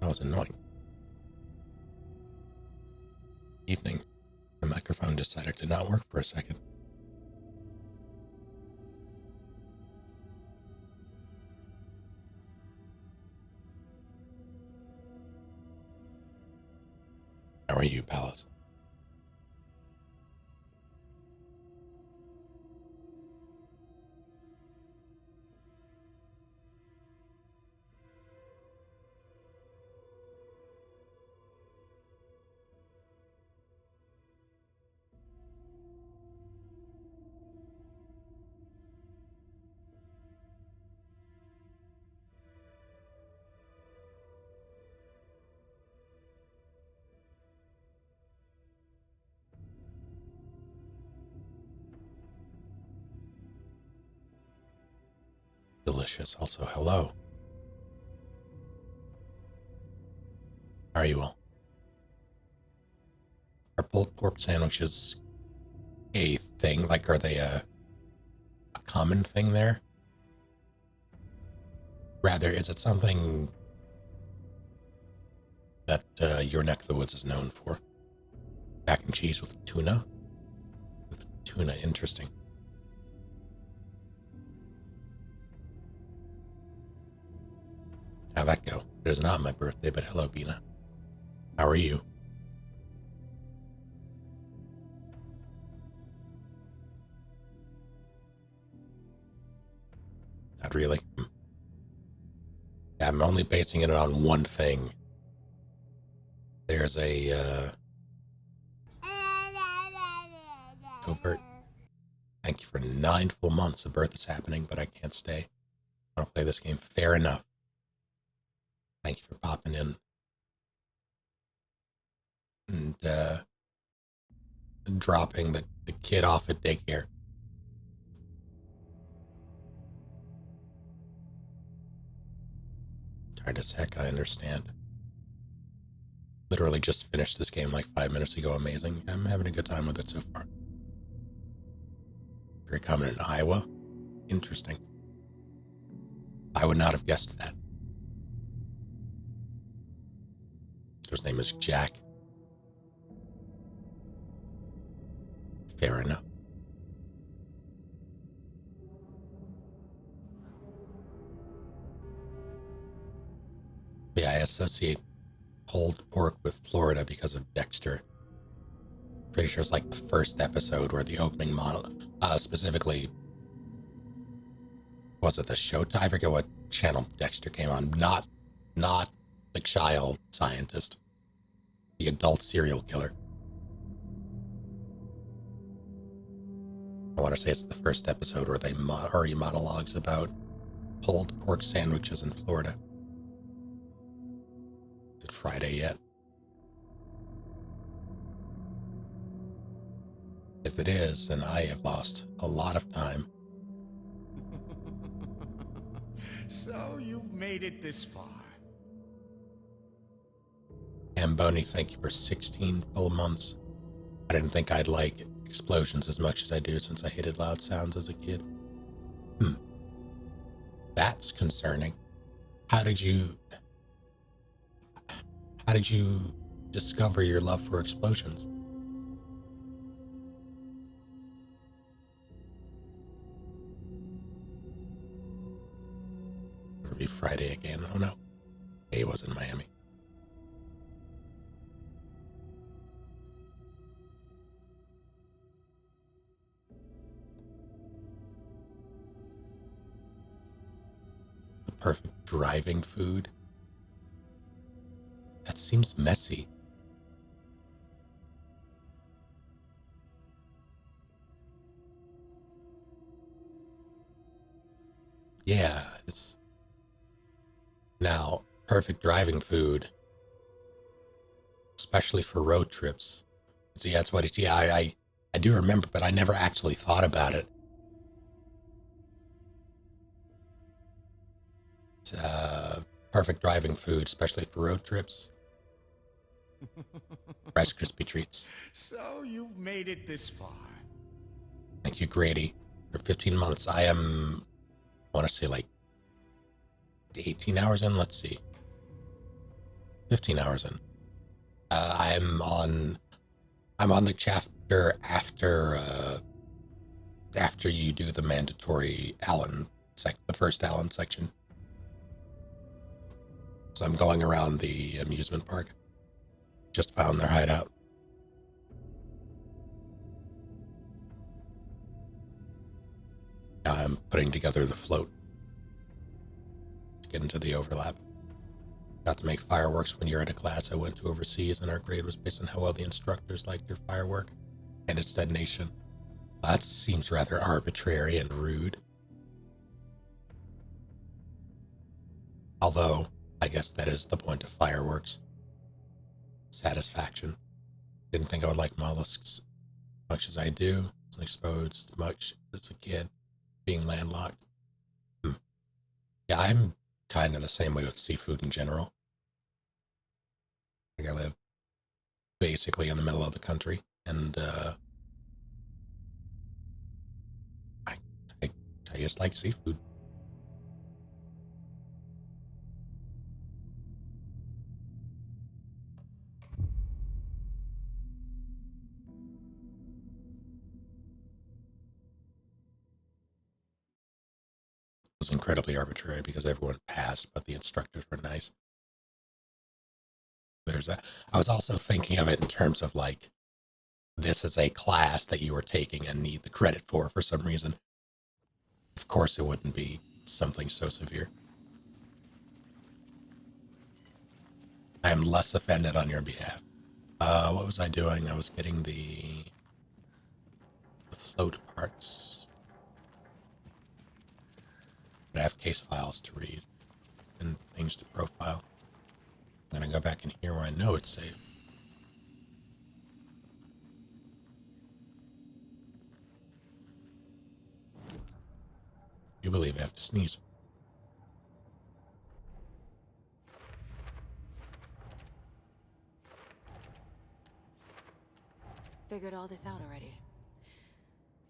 That was annoying. Evening. The microphone decided to not work for a second. How are you, Palace? Delicious. Also, hello. How are you all? Are pulled pork sandwiches a thing? Like, are they a common thing there? Rather, is it something that your neck of the woods is known for? Mac and cheese with tuna? With tuna, interesting. How'd that go? It is not my birthday, but hello, Bina. How are you? Not really. Yeah, I'm only basing it on one thing. There's a covert. Thank you for 9 full months. A birth is happening, but I can't stay. I want to play this game. Fair enough. Thank you for popping in. And dropping the kid off at daycare. Tired as heck, I understand. Literally just finished this game like 5 minutes ago. Amazing. I'm having a good time with it so far. Very common in Iowa. Interesting. I would not have guessed that. His name is Jack. Fair enough. Yeah, I associate pulled pork with Florida because of Dexter. Pretty sure it's like the first episode where the opening model, specifically, was it the Showtime? I forget what channel Dexter came on. Not the child scientist, the adult serial killer. I want to say it's the first episode where he monologues about pulled pork sandwiches in Florida. Is it Friday yet? If it is, then I have lost a lot of time. So you've made it this far. Amboni, thank you for 16 full months. I didn't think I'd like explosions as much as I do since I hated loud sounds as a kid. That's concerning. How did you discover your love for explosions? It'll be Friday again. Oh no. He was in Miami. The perfect driving food. That seems messy. Yeah, it's now perfect driving food, especially for road trips. See, that's what it's. Yeah, I do remember, but I never actually thought about it. It's, perfect driving food, especially for road trips. Rice Krispie treats. So you've made it this far. Thank you, Grady, for 15 months. I want to say like 18 hours in. Let's see. 15 hours in. I'm on the chapter after you do the mandatory the first Allen section. So I'm going around the amusement park. Just found their hideout. Now I'm putting together the float to get into the overlap. Got to make fireworks when you're at a class I went to overseas, and our grade was based on how well the instructors liked your firework and its detonation. That seems rather arbitrary and rude. Although, I guess that is the point of fireworks. Satisfaction. Didn't think I would like mollusks as much as I do. Wasn't exposed much as a kid, being landlocked. Yeah, I'm kind of the same way with seafood in general. Like I live basically in the middle of the country, and I just like seafood. It was incredibly arbitrary because everyone passed, but the instructors were nice. I was also thinking of it in terms of like, this is a class that you are taking and need the credit for some reason. Of course, it wouldn't be something so severe. I am less offended on your behalf. What was I doing? I was getting the float parts. But I have case files to read and things to profile. I'm going to go back in here where I know it's safe. You believe I have to sneeze. Figured all this out already.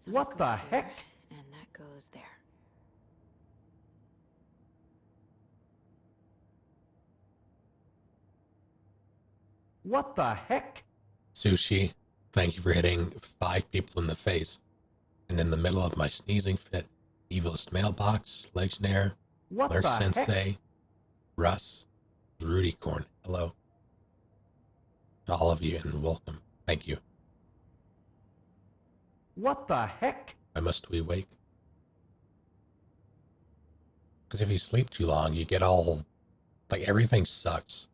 So What this the goes here, heck? and that goes there. What the heck? Sushi, thank you for hitting 5 people in the face. And in the middle of my sneezing fit, Evilist Mailbox, Legionnaire, What Lurk the heck? Sensei, Russ, Rudy Corn, hello. To all of you and welcome. Thank you. What the heck? Why must we wake? Because if you sleep too long, you get all, like, everything sucks.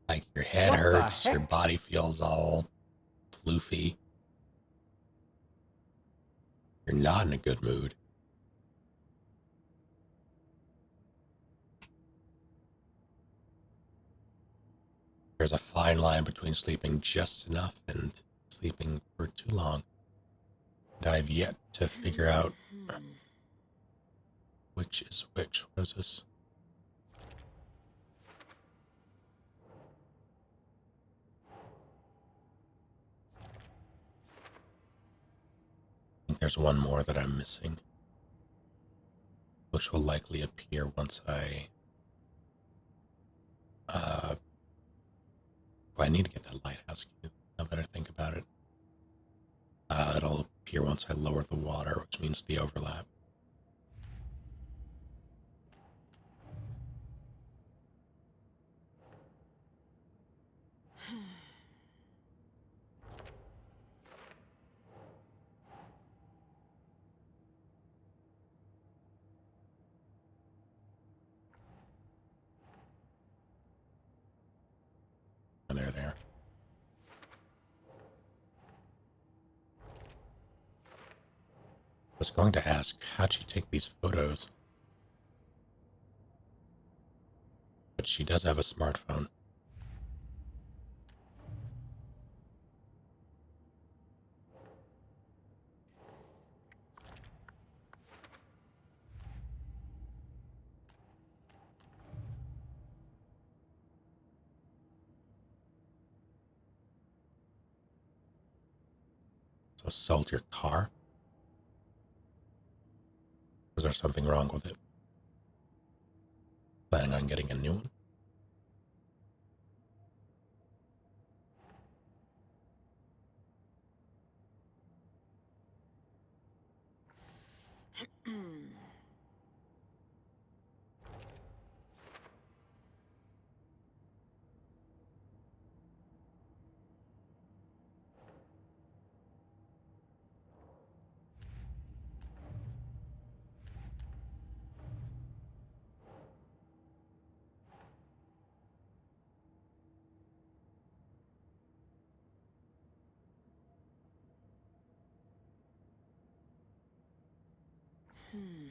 Like, your head What the hurts, your heck? body feels all floofy. You're not in a good mood. There's a fine line between sleeping just enough and sleeping for too long. And I've yet to figure out which is which. What is this? I think there's one more that I'm missing, which will likely appear once I need to get that lighthouse cube, now that I think about it. It'll appear once I lower the water, which means the overlap. And they're there. I was going to ask, how'd she take these photos? But she does have a smartphone. So sold your car? Was there something wrong with it? Planning on getting a new one? Hmm.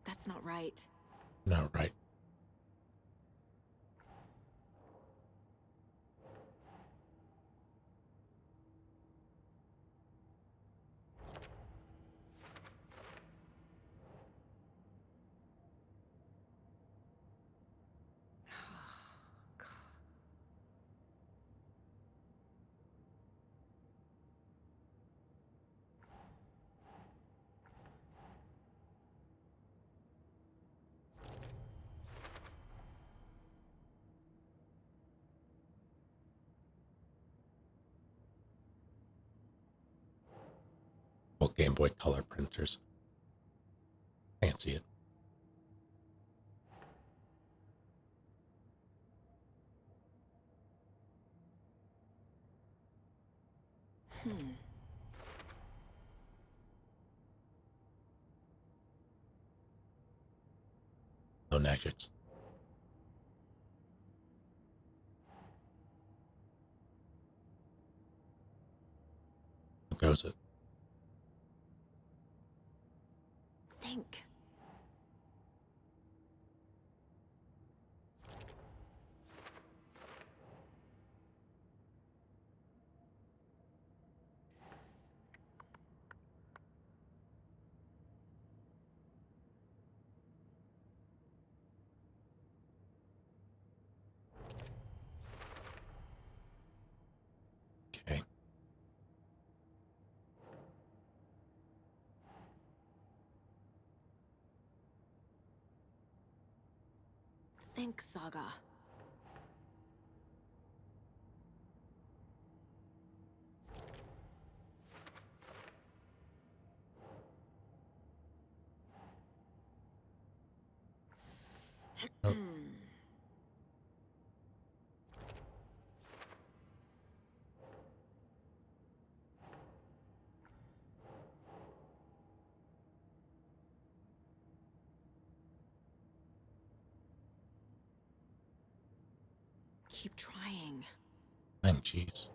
That's not right. No, right. Well, Game Boy Color printers. Can't see it. Hmm. No gadgets. How goes it? Think. Okay. Think, Saga. Oh, Keep trying. and jeez.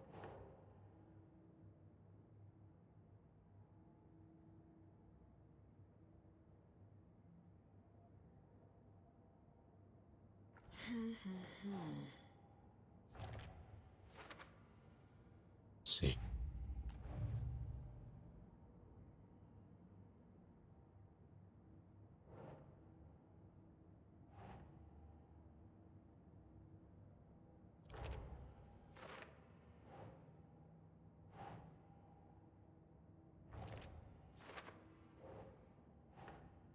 See.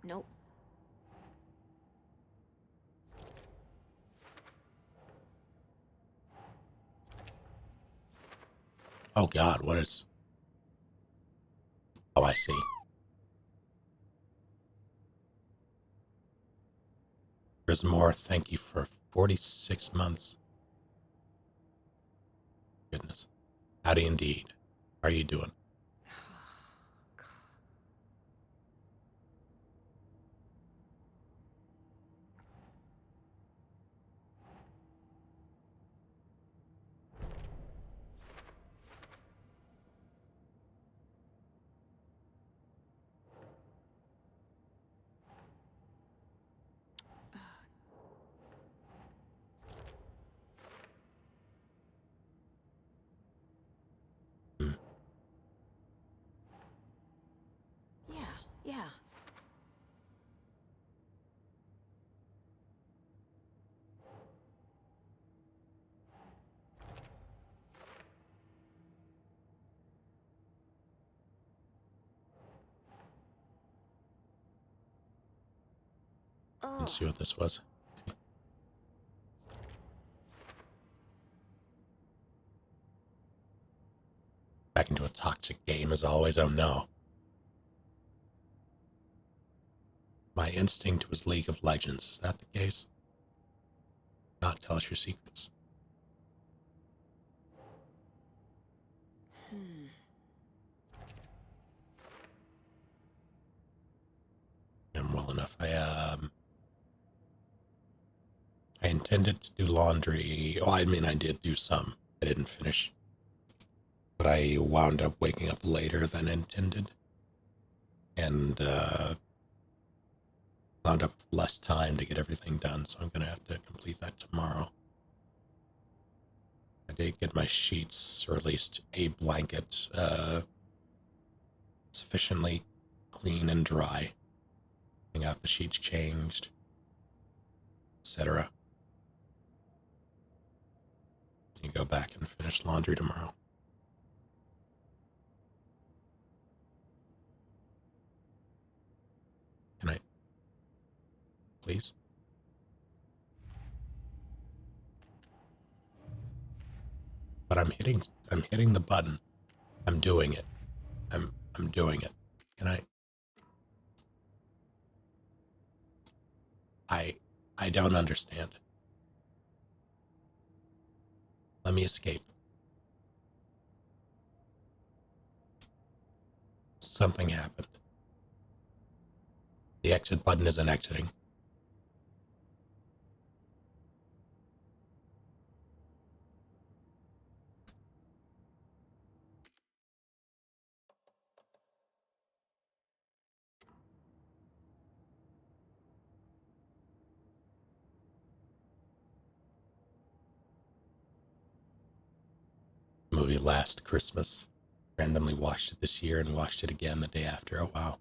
Nope. Oh God, what is? Oh, I see. There's more. Thank you for 46 months. Goodness. Howdy indeed. How are you doing? Hmm. Yeah, yeah. Let's Oh, see what this was. Back into a toxic game as always. Oh no. My instinct was League of Legends. Is that the case? Not tell us your secrets. hmm. I'm well enough. intended to do laundry. Well, I mean, I did do some. I didn't finish. But I wound up waking up later than intended. And wound up with less time to get everything done, so I'm going to have to complete that tomorrow. I did get my sheets, or at least a blanket, sufficiently clean and dry. I got the sheets changed, etc. You go back and finish laundry tomorrow. Can I? Please? But I'm hitting the button. I'm doing it. I'm doing it. Can I? I don't understand. Let me escape. Something happened. The exit button isn't exiting. Movie Last Christmas. Randomly watched it this year and watched it again the day after. Oh, wow.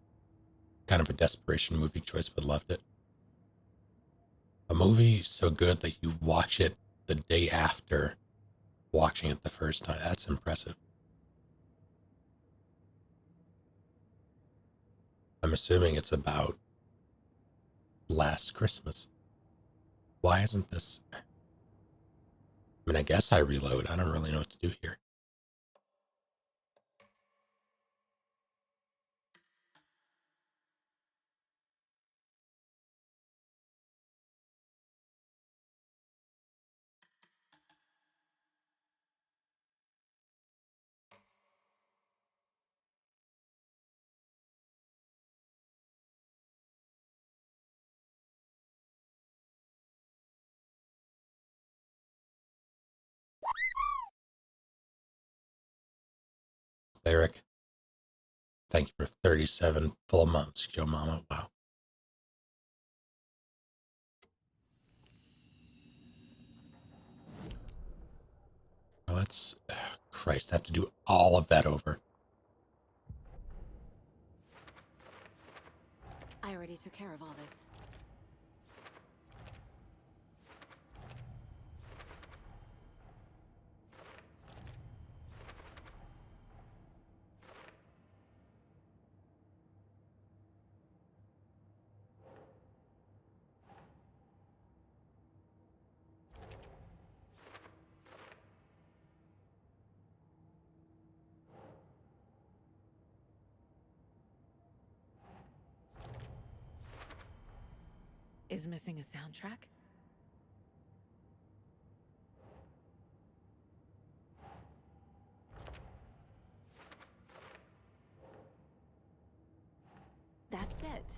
Kind of a desperation movie choice, but loved it. A movie so good that you watch it the day after watching it the first time. That's impressive. I'm assuming it's about Last Christmas. Why isn't this? I mean, I guess I reload. I don't really know what to do here. Cleric, thank you for 37 full months, Joe Mama. Wow. Well, let's, Christ, I have to do all of that over. I already took care of all this. Is missing a soundtrack? That's it.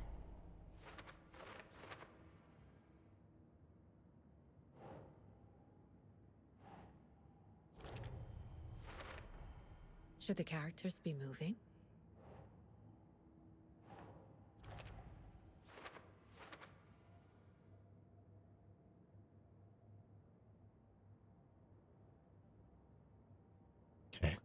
Should the characters be moving? Okay.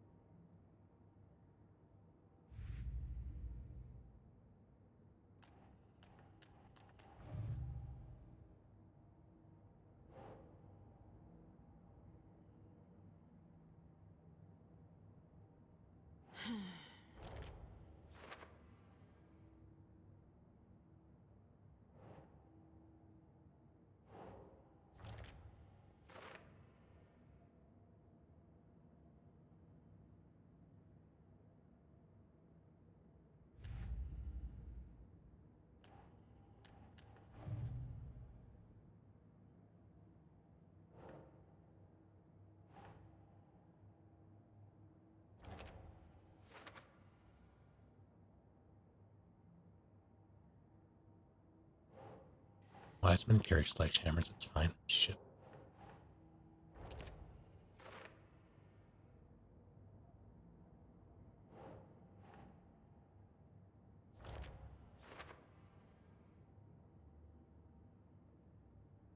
Wiseman carry sledgehammers. It's fine. Shit.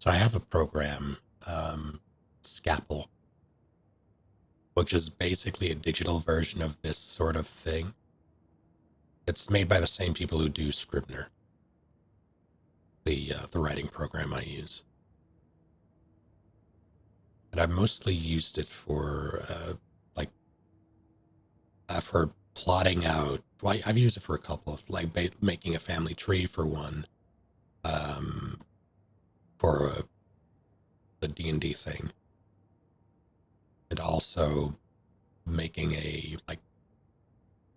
So I have a program, Scapple, which is basically a digital version of this sort of thing. It's made by the same people who do Scrivener, the writing program I use. And I've mostly used it for for plotting out. Well, I've used it for a couple of making a family tree for one, for the D&D thing, and also making a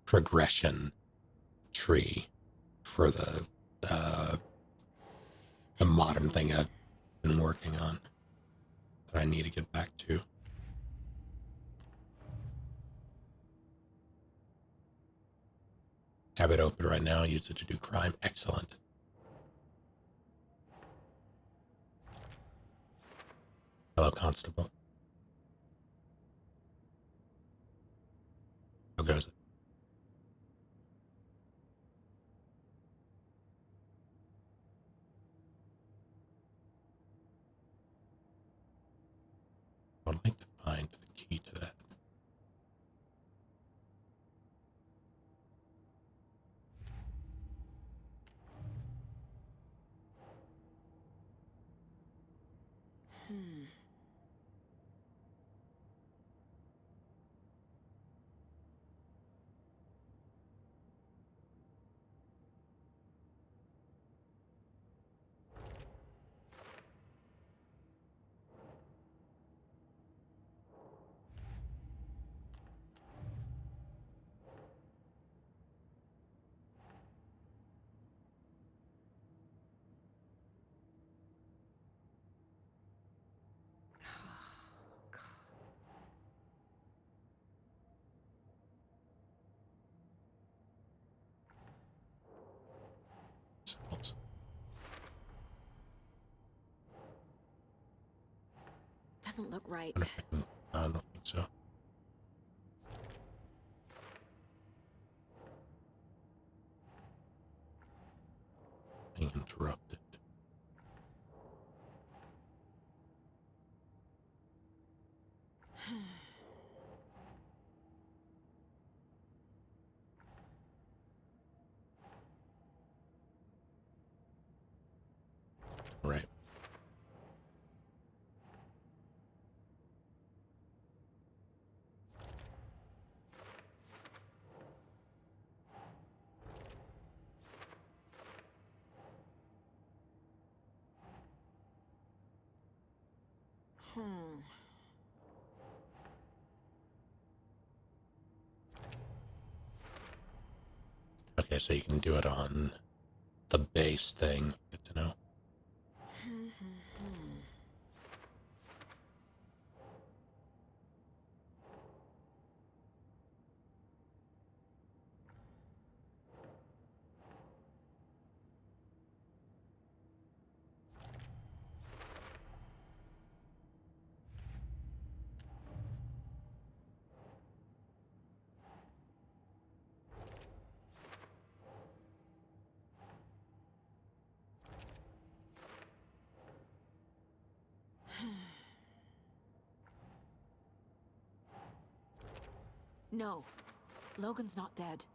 progression tree for the modern thing I've been working on that I need to get back to. Have it open right now. Use it to do crime. Excellent. Hello, Constable. How goes it? I would like to find the key to that. Symbols. Doesn't look right. I don't think so. Being interrupted. Right. Okay, so you can do it on the base thing. Good to know. No. Logan's not dead.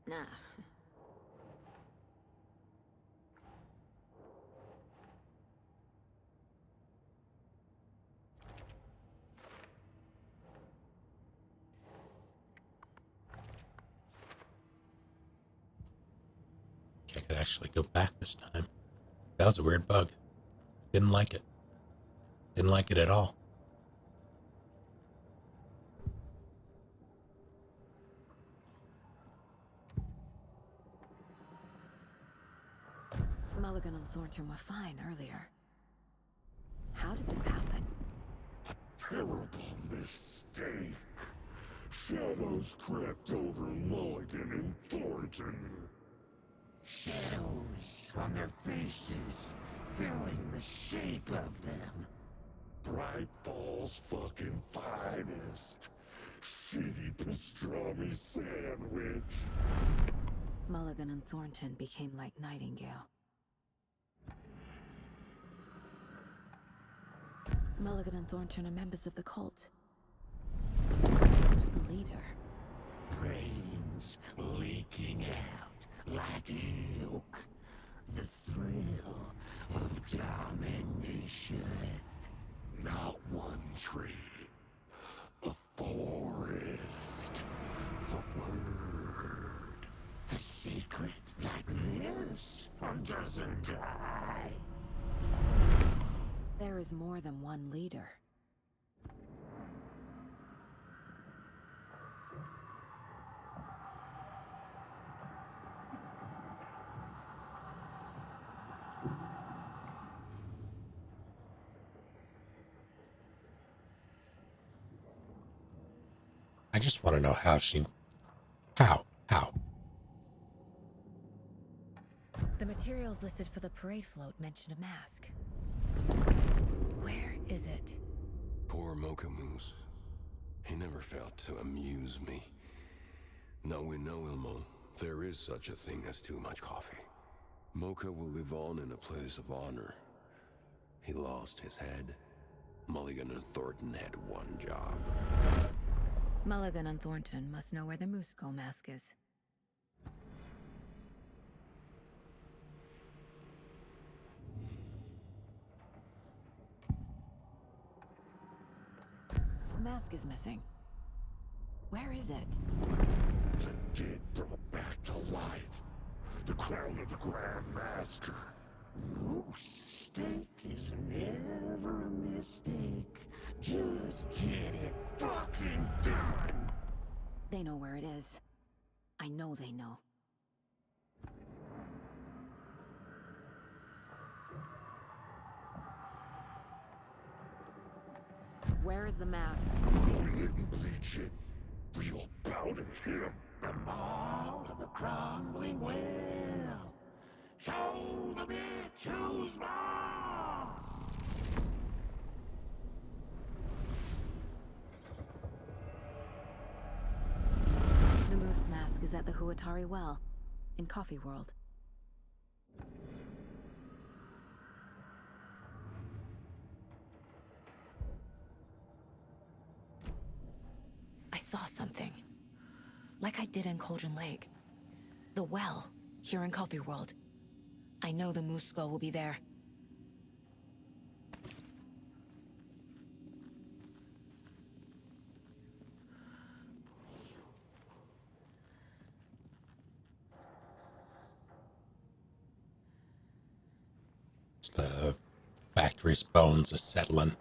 Nah. I could actually go back this time. That was a weird bug. Didn't like it. Didn't like it at all. Mulligan and Thornton were fine earlier. How did this happen? Terrible mistake. Shadows crept over Mulligan and Thornton. Shadows on their faces, filling the shape of them. Bright Fall's fucking finest. Shitty pastrami sandwich. Mulligan and Thornton became like Nightingale. Mulligan and Thornton are members of the cult. Who's the leader? Brains leaking out like ilk. The thrill of domination. Not one tree. A forest. The word. A secret like this doesn't die. There is more than one leader. I just want to know how she... How? The materials listed for the parade float mention a mask. Where is it? Poor Mocha Moose. He never failed to amuse me. Now we know, Ilmo, there is such a thing as too much coffee. Mocha will live on in a place of honor. He lost his head. Mulligan and Thornton had one job. Mulligan and Thornton must know where the Moose Skull mask is. The mask is missing. Where is it? The dead brought back to life. The crown of the Grand Master. Moose steak is never a mistake. Just get it fucking done. They know where it is. I know they know. Where is the mask? Go ahead and bleach it. Real bout at him. The mall of the crumbling well. Show the bitch who's boss. The moose mask is at the Huatari Well, in Coffee World. I saw something. Like I did in Cauldron Lake. The well, here in Coffee World. I know the moose skull will be there. It's the factory's bones acetylene.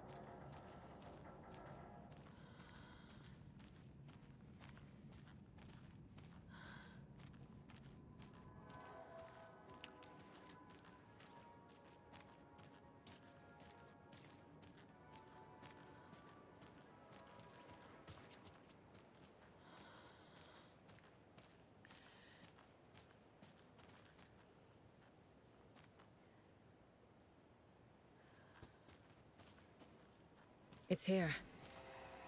It's here.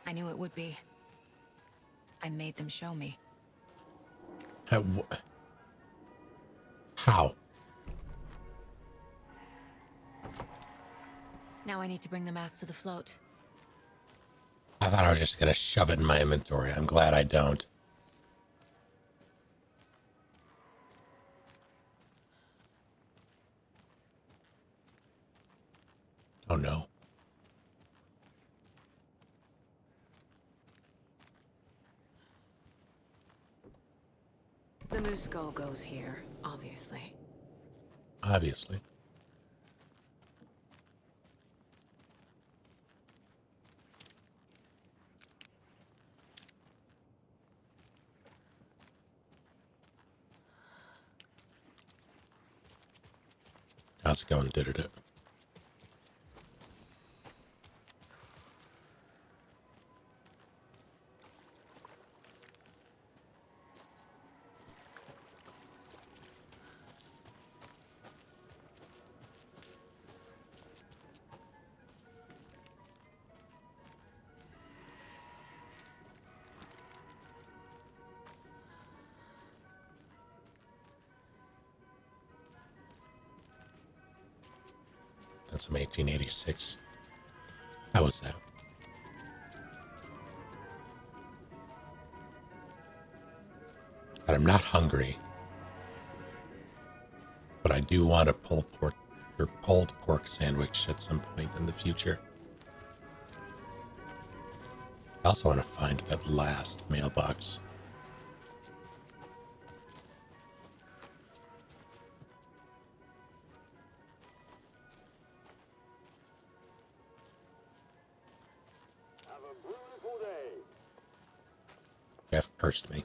I knew it would be. I made them show me. How? Now I need to bring the mask to the float. I thought I was just going to shove it in my inventory. I'm glad I don't. Oh no. The moose skull goes here, obviously. Obviously. How's it going? Did it? That's from 1886. How was that? But I'm not hungry. But I do want a pulled pork sandwich at some point in the future. I also want to find that last mailbox. Have a beautiful day. Jeff cursed me.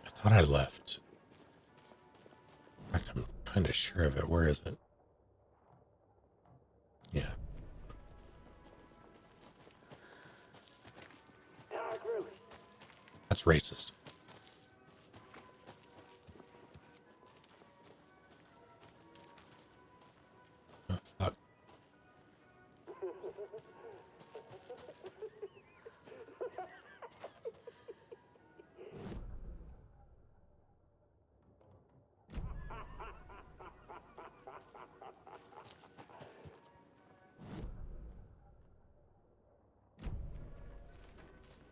I thought I left. In fact, I'm kind of sure of it. Where is it? Yeah. That's racist. Oh, fuck.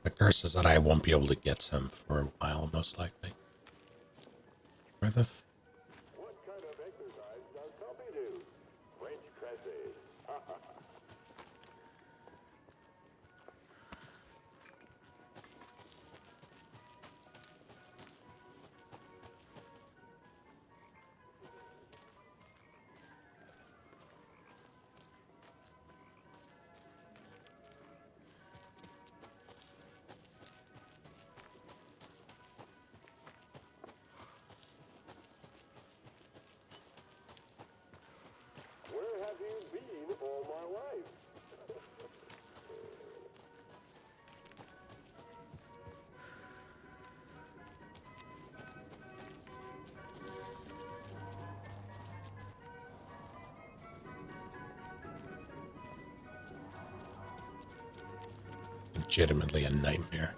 The curse is that I won't be able to get some for a while, most likely. Where the What kind of exercise does Toby do? French cressy. Where have you been all my life? legitimately a nightmare.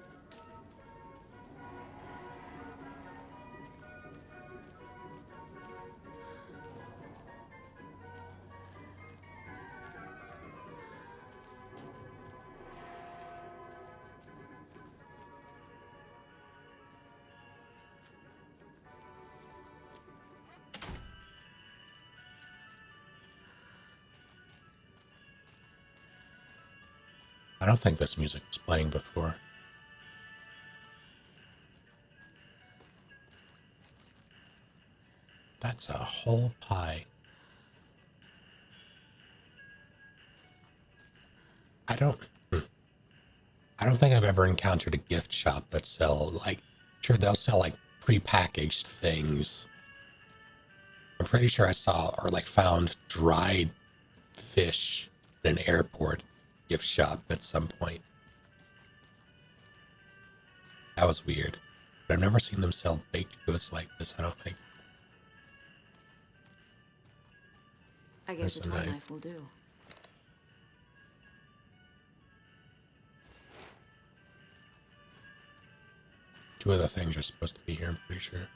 I don't think this music was playing before. That's a whole pie. I don't think I've ever encountered a gift shop that sell sure they'll sell like prepackaged things. I'm pretty sure I saw or found dried fish in an airport gift shop at some point. That was weird. But I've never seen them sell baked goods like this, I don't think. I guess There's a a toy knife. knife will do. Two other things are supposed to be here, I'm pretty sure.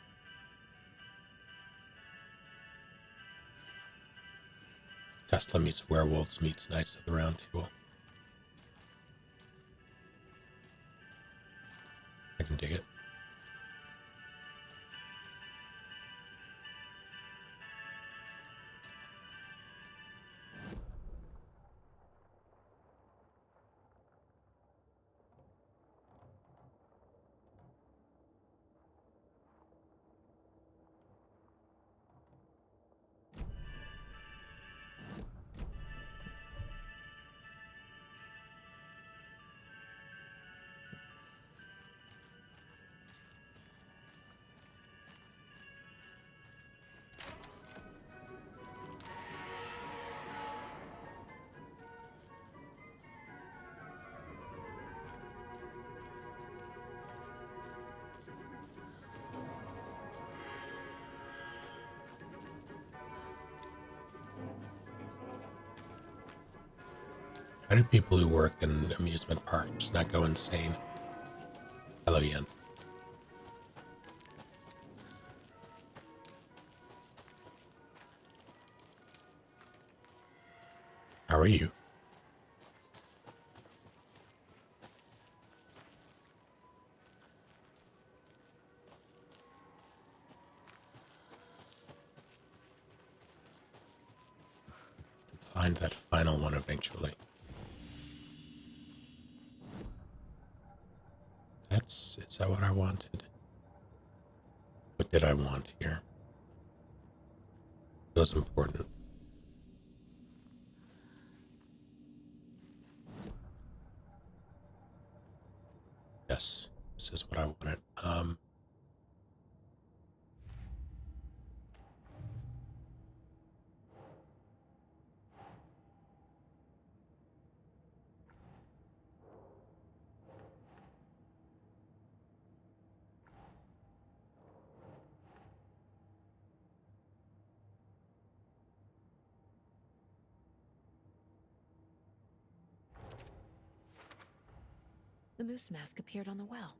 Tesla meets werewolves meets Knights of the Round Table. I can dig it. Why do people who work in amusement parks not go insane? Hello, Yen. How are you? Find that final one eventually. Is that what I wanted? What did I want here? It was important. Yes, this is what I wanted. The moose mask appeared on the well.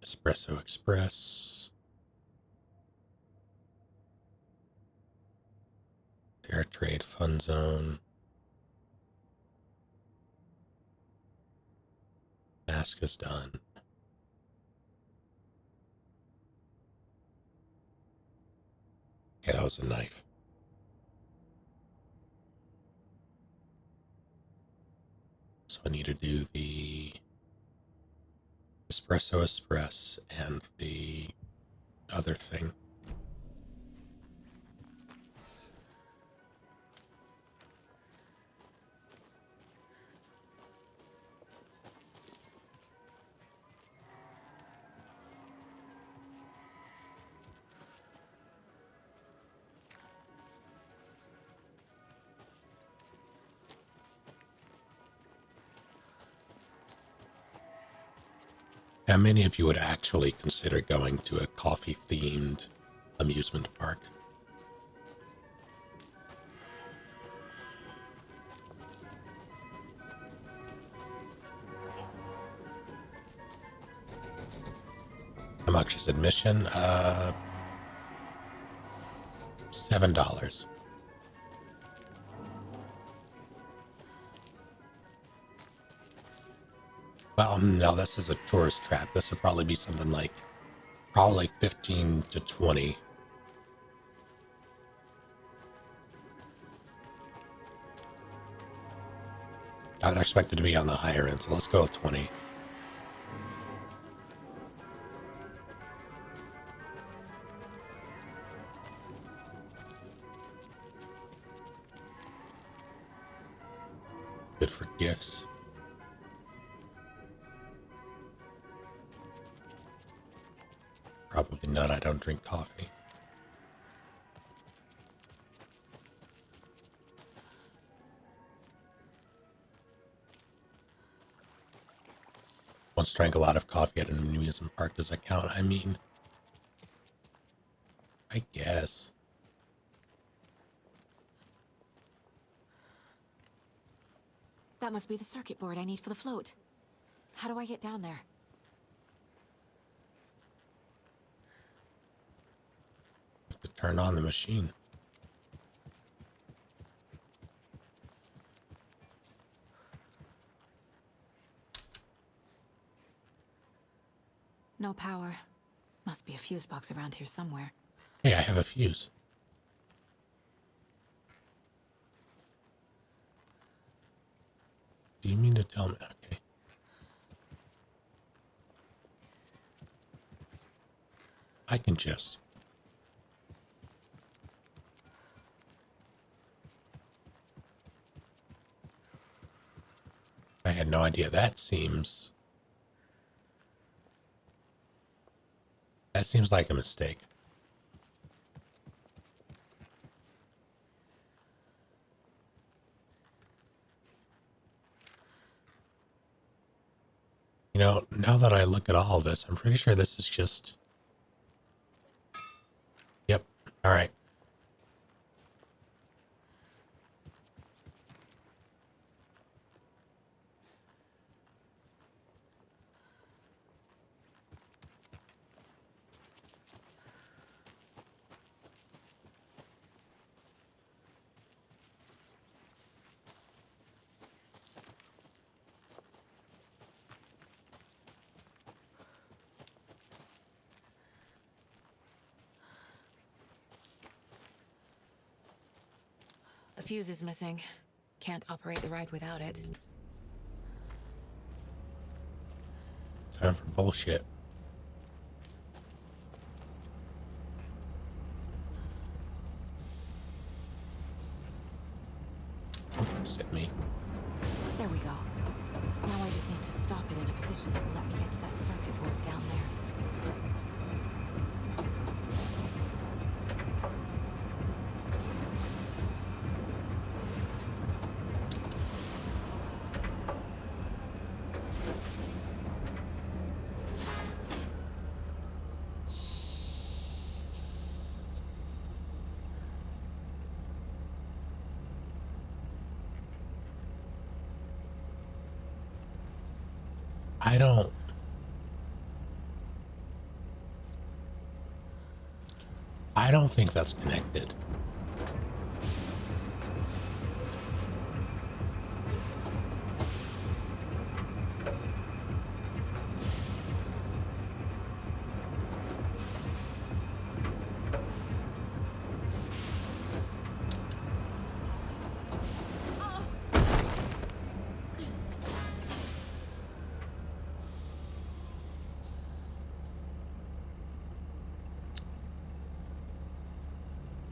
Espresso Express. Fair Trade Fun Zone. Mask is done. Okay, that was a knife. So I need to do the Espresso Express and the other thing. How many of you would actually consider going to a coffee-themed amusement park? How much is admission? $7. Well, no, this is a tourist trap. This would probably be something like probably 15 to 20. I would expect it to be on the higher end, so let's go with 20. Good for gifts. Probably not. I don't drink coffee. Once drank a lot of coffee at an amusement park. Does that count? I mean, I guess. That must be the circuit board I need for the float. How do I get down there? To turn on the machine. No power. Must be a fuse box around here somewhere. Hey, I have a fuse. Do you mean to tell me? Okay. I can just. I had no idea. That seems like a mistake. You know, now that I look at all of this, I'm pretty sure this is just... Yep. All right. A fuse is missing. Can't operate the ride without it. Time for bullshit. Sit me. There we go. Now I just need to stop it in a position that will let me get to that circuit board down there. I don't think that's connected.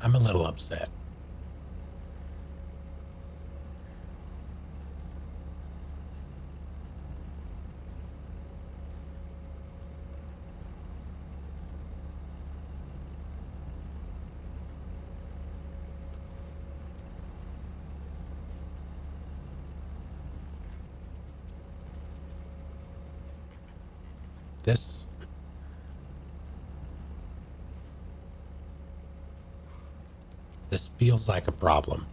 I'm a little upset. This feels like a problem.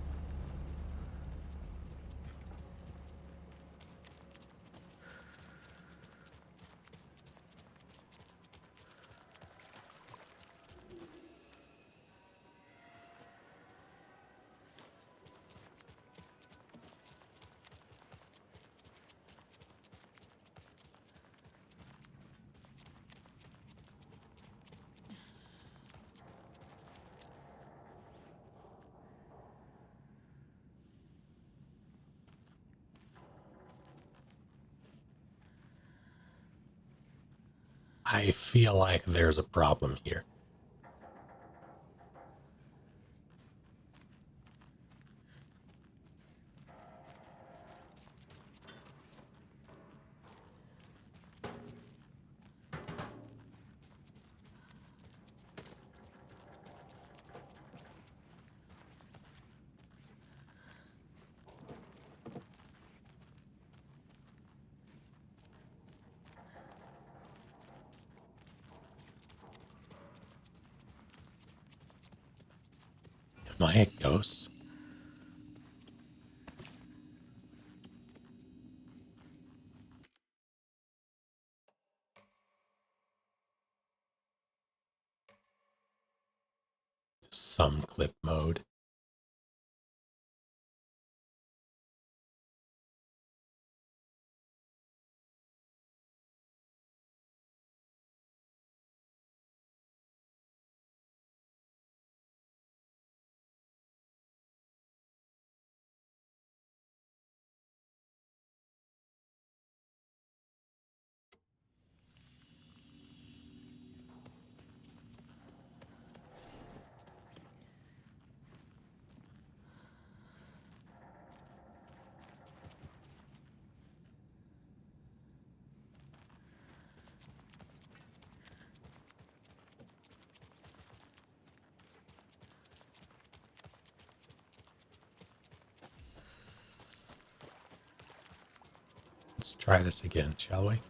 I feel like there's a problem here. Am I a ghost? Some clip mode. Let's try this again, shall we?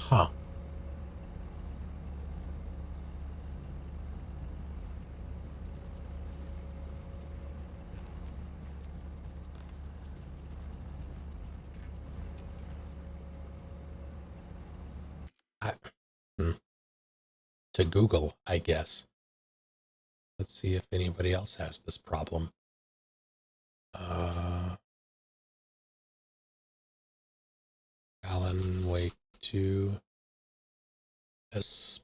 Huh. I, hmm. To Google, I guess. Let's see if anybody else has this problem. Alan Wake 2 Espresso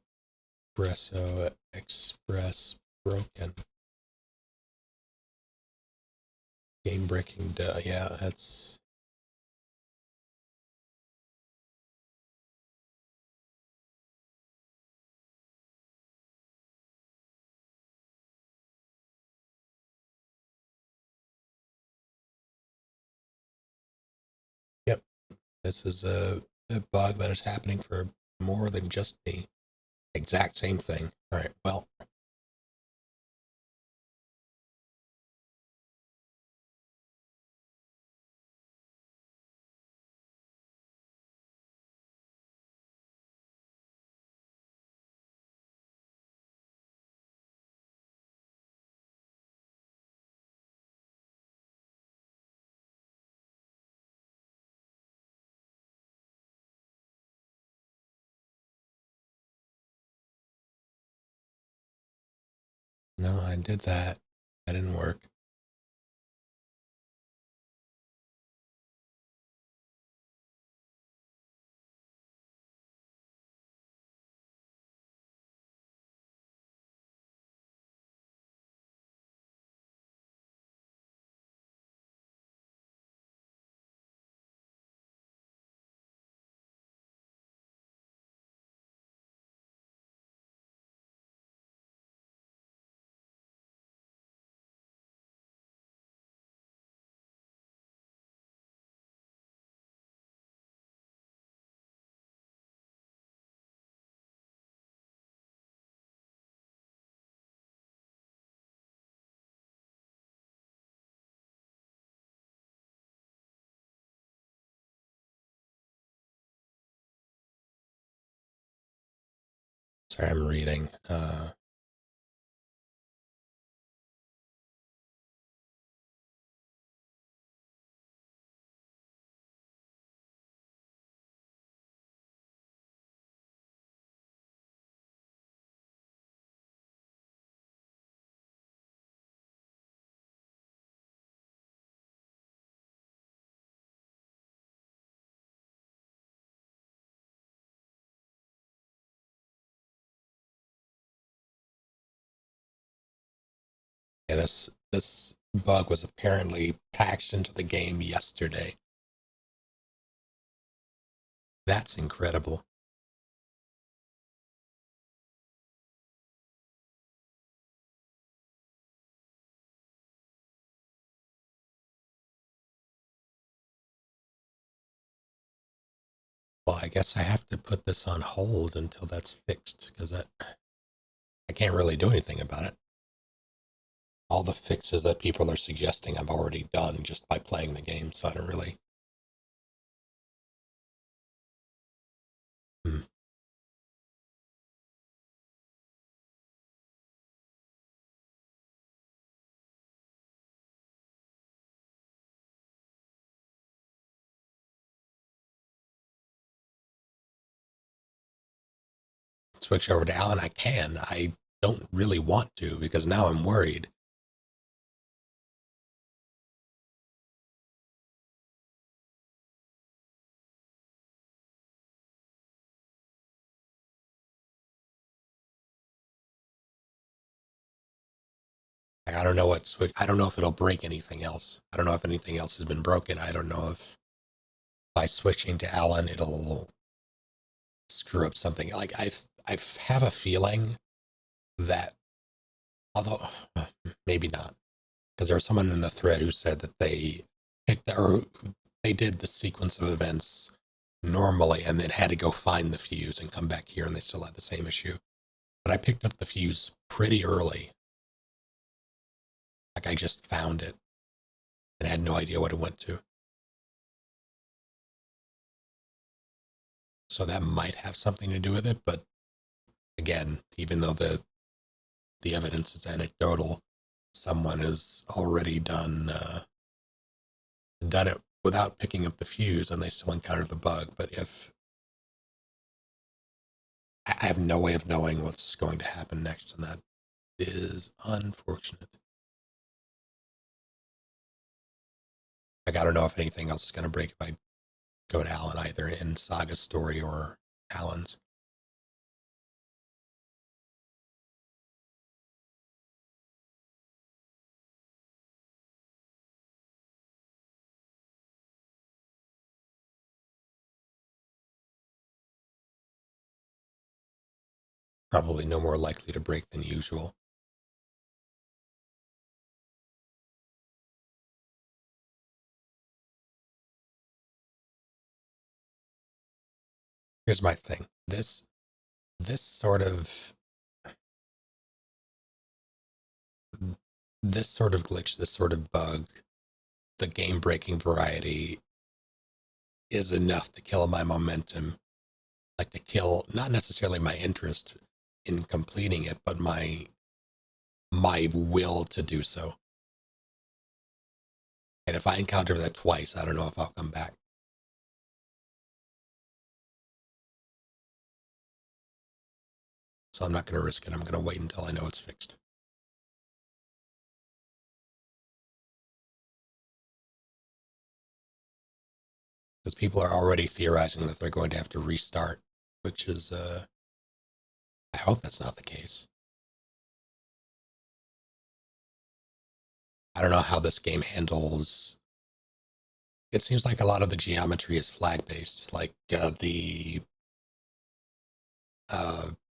Express broken. Game breaking. Yeah, that's. Yep. This is a bug that is happening for more than just the exact same thing. All right. Well, no, I did that. That didn't work. Sorry, I'm reading. Yeah, this bug was apparently patched into the game yesterday. That's incredible. Well, I guess I have to put this on hold until that's fixed because I can't really do anything about it. All the fixes that people are suggesting I've already done just by playing the game, so I don't really. Hmm. Switch over to Alan. I can. I don't really want to because now I'm worried. Like, I don't know what switch. I don't know if it'll break anything else. I don't know if anything else has been broken. I don't know if by switching to Alan it'll screw up something. Like I have a feeling that, although maybe not, because there was someone in the thread who said that they picked or they did the sequence of events normally and then had to go find the fuse and come back here and they still had the same issue. But I picked up the fuse pretty early. Like I just found it and had no idea what it went to. So that might have something to do with it, but again, even though the evidence is anecdotal, someone has already done it without picking up the fuse, and they still encounter the bug. But if I have no way of knowing what's going to happen next, and that is unfortunate. Like, I don't know if anything else is going to break if I go to Alan, either in Saga's story or Alan's. Probably no more likely to break than usual. Here's my thing. This sort of glitch, this sort of bug, the game breaking variety, is enough to kill my momentum. Like, to kill not necessarily my interest in completing it, but my will to do so. And if I encounter that twice, I don't know if I'll come back. So I'm not going to risk it. I'm going to wait until I know it's fixed. Because people are already theorizing that they're going to have to restart, which is, I hope that's not the case. I don't know how this game handles. It seems like a lot of the geometry is flag based, like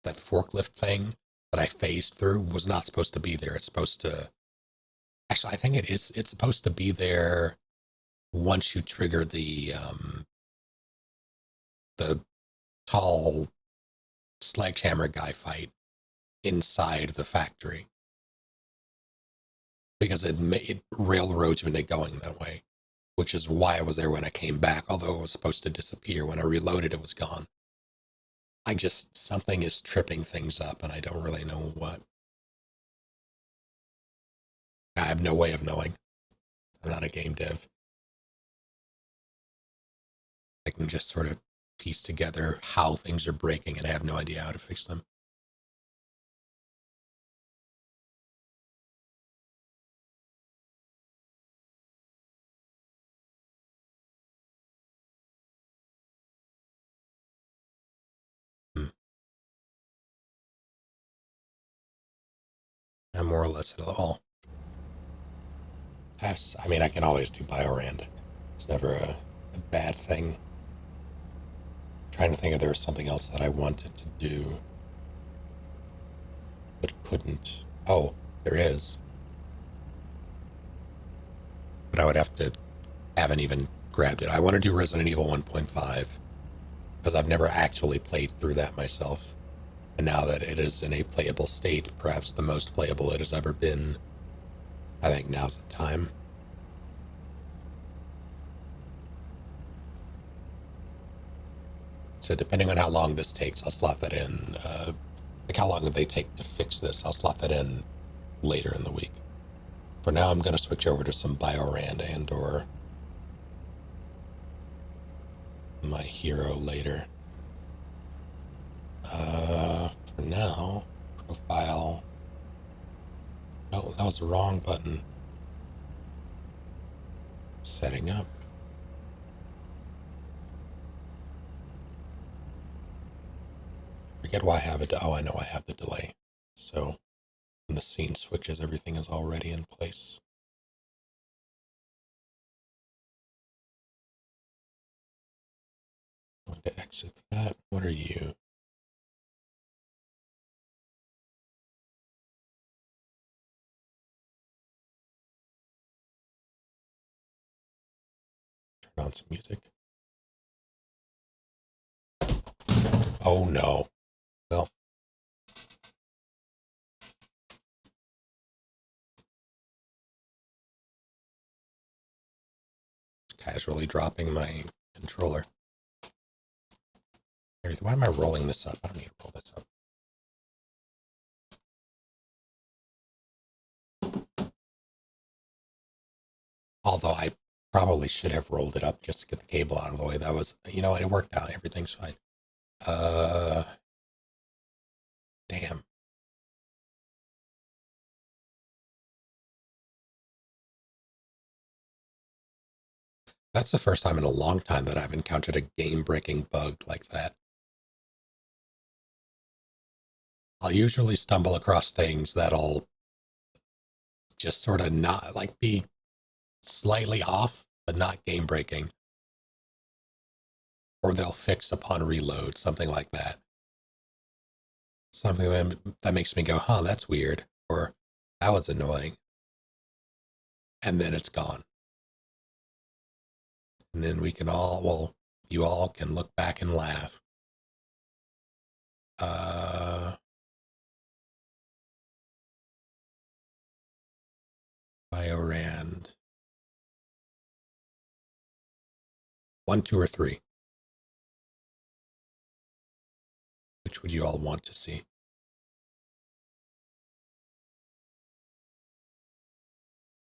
that forklift thing that I phased through was not supposed to be there. It's supposed to, actually, I think it is. It's supposed to be there once you trigger the tall sledgehammer guy fight inside the factory, because it railroads when it going that way, which is why I was there when I came back, although it was supposed to disappear. When I reloaded, it was gone. Something is tripping things up, and I don't really know what. I have no way of knowing. I'm not a game dev. I can just sort of piece together how things are breaking, and I have no idea how to fix them. Not more or less at all. I mean, I can always do Biorand. It's never a bad thing. I'm trying to think if there was something else that I wanted to do, but couldn't. Oh, there is. But haven't even grabbed it. I want to do Resident Evil 1.5, because I've never actually played through that myself. And now that it is in a playable state, perhaps the most playable it has ever been, I think now's the time. So depending on how long this takes, I'll slot that in. Like how long they take to fix this, I'll slot that in later in the week. For now, I'm going to switch over to some Biorand and or my hero later. For now, profile. No, that was the wrong button. Setting up. Forget why I have it. Oh, I know I have the delay. So When the scene switches, everything is already in place. I'm going to exit that. What are you? Turn on some music. Oh no. Well. Casually dropping my controller. Why am I rolling this up? I don't need to roll this up. Although I probably should have rolled it up just to get the cable out of the way. That was, it worked out. Everything's fine. Damn. That's the first time in a long time that I've encountered a game-breaking bug like that. I'll usually stumble across things that'll just sort of not, like, be slightly off, but not game-breaking. Or they'll fix upon reload, something like that. Something that makes me go, huh, that's weird, or that was annoying. And then it's gone. And then we can you all can look back and laugh. Biorand. 1, 2, or 3. Which would you all want to see?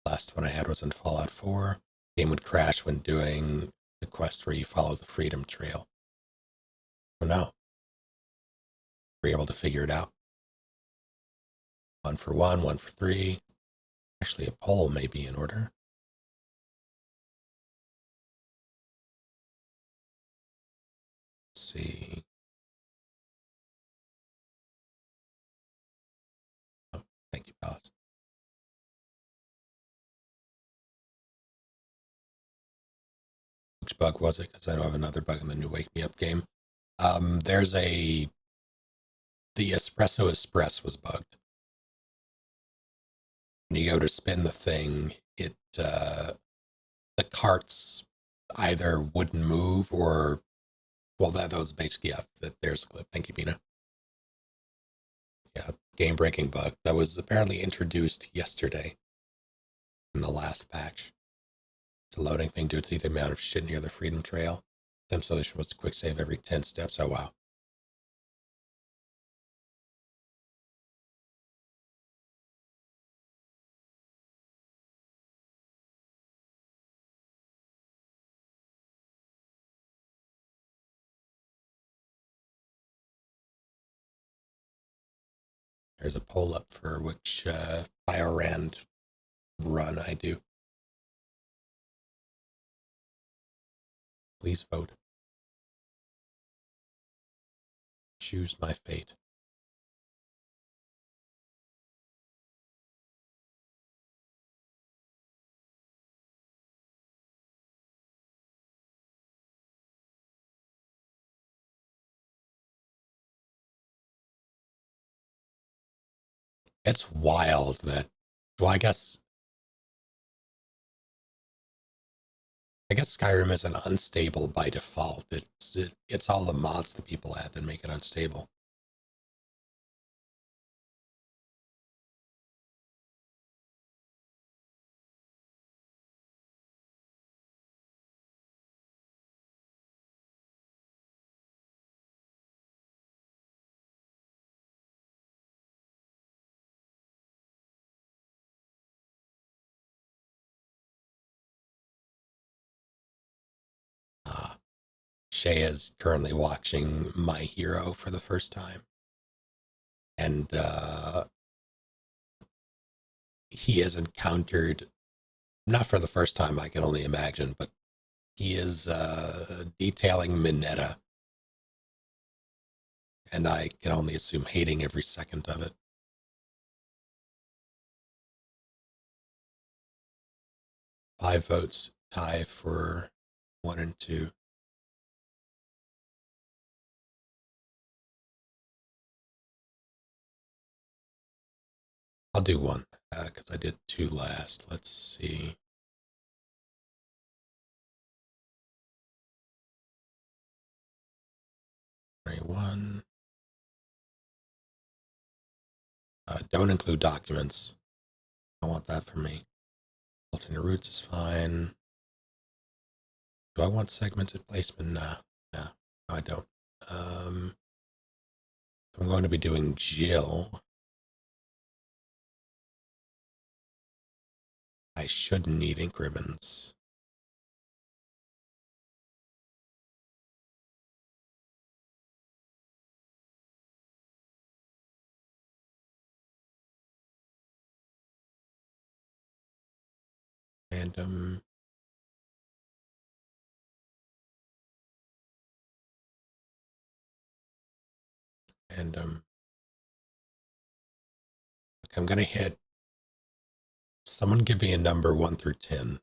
Last one I had was in Fallout 4. Game would crash when doing the quest where you follow the Freedom Trail. Oh no. We're able to figure it out. 1 for 1, 1 for 3. Actually, a poll may be in order. Let's see. Oh, thank you, Palace. Which bug was it? Because I know I have another bug in the new Wake Me Up game. There's the Espresso Express was bugged. When you go to spin the thing, the carts either wouldn't move or, well, that was basically, there's a clip. Thank you, Bina. Yeah, game-breaking bug that was apparently introduced yesterday in the last patch. It's a loading thing due to the amount of shit near the Freedom Trail. The solution was to quick save every 10 steps. Oh, wow. There's a poll up for which Biorand run I do. Please vote. Choose my fate. It's wild that, well, I guess Skyrim isn't unstable by default. It's all the mods that people add that make it unstable. Shay is currently watching My Hero for the first time. And he has encountered, not for the first time, I can only imagine, but he is detailing Minetta. And I can only assume hating every second of it. 5 votes, tie for 1 and 2. I'll do 1 because I did 2 last. Let's see. One. Don't include documents. I want that for me. Alternate routes is fine. Do I want segmented placement? Nah. No, I don't. I'm going to be doing Jill. I shouldn't need ink ribbons. Random. Random. Okay, I'm going to hit. Someone give me a number 1 through 10.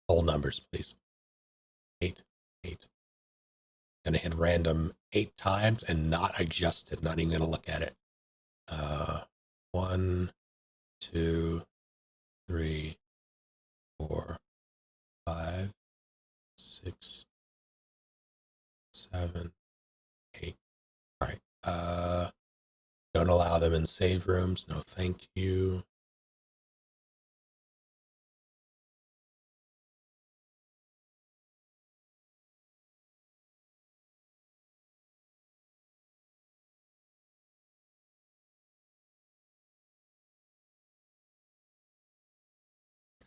Whole numbers, please. 8. 8. I'm going to hit random 8 times and not adjust it. Not even going to look at it. 1, 2, 3, 4, 5, 6, 7, 8. All right. Don't allow them in save rooms. No, thank you.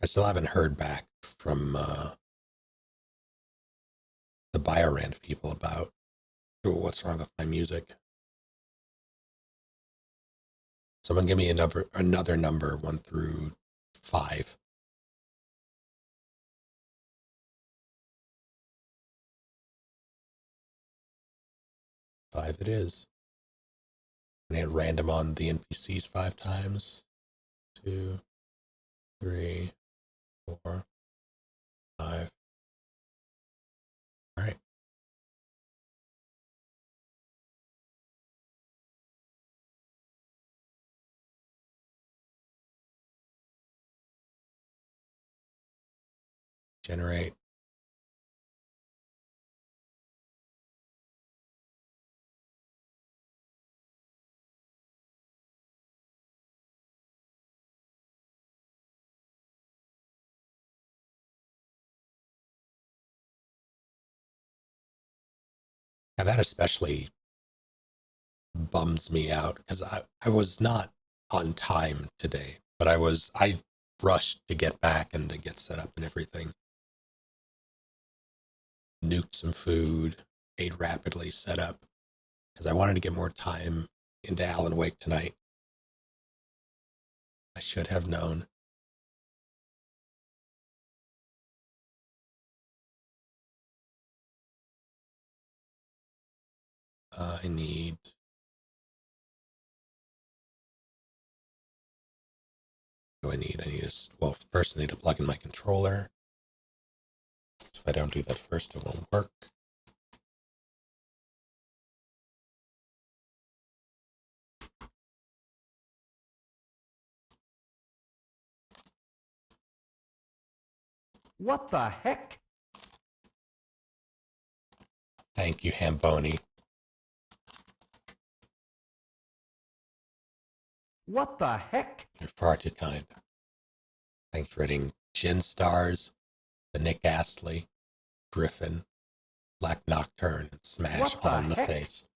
I still haven't heard back from the Biorand people about what's wrong with my music. Someone give me another number 1 through 5. 5 it is. And hit random on the NPCs 5 times. 2, 3, 4, 5. All right. Generate. Now that especially bums me out because I was not on time today, but I rushed to get back and to get set up and everything. Nuked some food, ate rapidly, set up because I wanted to get more time into Alan Wake tonight. I should have known. I need. What do I need? Well, first I need to plug in my controller. So if I don't do that first, it won't work. What the heck? Thank you, Hamboni. What the heck? You're far too kind. Thanks for rating Gin Stars, the Nick Astley, Griffin, Black Nocturne, and Smash What the all in the heck? face.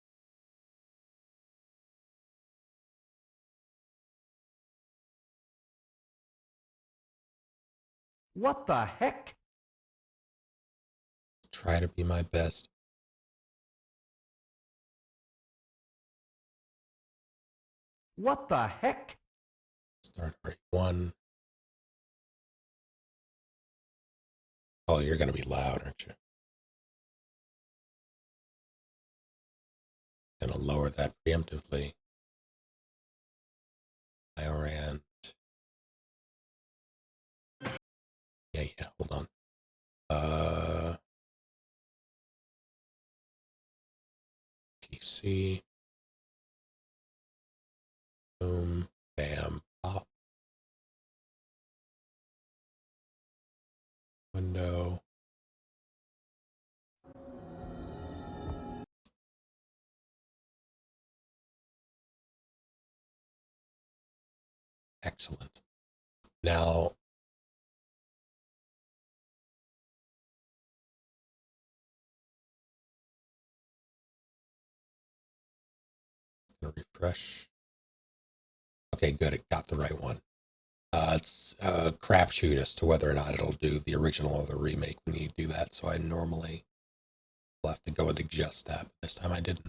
What the heck? Try to be my best. What the heck? Start rate 1. Oh, you're going to be loud, aren't you? Going to lower that preemptively. Biorand. Yeah, hold on. PC. Boom, bam, pop. Window. Excellent. Now, gonna refresh. Okay, good. It got the right one. It's a crapshoot as to whether or not it'll do the original or the remake when you do that. So I normally will have to go and adjust that, but this time I didn't.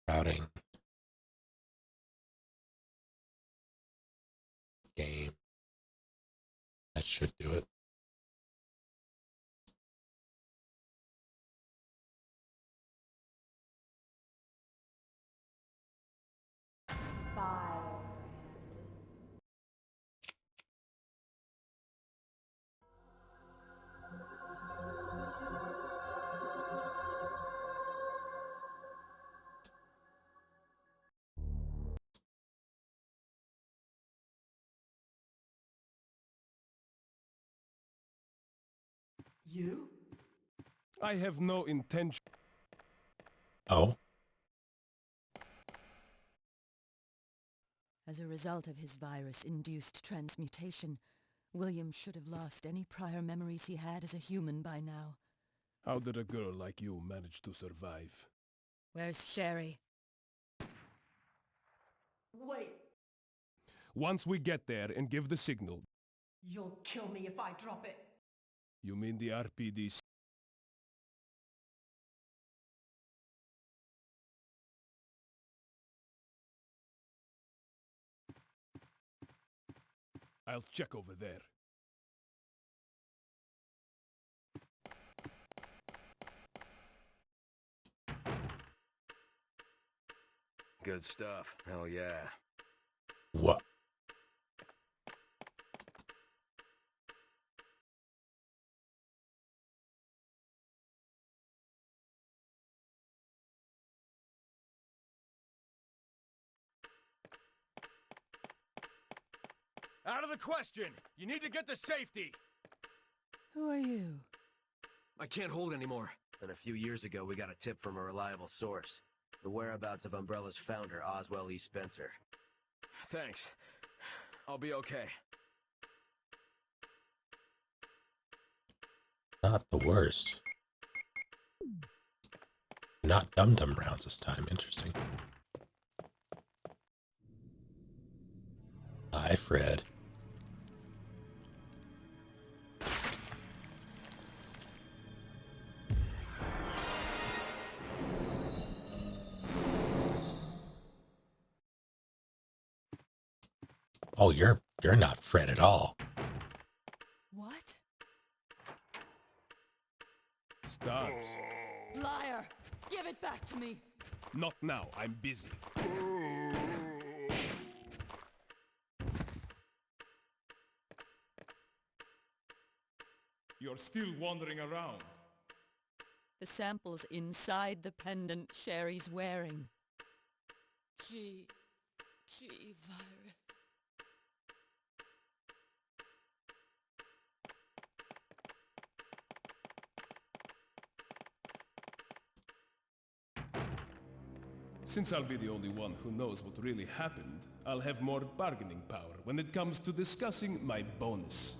Routing. Game. That should do it. You? I have no intention. Oh, As a result of his virus-induced transmutation, William should have lost any prior memories he had as a human by now. How did a girl like you manage to survive? Where's Sherry? Wait, Once we get there and give the signal, you'll kill me if I drop it. you mean the RPD? I'll check over there. Good stuff. Hell yeah. what? Out of the question! You need to get to safety! Who are you? I can't hold anymore. And a few years ago, we got a tip from a reliable source. The whereabouts of Umbrella's founder, Oswell E. Spencer. Thanks. I'll be okay. Not the worst. Not dum-dum rounds this time. Interesting. Hi, Fred. Oh, you're not Fred at all. What? Stars. Liar! Give it back to me! Not now, I'm busy. You're still wandering around. The sample's inside the pendant Sherry's wearing. G virus. Since I'll be the only one who knows what really happened, I'll have more bargaining power when it comes to discussing my bonus.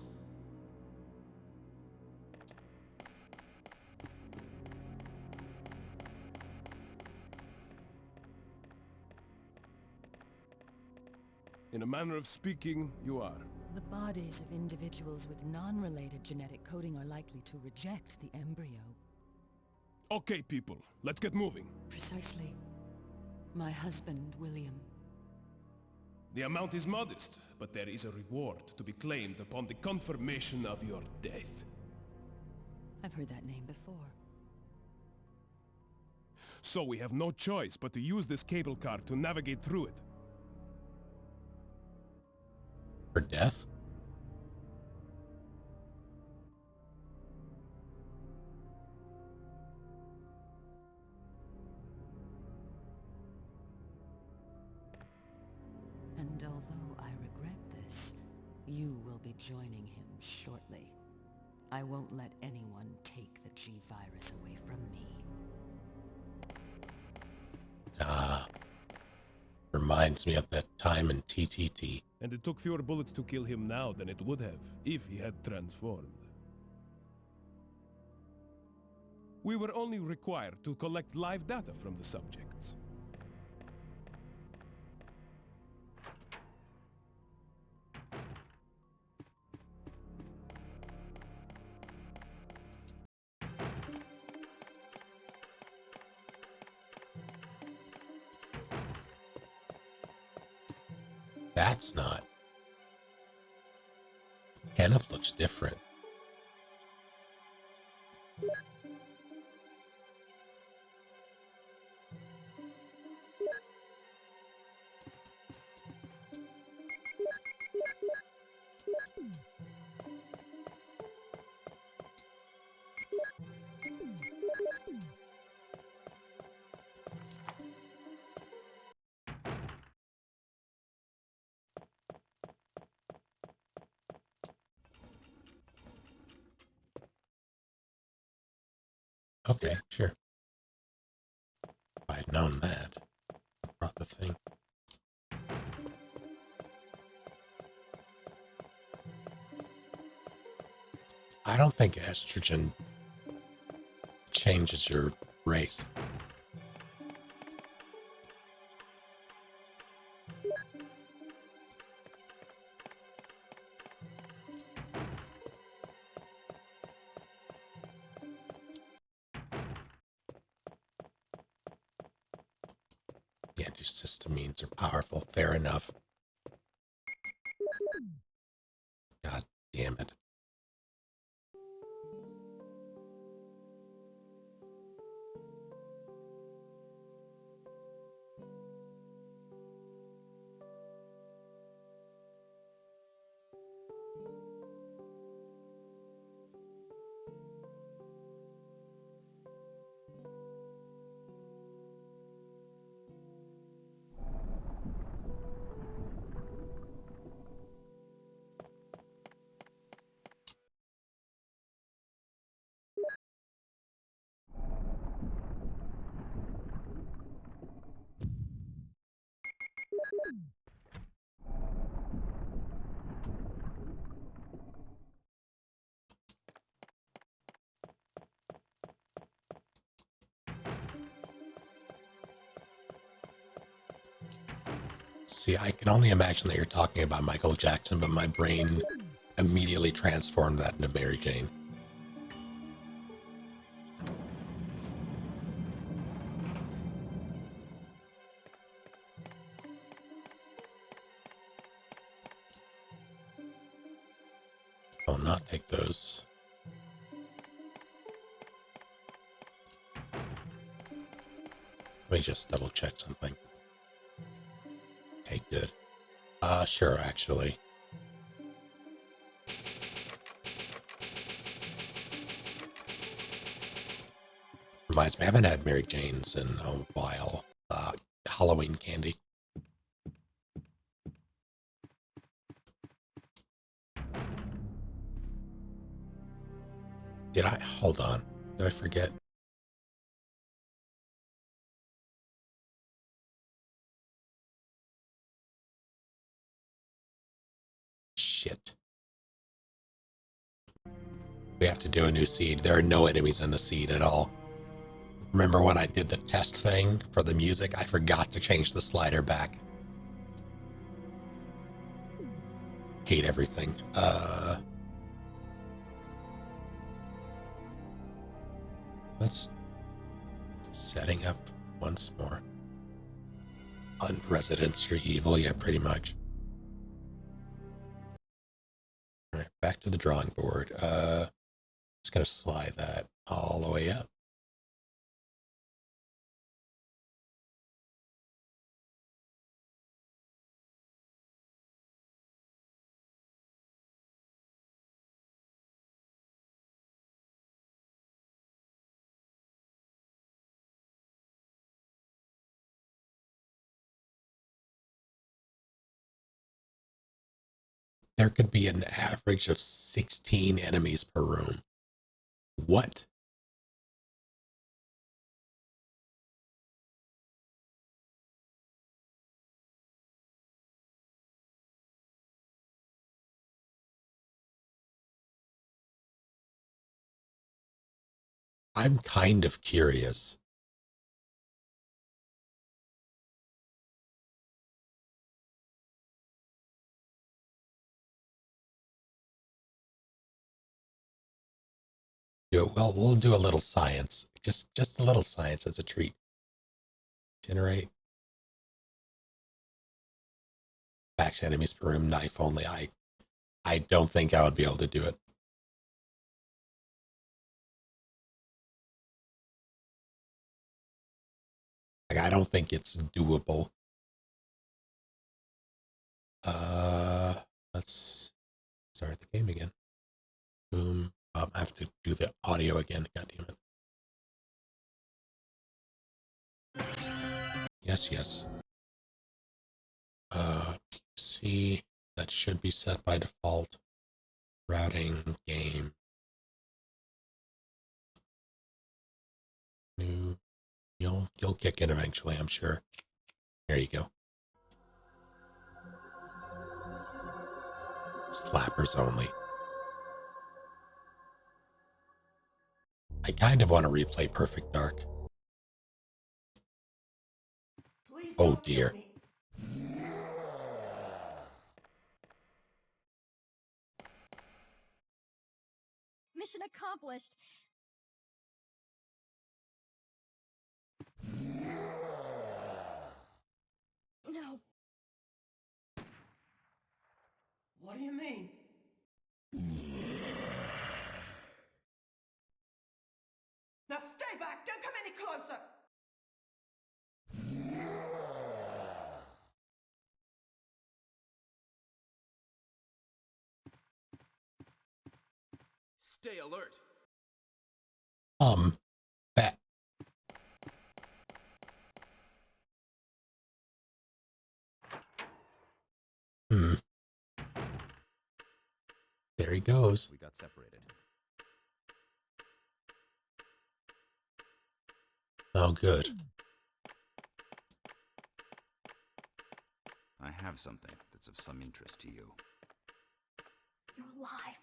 In a manner of speaking, you are. The bodies of individuals with non-related genetic coding are likely to reject the embryo. Okay, people, let's get moving. Precisely. My husband, William. The amount is modest, but there is a reward to be claimed upon the confirmation of your death. I've heard that name before. So we have no choice but to use this cable car to navigate through it. Her death? And although I regret this, you will be joining him shortly. I won't let anyone take the G-Virus away from me. Reminds me of that time in TTT. And it took fewer bullets to kill him now than it would have if he had transformed. We were only required to collect live data from the subjects. That's not. Kenneth looks different. Okay, sure. If I had known that, I brought the thing. I don't think estrogen changes your race. The antihistamines are powerful. Fair enough. God damn it. See, I can only imagine that you're talking about Michael Jackson, but my brain immediately transformed that into Mary Jane. I'll not take those. Let me just double check something. Okay, good. Sure, actually. Reminds me, I haven't had Mary Jane's in a while. Halloween candy. Did I? Hold on. Did I forget? Shit. We have to do a new seed. There are no enemies in the seed at all. Remember when I did the test thing for the music? I forgot to change the slider back. Hate everything. Let's setting up once more. Unresidents are evil, yeah, pretty much. All right, back to the drawing board. Just gonna slide that all the way up. there could be an average of 16 enemies per room. What? I'm kind of curious. Well, we'll do a little science. Just a little science as a treat. Generate max enemies per room, knife only. I don't think I would be able to do it. Like, I don't think it's doable. Let's start the game again. Boom. I have to do the audio again. God damn it. Yes. PC, that should be set by default. Routing, game. New. You'll kick in eventually, I'm sure. There you go. Slappers only. I kind of want to replay Perfect Dark. Please Oh don't kill dear. me. Mission accomplished. No. What do you mean? Now stay back! Don't come any closer! Stay alert. That. There he goes. We got separated. Oh, good. I have something that's of some interest to you. You're alive.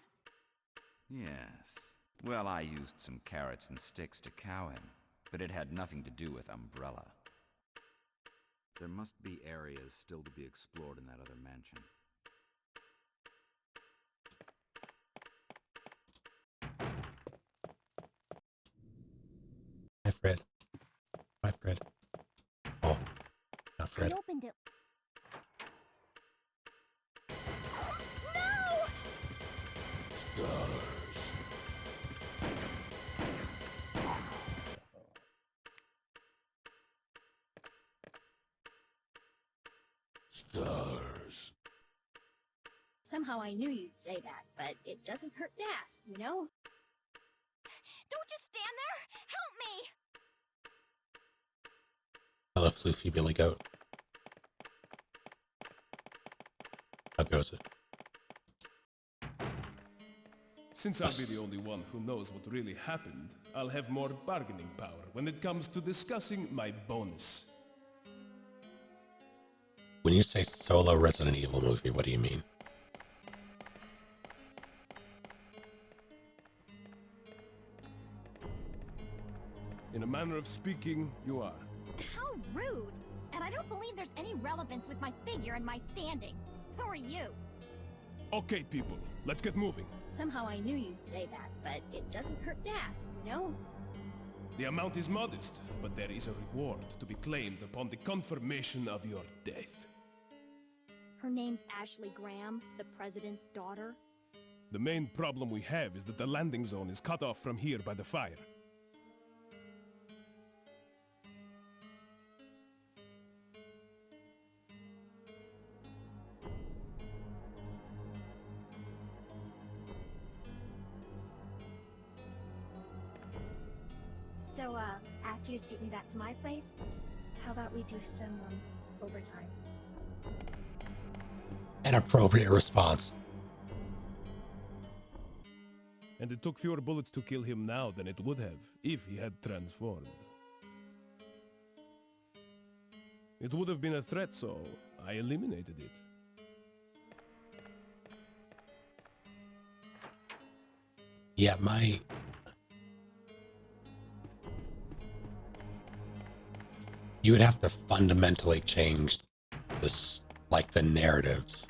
Yes. Well, I used some carrots and sticks to cow him, but it had nothing to do with Umbrella. There must be areas still to be explored in that other mansion. Hi, Fred. Hi, Fred. Oh, not Fred. I opened it. Stars. Somehow I knew you'd say that, but it doesn't hurt to ask, you know? Don't just stand there! Help me! I love Floofy Billy Goat. How goes it? Since I'll be the only one who knows what really happened, I'll have more bargaining power when it comes to discussing my bonus. When you say solo Resident Evil movie, what do you mean? In a manner of speaking, you are. How rude! And I don't believe there's any relevance with my figure and my standing. Who are you? Okay, people, let's get moving. Somehow I knew you'd say that, but it doesn't hurt to ask, you know? The amount is modest, but there is a reward to be claimed upon the confirmation of your death. Her name's Ashley Graham, the president's daughter. The main problem we have is that the landing zone is cut off from here by the fire. So, after you take me back to my place, how about we do some, overtime? An appropriate response. and it took fewer bullets to kill him now than it would have if he had transformed. It would have been a threat, so I eliminated it. Yeah, you would have to fundamentally change this, like, the narratives.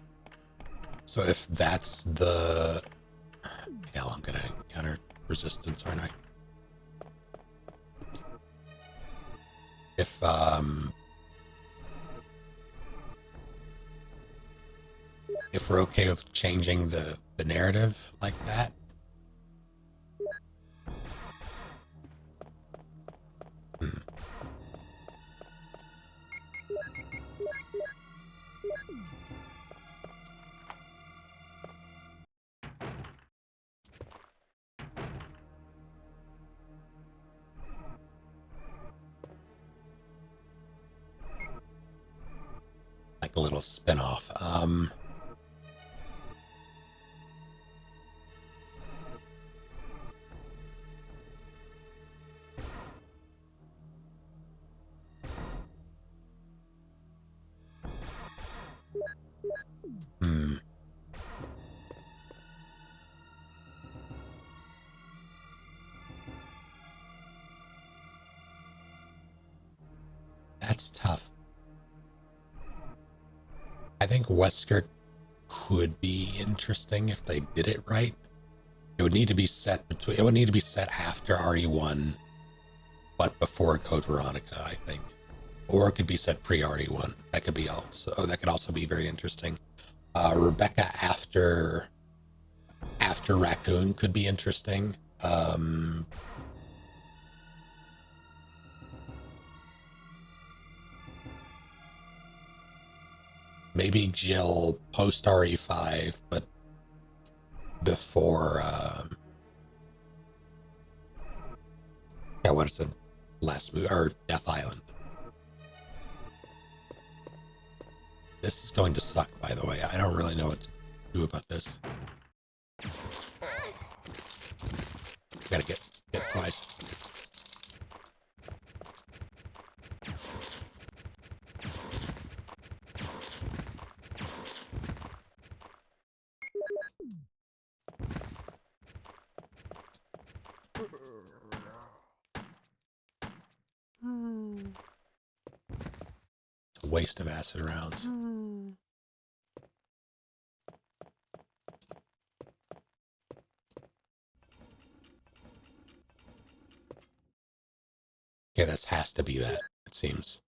So if that's the... Hell, I'm gonna encounter resistance, aren't I? If we're okay with changing the narrative like that. Like a little spin-off. That's tough. I think Wesker could be interesting if they did it right. It would need to be set between. It would need to be set after RE1, but before Code Veronica, I think. Or it could be set pre-RE1. That could be also. That could also be very interesting. Rebecca after Raccoon could be interesting. Maybe Jill post RE5, but before, yeah, what is the last movie? Or Death Island. This is going to suck, by the way. I don't really know what to do about this. Gotta get twice. It's a waste of acid rounds. Yeah, this has to be that, it seems.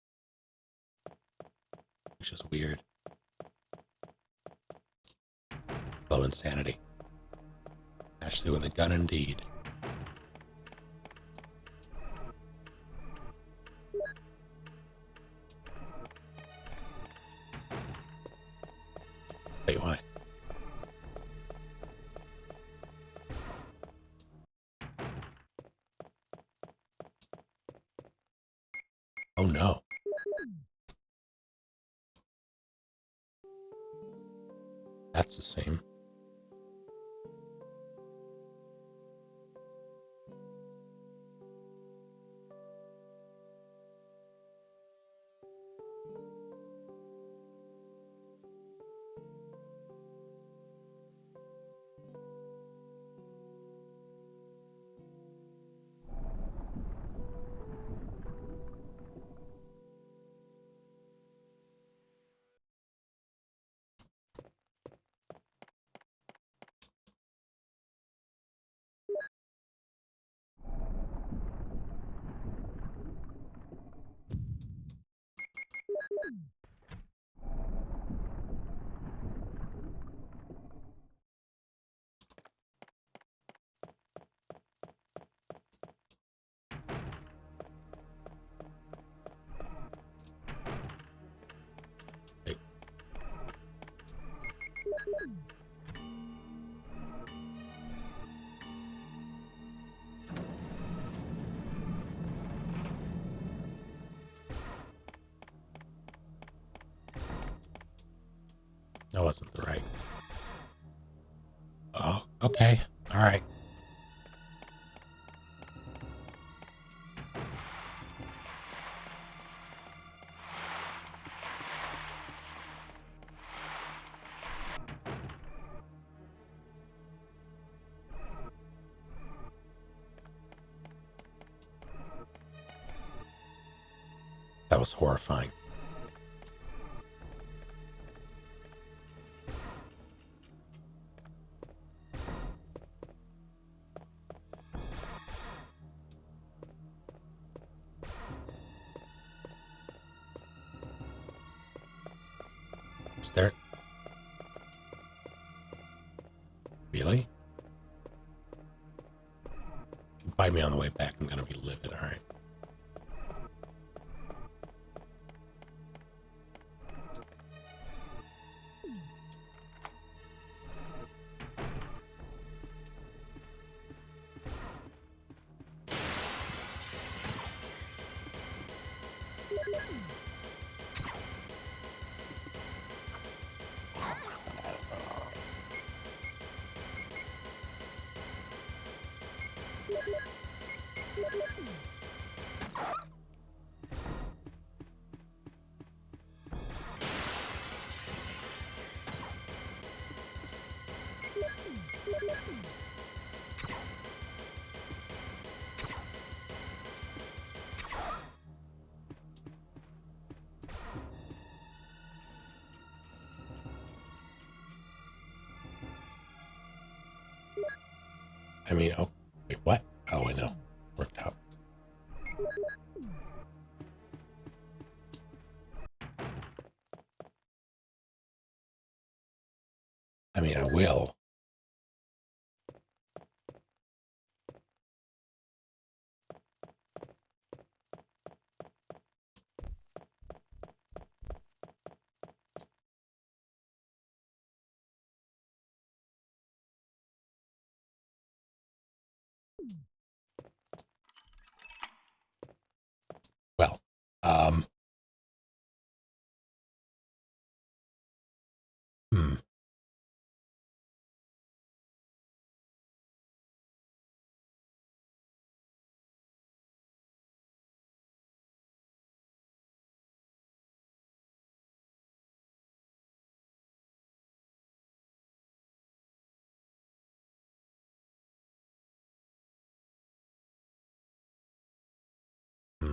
Which is weird. Low insanity. Ashley with a gun indeed. Wait, why? Oh no. That's the same. That wasn't the right. Oh, okay. All right. That was horrifying. Is there? Really? If you bite me on the way back, I'm gonna be livid, alright? I mean, oh, wait, what? Oh, I know. Worked out. I mean, I will. Well, hmm.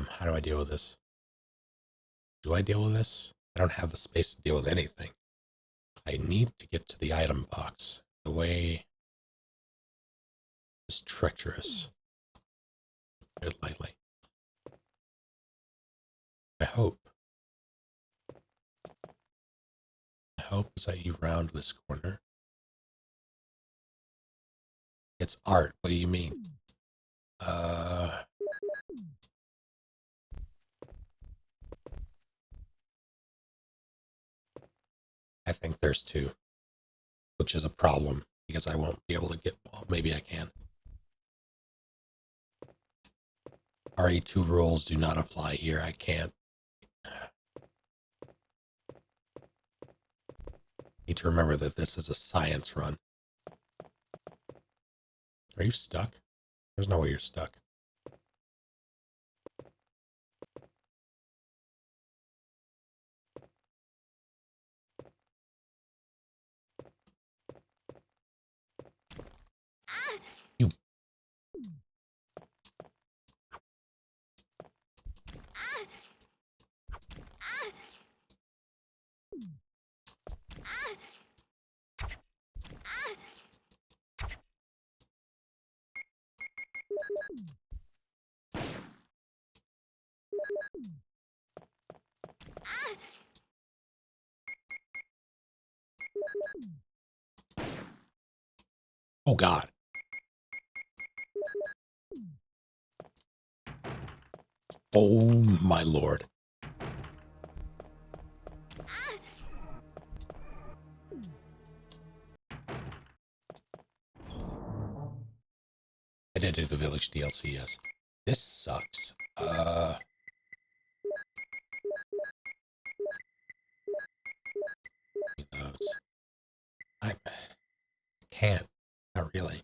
How do I deal with this? Do I deal with this? I don't have the space to deal with anything. I need to get to the item box. The way is treacherous. Put it lightly. I hope is that you round this corner. It's art. What do you mean? I think there's two, which is a problem because I won't be able to get, well, maybe I can. RE2 rules do not apply here. I can't. Need to remember that this is a science run. Are you stuck? There's no way you're stuck. You. Oh, God. Oh, my Lord. I did do the Village DLC, yes. This sucks. I can't. Not really.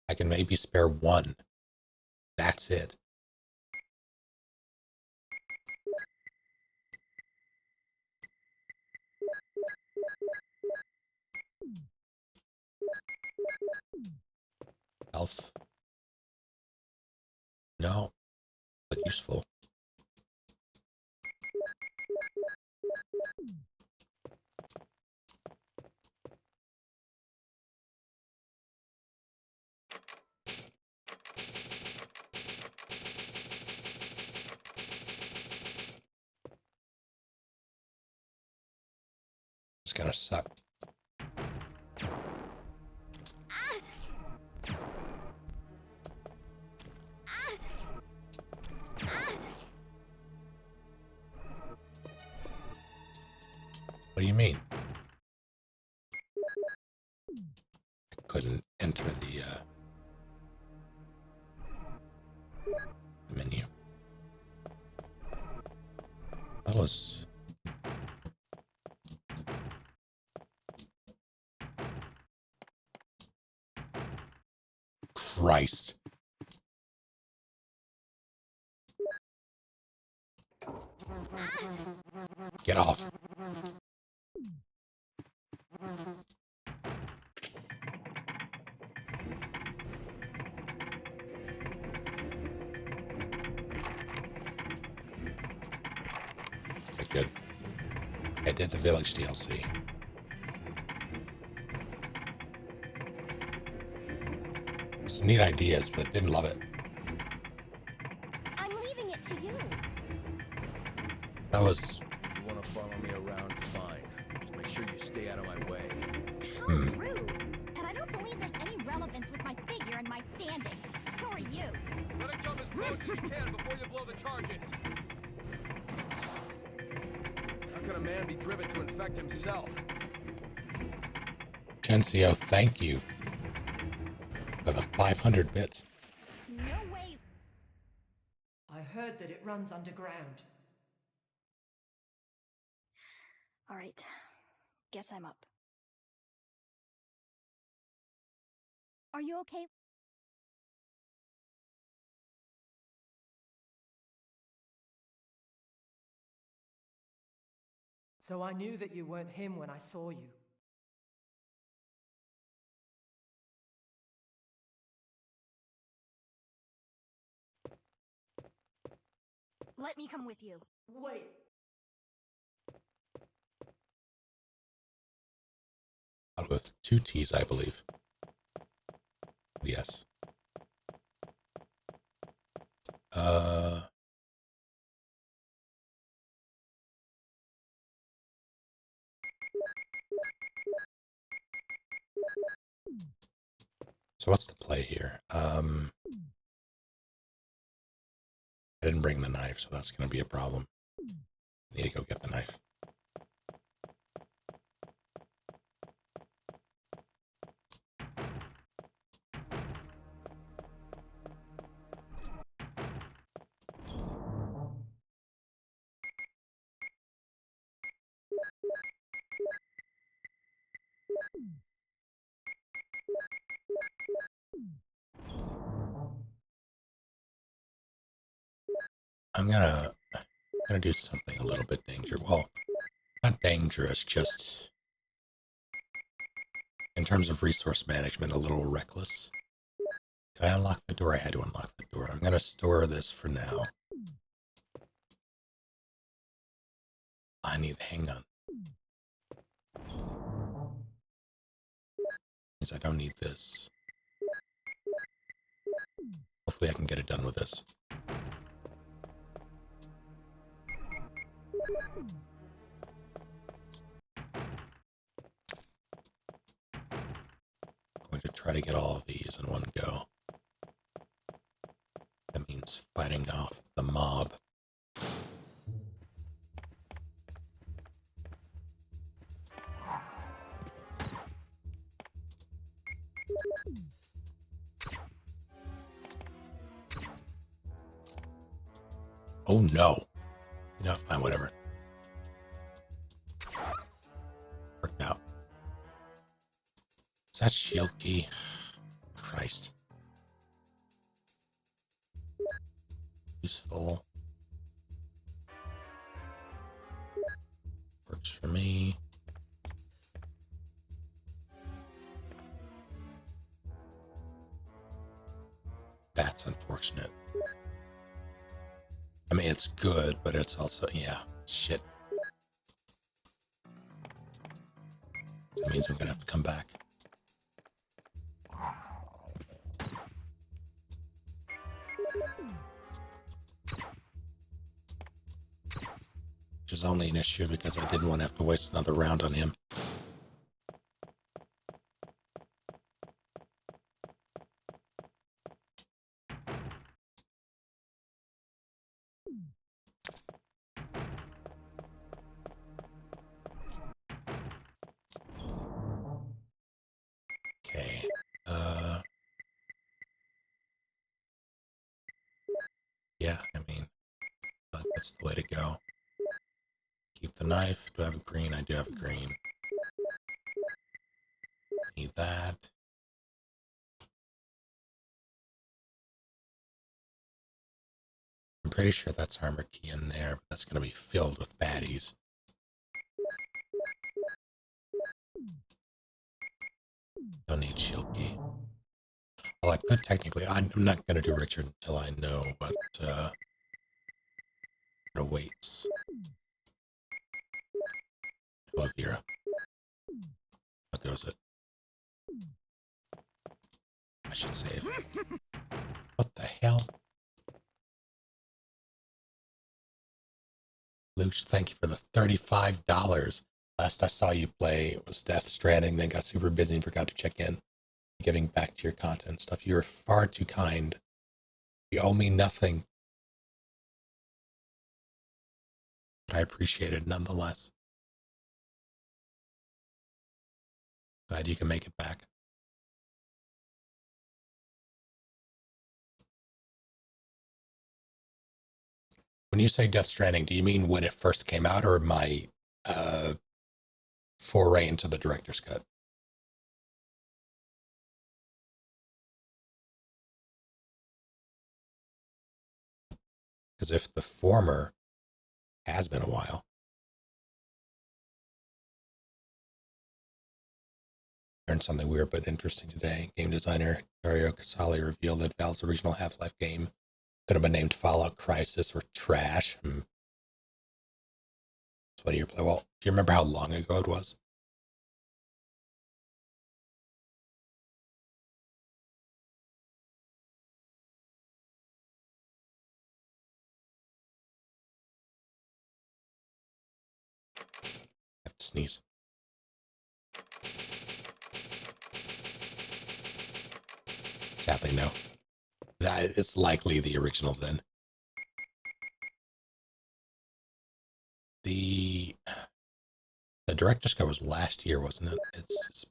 I can maybe spare one. That's it. Health. No. It's gonna suck. What do you mean? I couldn't enter the menu. That was... Christ. Get off. Okay, good. I did the Village DLC. Some neat ideas, but didn't love it. I'm leaving it to you. That was... You want to follow me around? Fine. Just make sure you stay out of my way. How rude. And I don't believe there's any relevance with my figure and my standing. Who are you? Better jump as close as you can before you blow the charges. How can a man be driven to infect himself? Tensio, thank you for the 500 bits. No way. I heard that it runs underground. All right. Guess I'm up. Are you okay? So I knew that you weren't him when I saw you. Let me come with you. Wait. With 2 T's, I believe. Yes. So what's the play here? I didn't bring the knife, so that's going to be a problem. I need to go get the knife. I'm gonna do something a little bit dangerous. Well, not dangerous, just in terms of resource management, a little reckless. Did I unlock the door? I had to unlock the door. I'm gonna store this for now. I need the handgun. Means I don't need this. Hopefully I can get it done with this. I'm going to try to get all of these in one go. That means fighting off the mob. Oh no. No, fine, whatever. Worked out. Is that shield key? Christ. Useful. Works for me. That's unfortunate. I mean, it's good, but it's also, yeah, shit. That means I'm gonna have to come back. which is only an issue because I didn't want to have to waste another round on him. Okay. Yeah, I mean, that's the way to go. Keep the knife. Do I have a green? I do have a green. Need that. I'm pretty sure that's armor key in there, but that's going to be filled with baddies. Don't need shield key. Well, I could technically. I'm not going to do Richard until I know what awaits. Hello, Vera. How goes it? I should save. What the hell? Luch, thank you for the $35. Last I saw you play was Death Stranding, then got super busy and forgot to check in. Giving back to your content and stuff. You are far too kind. You owe me nothing. But I appreciate it nonetheless. Glad you can make it back. When you say Death Stranding, do you mean when it first came out or my foray into the director's cut? Because if the former has been a while. Learned something weird but interesting today. Game designer Dario Casali revealed that Valve's original Half-Life game could have been named Fallout Crisis or Trash. So what do you play? Well, do you remember how long ago it was? I have to sneeze. Sadly, no. It's likely the original then. The director's cut was last year, wasn't it? It's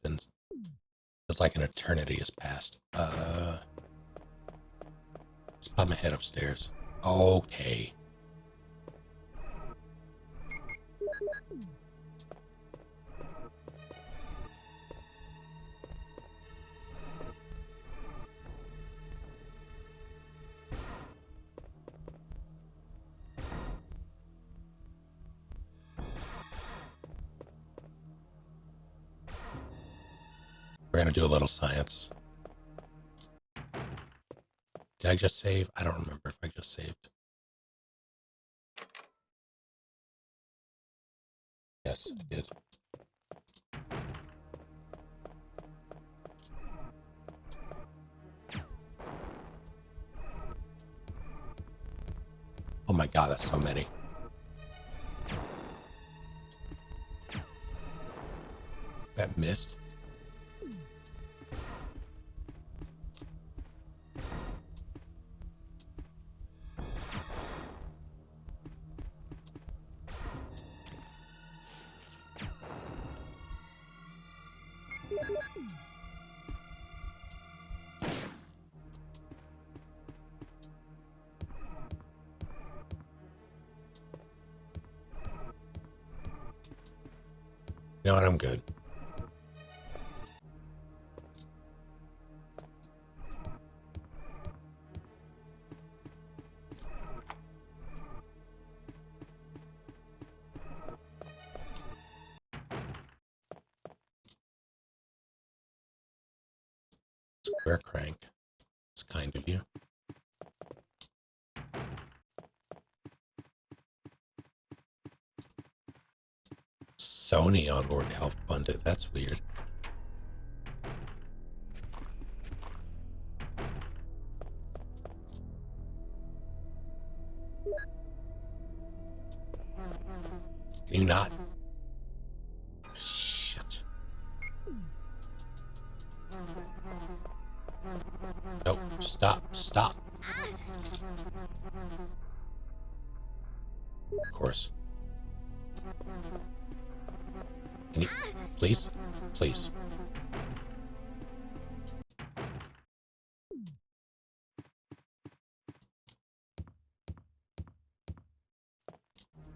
like an eternity has passed. Let's pop my head upstairs. Okay. We're gonna do a little science. Did I just save? I don't remember if I just saved. Yes, I did. Oh my god, that's so many. That missed. You know what? I'm good. Square crank. It's kind of you. Sony on board to help fund it. That's weird. Can you not? Shit. No, stop, stop. Of course. Can you, please? Please.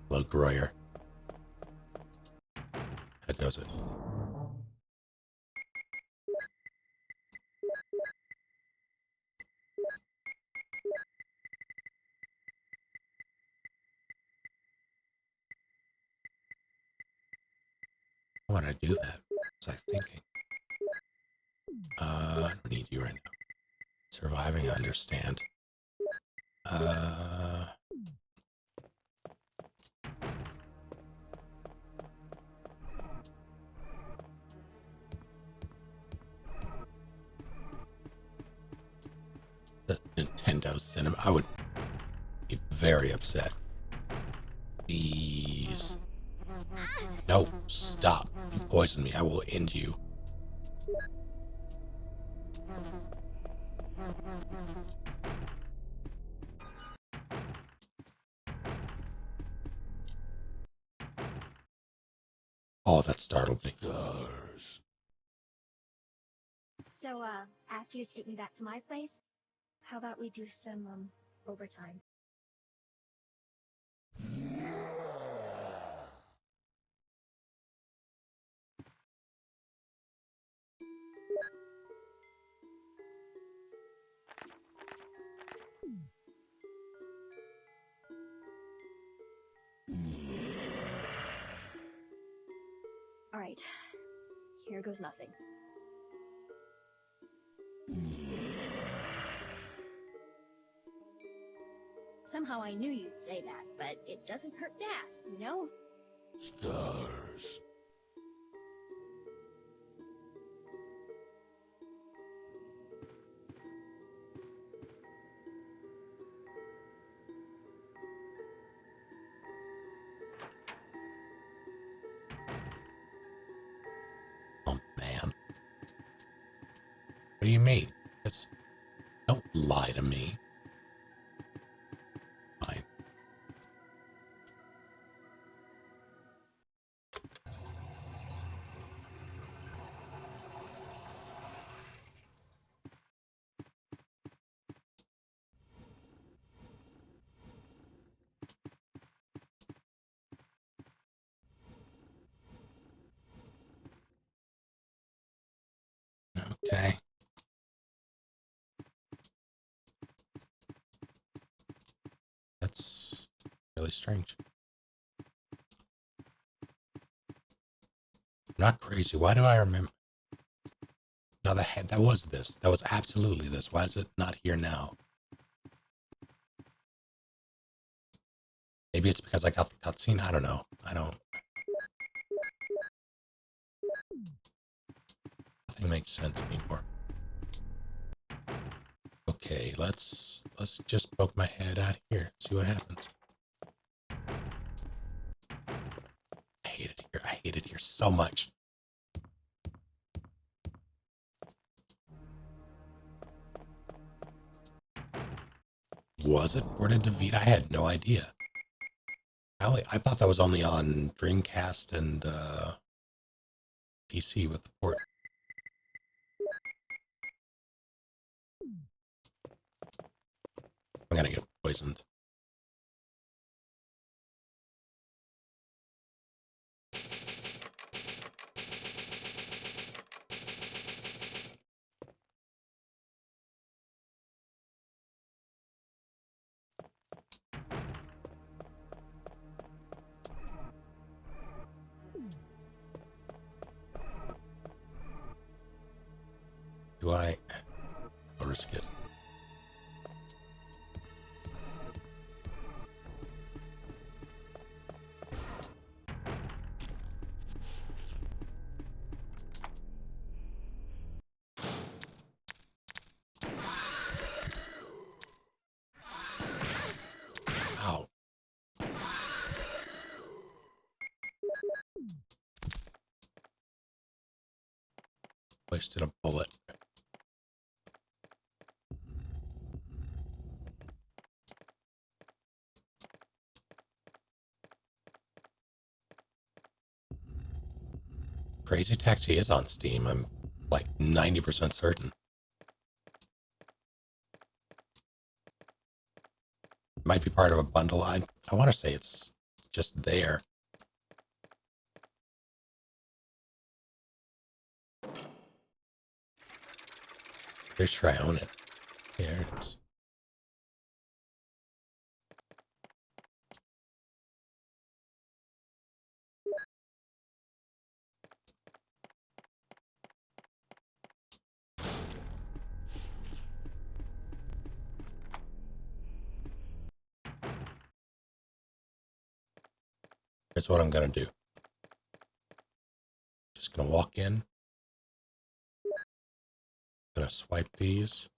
Hello, Groyer. How goes it? Why would I do that? What was I thinking? I don't need you right now. Surviving, I understand. The Nintendo Cinema. I would be very upset. Please. No, stop. You poison me. I will end you. Oh, that startled me. Stars. So, after you take me back to my place, how about we do some, overtime? Alright. Here goes nothing. Somehow I knew you'd say that, but it doesn't hurt to ask, you know? Stars. Oh, man. What do you mean? Don't lie to me. Fine. Okay. That's really strange. I'm not crazy. Why do I remember? No, that was this. That was absolutely this. Why is it not here now? Maybe it's because I got the cutscene. I don't know. Nothing makes sense anymore. Okay, let's just poke my head out here. See what happens. I hate it here. I hate it here so much. Was it ported to Vita? I had no idea. I thought that was only on Dreamcast and PC with the port. I'm gonna get poisoned. I'll risk it. Ow. Wasted a bullet. Crazy Taxi is on Steam. I'm like 90% certain. Might be part of a bundle. I want to say it's just there. Pretty sure I own it. There it is. Here's what I'm gonna do. Just gonna walk in. Gonna swipe these.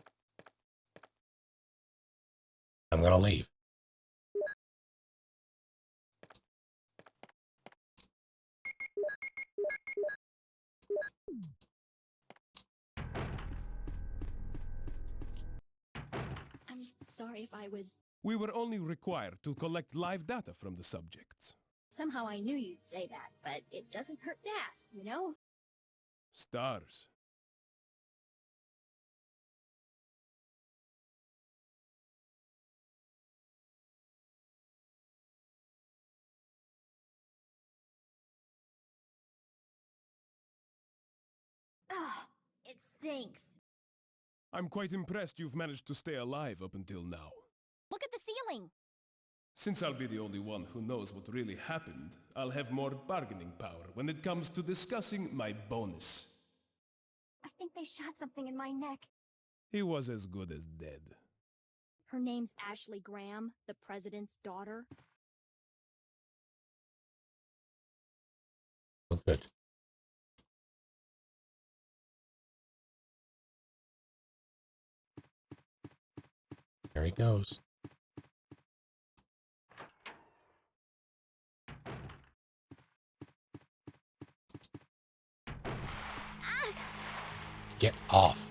I'm gonna leave. I'm sorry if I was... We were only required to collect live data from the subjects. Somehow I knew you'd say that, but it doesn't hurt to ask, you know? Stars. Ugh, it stinks. I'm quite impressed you've managed to stay alive up until now. Look at the ceiling. Since I'll be the only one who knows what really happened, I'll have more bargaining power when it comes to discussing my bonus. I think they shot something in my neck. He was as good as dead. Her name's Ashley Graham, the president's daughter. Oh, good. There he goes. Get off.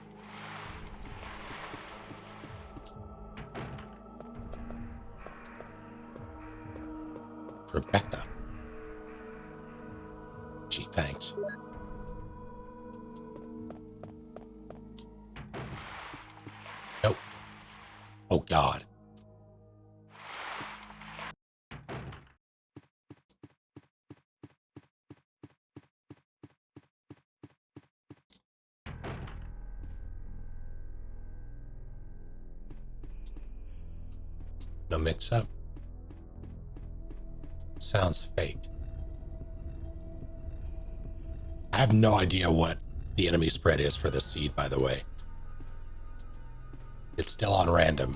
Rebecca. Gee, thanks. Nope. Oh, God. No mix-up. Sounds fake. I have no idea what the enemy spread is for this seed, by the way. It's still on random.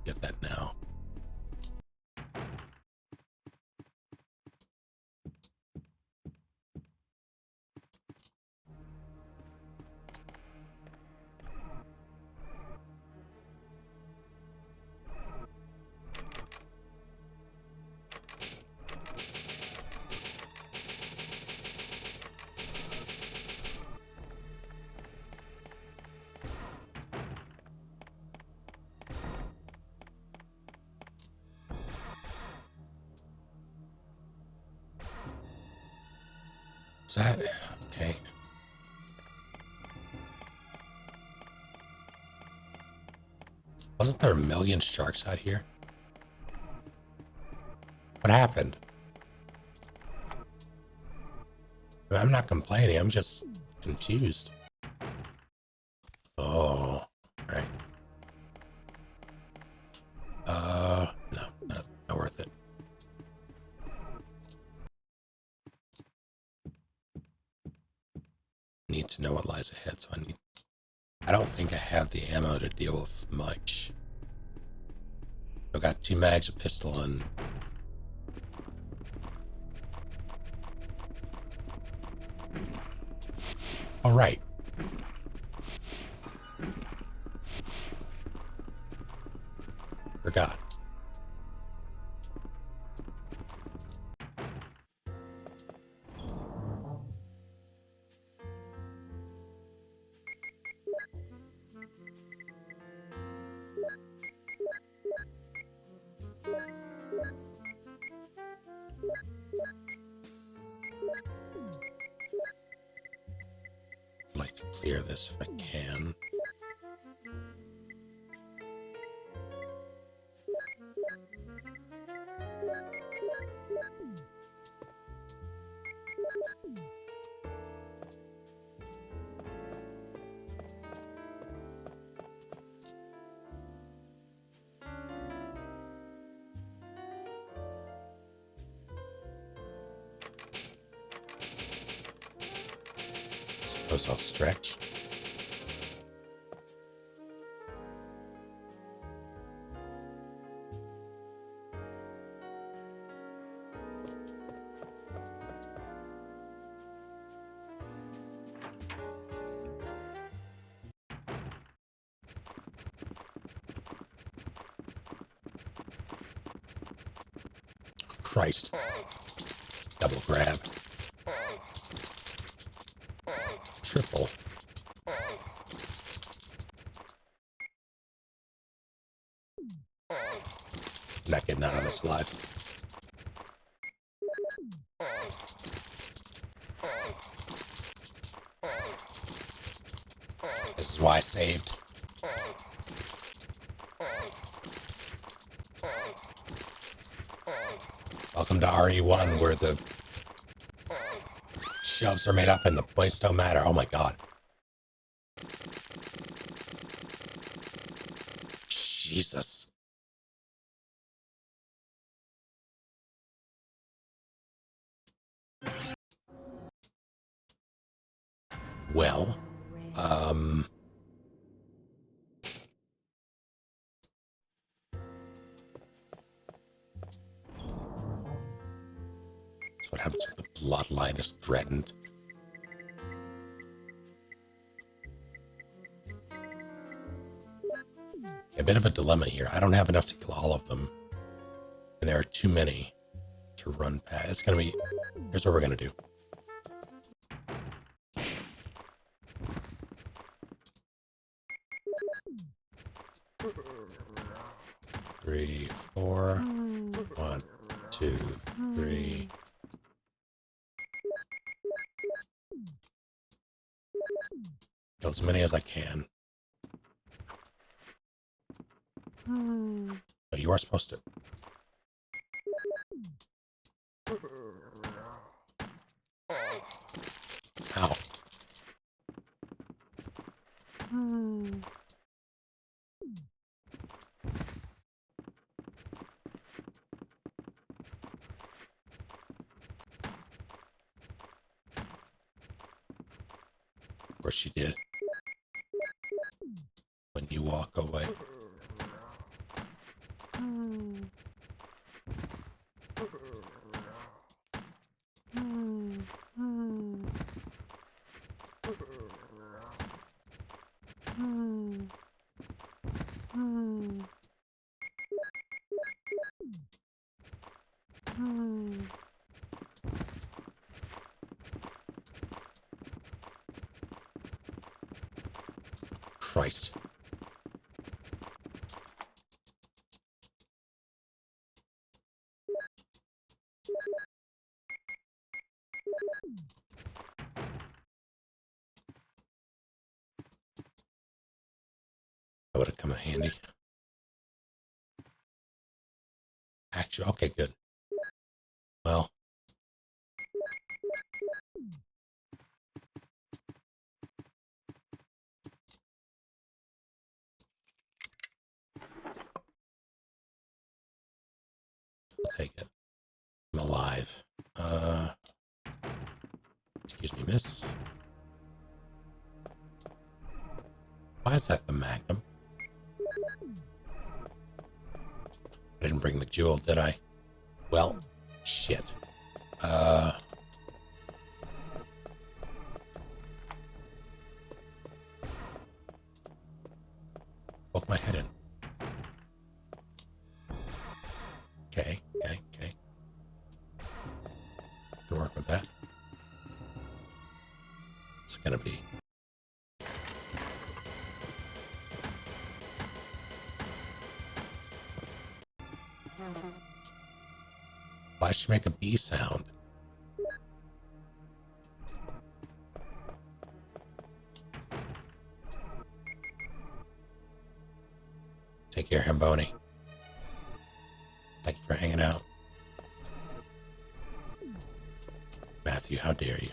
Get that now. Is that okay? Wasn't there a million sharks out here? What happened? I'm not complaining, I'm just confused. Oh, right. No, not worth it. Need to know what lies ahead, so I don't think I have the ammo to deal with much. I've got 2 mags, a pistol, and all right. Forgot. clear this if I can. Suppose I'll stretch. Christ. Double grab. Triple. Not getting out of this alive. This is why I saved. Welcome to RE1, where the shelves are made up and the points don't matter. Oh my god. Jesus. Well, that's what happens when the bloodline is threatened. A bit of a dilemma here. I don't have enough to kill all of them, and there are too many to run past. It's gonna be. Here's what we're gonna do. Three, four. 1, 2, 3. Kill as many as I can. But you are supposed to. Ow. Of course she did. When you walk away. Christ. That would have come in handy. Actually, okay, good. Well. I'll take it. I'm alive. Excuse me, miss. Why is that the Magnum? I didn't bring the jewel, did I? Well, shit. Poke my head in. Okay. Can work with that. What's it gonna be? Why should she make a bee sound? Take care, Hamboni. Thank you for hanging out. Matthew, how dare you?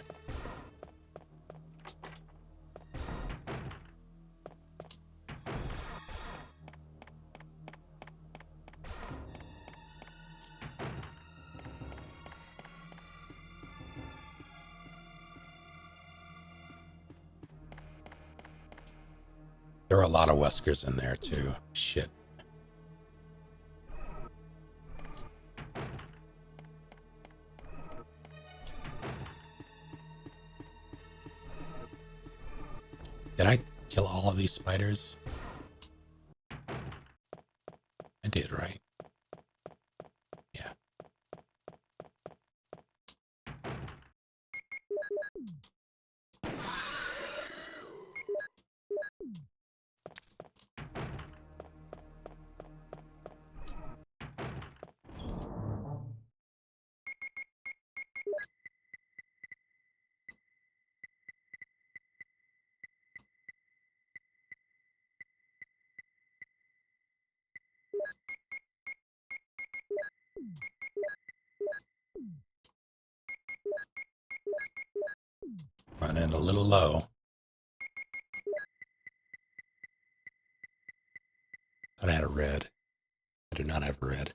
There are a lot of Weskers in there, too. Shit. Did I kill all of these spiders? I did, right? Yeah. Running a little low. Thought I had a red. I do not have a red.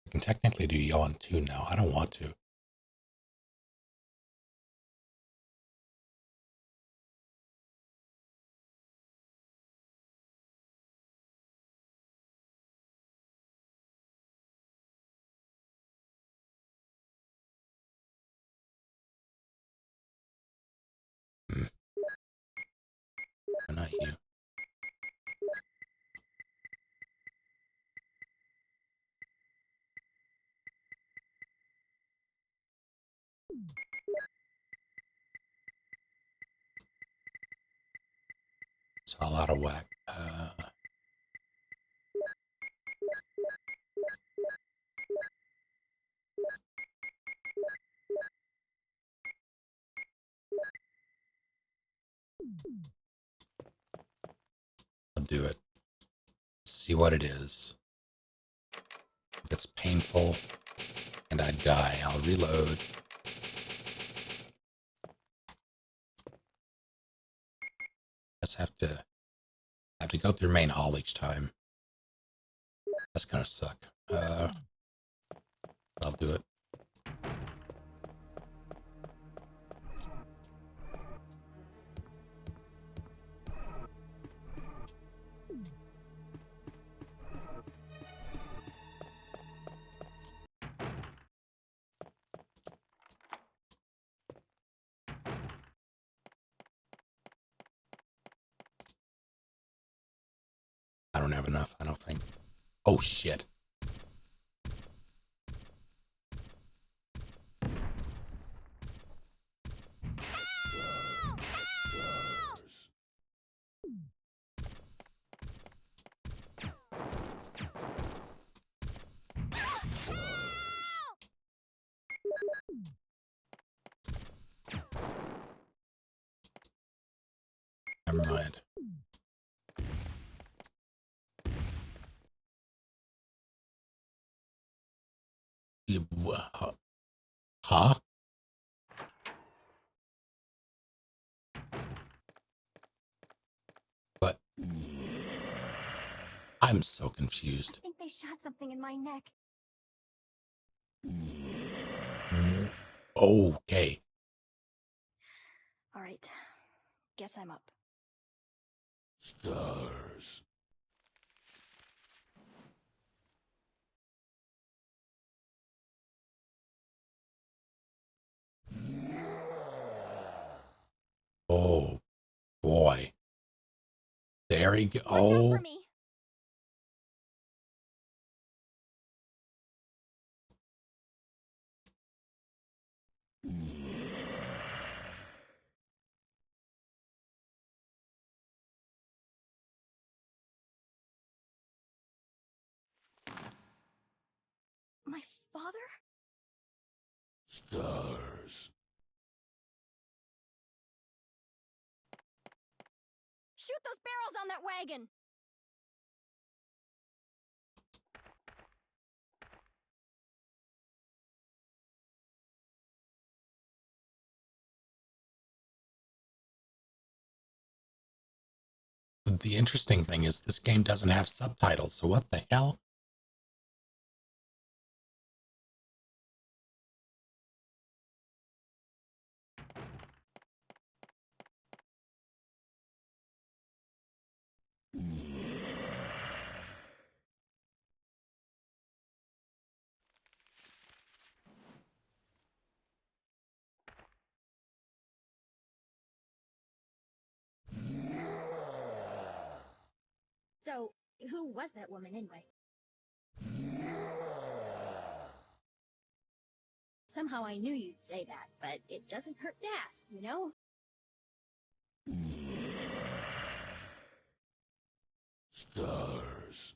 I can technically do yawn 2 now. I don't want to. Not you. It's all out of whack. I'll do it. See what it is. If it's painful and I die, I'll reload. Just have to go through main hall each time. That's gonna suck. I'll do it. I don't have enough, I don't think. Oh shit. Never mind. Huh? But I'm so confused. I think they shot something in my neck. Okay. All right. Guess I'm up. Stars. Oh boy. There he go. Watch out for me. My father? Stars. Shoot those barrels on that wagon! the interesting thing is this game doesn't have subtitles, so what the hell? So, who was that woman anyway? Somehow I knew you'd say that, but it doesn't hurt to ask, you know? Stars.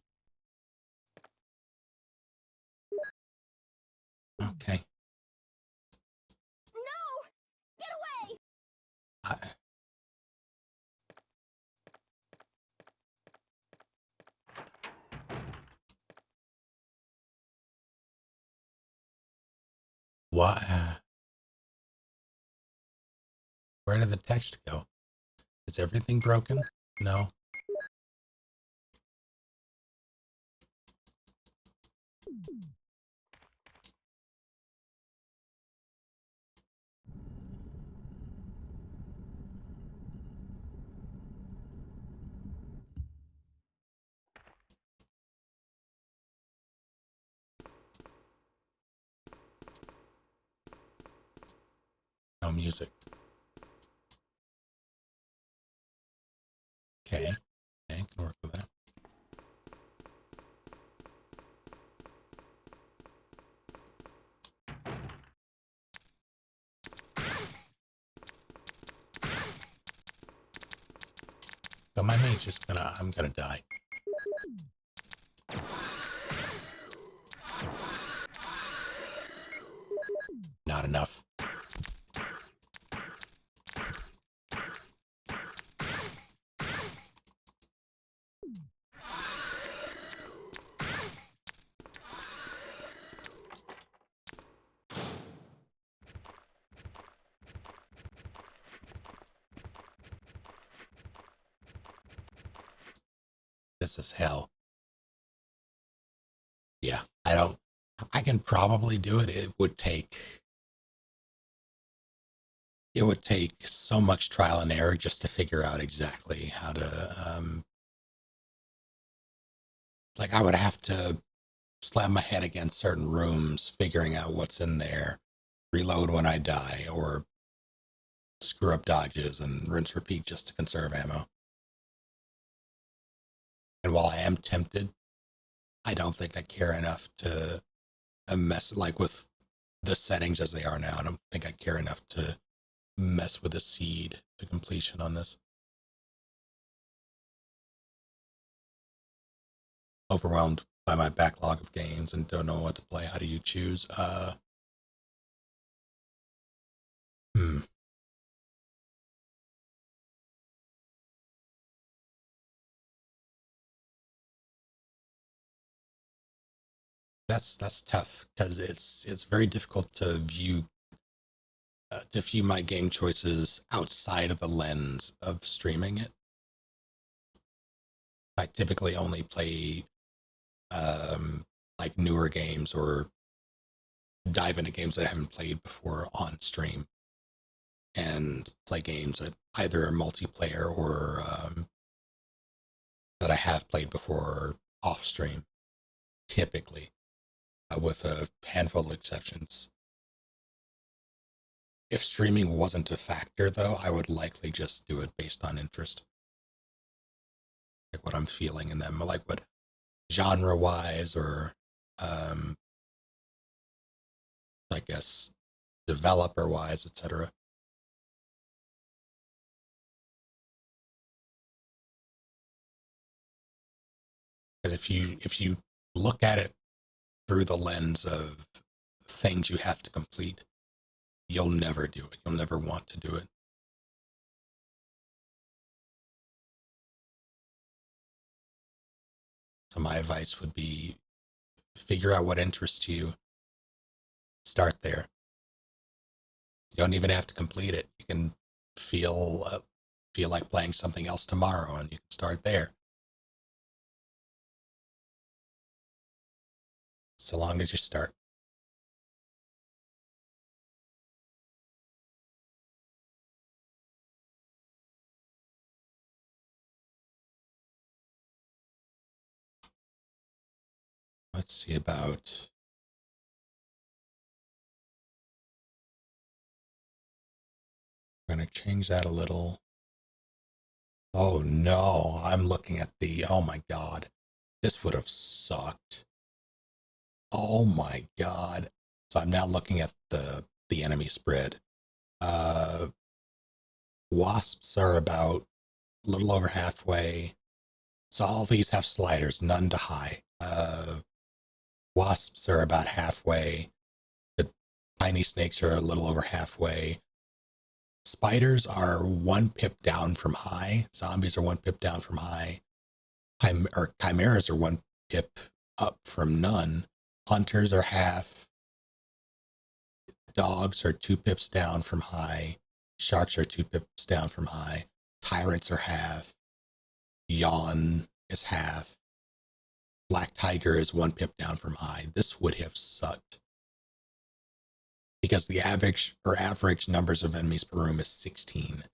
Okay. No! Get away! What? Where did the text go? Is everything broken? No. No music. Okay. Okay, can work with that. So my mate's just I'm gonna die. Not enough. This is hell. Yeah, I can probably do it. It would take so much trial and error just to figure out exactly how to, like I would have to slam my head against certain rooms, figuring out what's in there, reload when I die, or screw up dodges and rinse repeat just to conserve ammo. And while I am tempted, I don't think I care enough to mess, like with the settings as they are now, I don't think I care enough to mess with a seed to completion on this. Overwhelmed by my backlog of games and don't know what to play. How do you choose? That's tough because it's very difficult to view my game choices outside of the lens of streaming it. I typically only play like newer games or dive into games that I haven't played before on stream, and play games that either are multiplayer or that I have played before off stream, typically, with a handful of exceptions. If streaming wasn't a factor, though, I would likely just do it based on interest. Like what I'm feeling in them, like what genre-wise or, I guess, developer-wise, etc. Because if you look at it through the lens of things you have to complete, you'll never do it. You'll never want to do it. So my advice would be figure out what interests you. Start there. You don't even have to complete it. You can feel feel like playing something else tomorrow, and you can start there. So long as you start. Let's see about... I'm going to change that a little. Oh no, I'm looking at the... Oh my god. This would have sucked. Oh my god. So I'm now looking at the enemy spread. Wasps are about a little over halfway. So all these have sliders, none to high. Wasps are about halfway. The tiny snakes are a little over halfway. Spiders are 1 pip down from high. Zombies are 1 pip down from high. Chimeras are 1 pip up from none. Hunters are half. Dogs are 2 pips down from high. Sharks are 2 pips down from high. Tyrants are half. Yawn is half. Black Tiger is 1 pip down from high. This would have sucked. Because the average numbers of enemies per room is 16.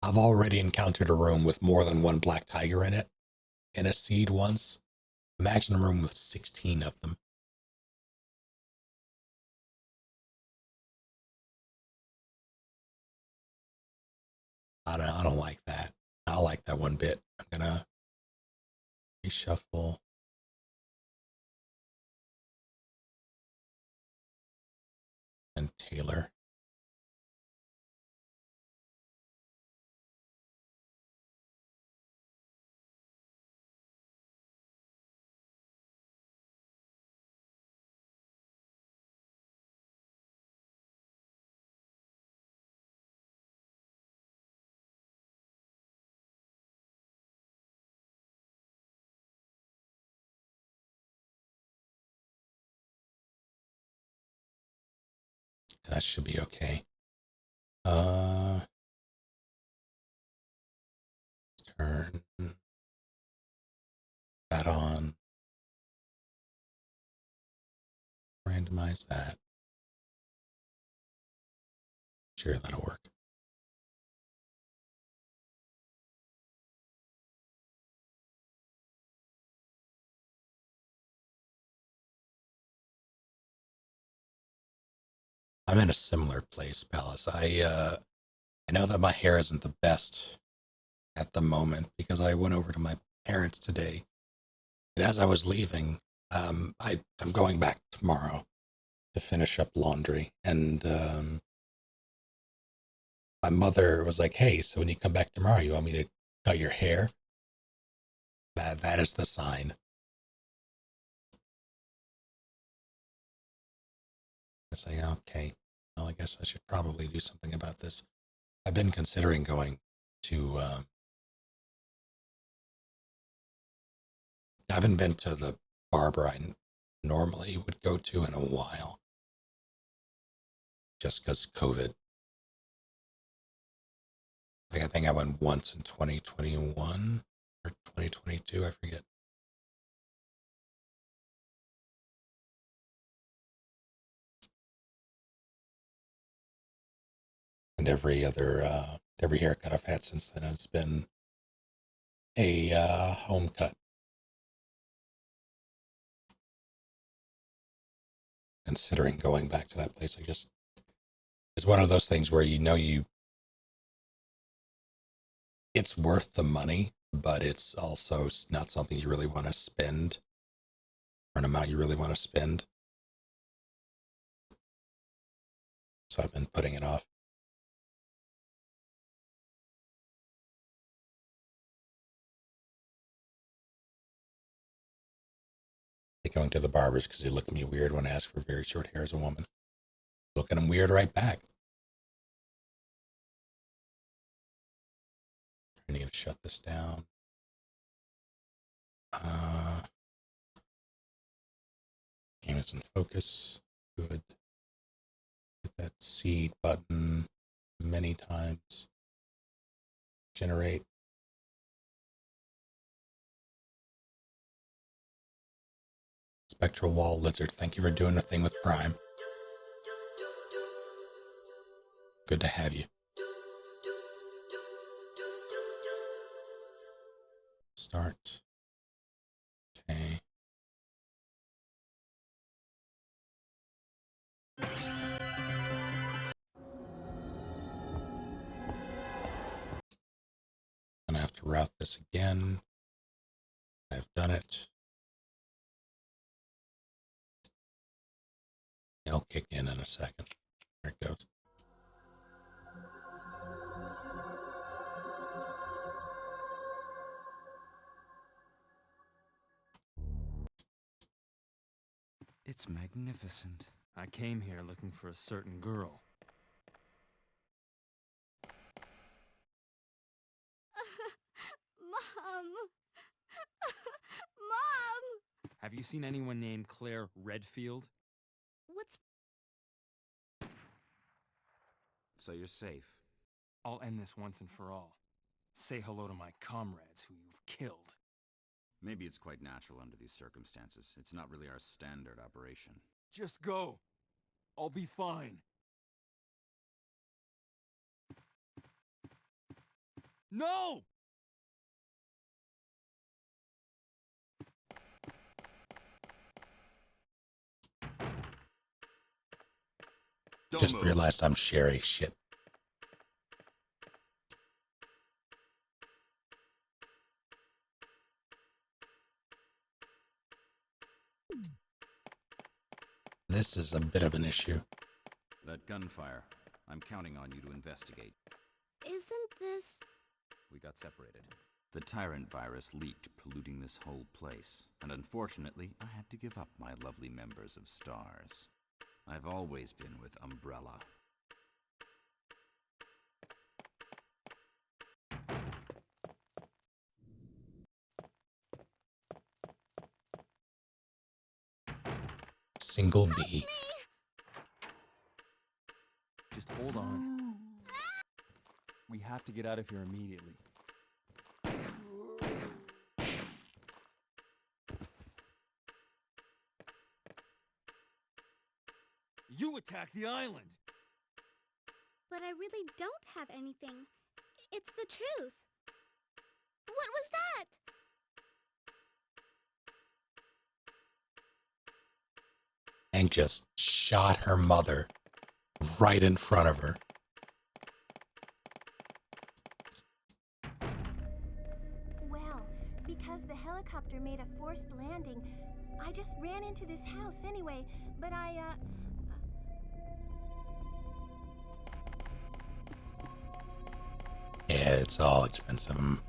I've already encountered a room with more than 1 Black Tiger in it, in a seed once. Imagine a room with 16 of them. I don't like that. I don't like that one bit. I'm gonna reshuffle. And Taylor. That should be okay. Turn that on. Randomize that. Sure, that'll work. I'm in a similar place, Palace. I know that my hair isn't the best at the moment because I went over to my parents today. And as I was leaving, I'm going back tomorrow to finish up laundry. And my mother was like, hey, so when you come back tomorrow, you want me to cut your hair? That is the sign. I say, okay, well, I guess I should probably do something about this. I've been considering going to, I haven't been to the barber I normally would go to in a while. Just because COVID. Like, I think I went once in 2021 or 2022, I forget. And every haircut I've had since then has been a home cut. Considering going back to that place, it's one of those things where it's worth the money, but it's also not something you really want to spend, or an amount you really want to spend. So I've been putting it off. Like going to the barbers because they look at me weird when I ask for very short hair as a woman. Look at them weird right back. I need to shut this down. Game is in focus. Good. that seed button many times. Generate. Spectral Wall Lizard, thank you for doing a thing with Prime. Good to have you. Start. Okay. I'm gonna have to route this again. I've done it. It'll kick in a second. There it goes. It's magnificent. I came here looking for a certain girl. Mom! Mom! Have you seen anyone named Claire Redfield? What's... So you're safe. I'll end this once and for all. Say hello to my comrades who you've killed. Maybe it's quite natural under these circumstances. It's not really our standard operation. Just go. I'll be fine. No! Just realized I'm Sherry. Shit. This is a bit of an issue. That gunfire. I'm counting on you to investigate. Isn't this... We got separated. The tyrant virus leaked, polluting this whole place. And unfortunately, I had to give up my lovely members of STARS. I've always been with Umbrella. Single B. Just hold on. We have to get out of here immediately. You attacked the island! But I really don't have anything. It's the truth. What was that? And just shot her mother right in front of her. Well, because the helicopter made a forced landing, I just ran into this house anyway, but Yeah, it's all expensive. I'm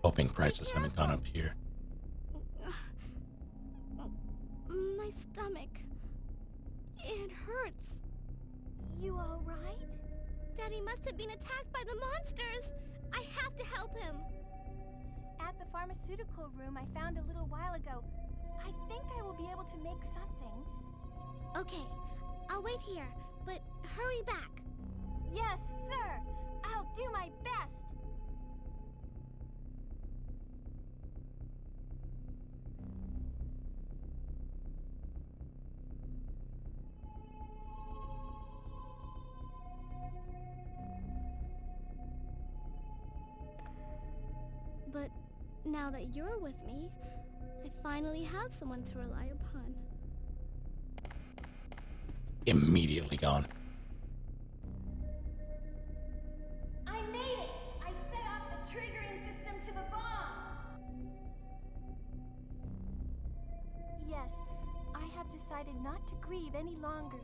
hoping prices haven't gone up here. My stomach. It hurts. You all right? Daddy must have been attacked by the monsters. I have to help him. At the pharmaceutical room I found a little while ago. I think I will be able to make something. Okay, I'll wait here, but hurry back. Yes, sir! I'll do my best! But now that you're with me, I finally have someone to rely upon. Immediately gone. I made it! I set off the triggering system to the bomb! Yes, I have decided not to grieve any longer.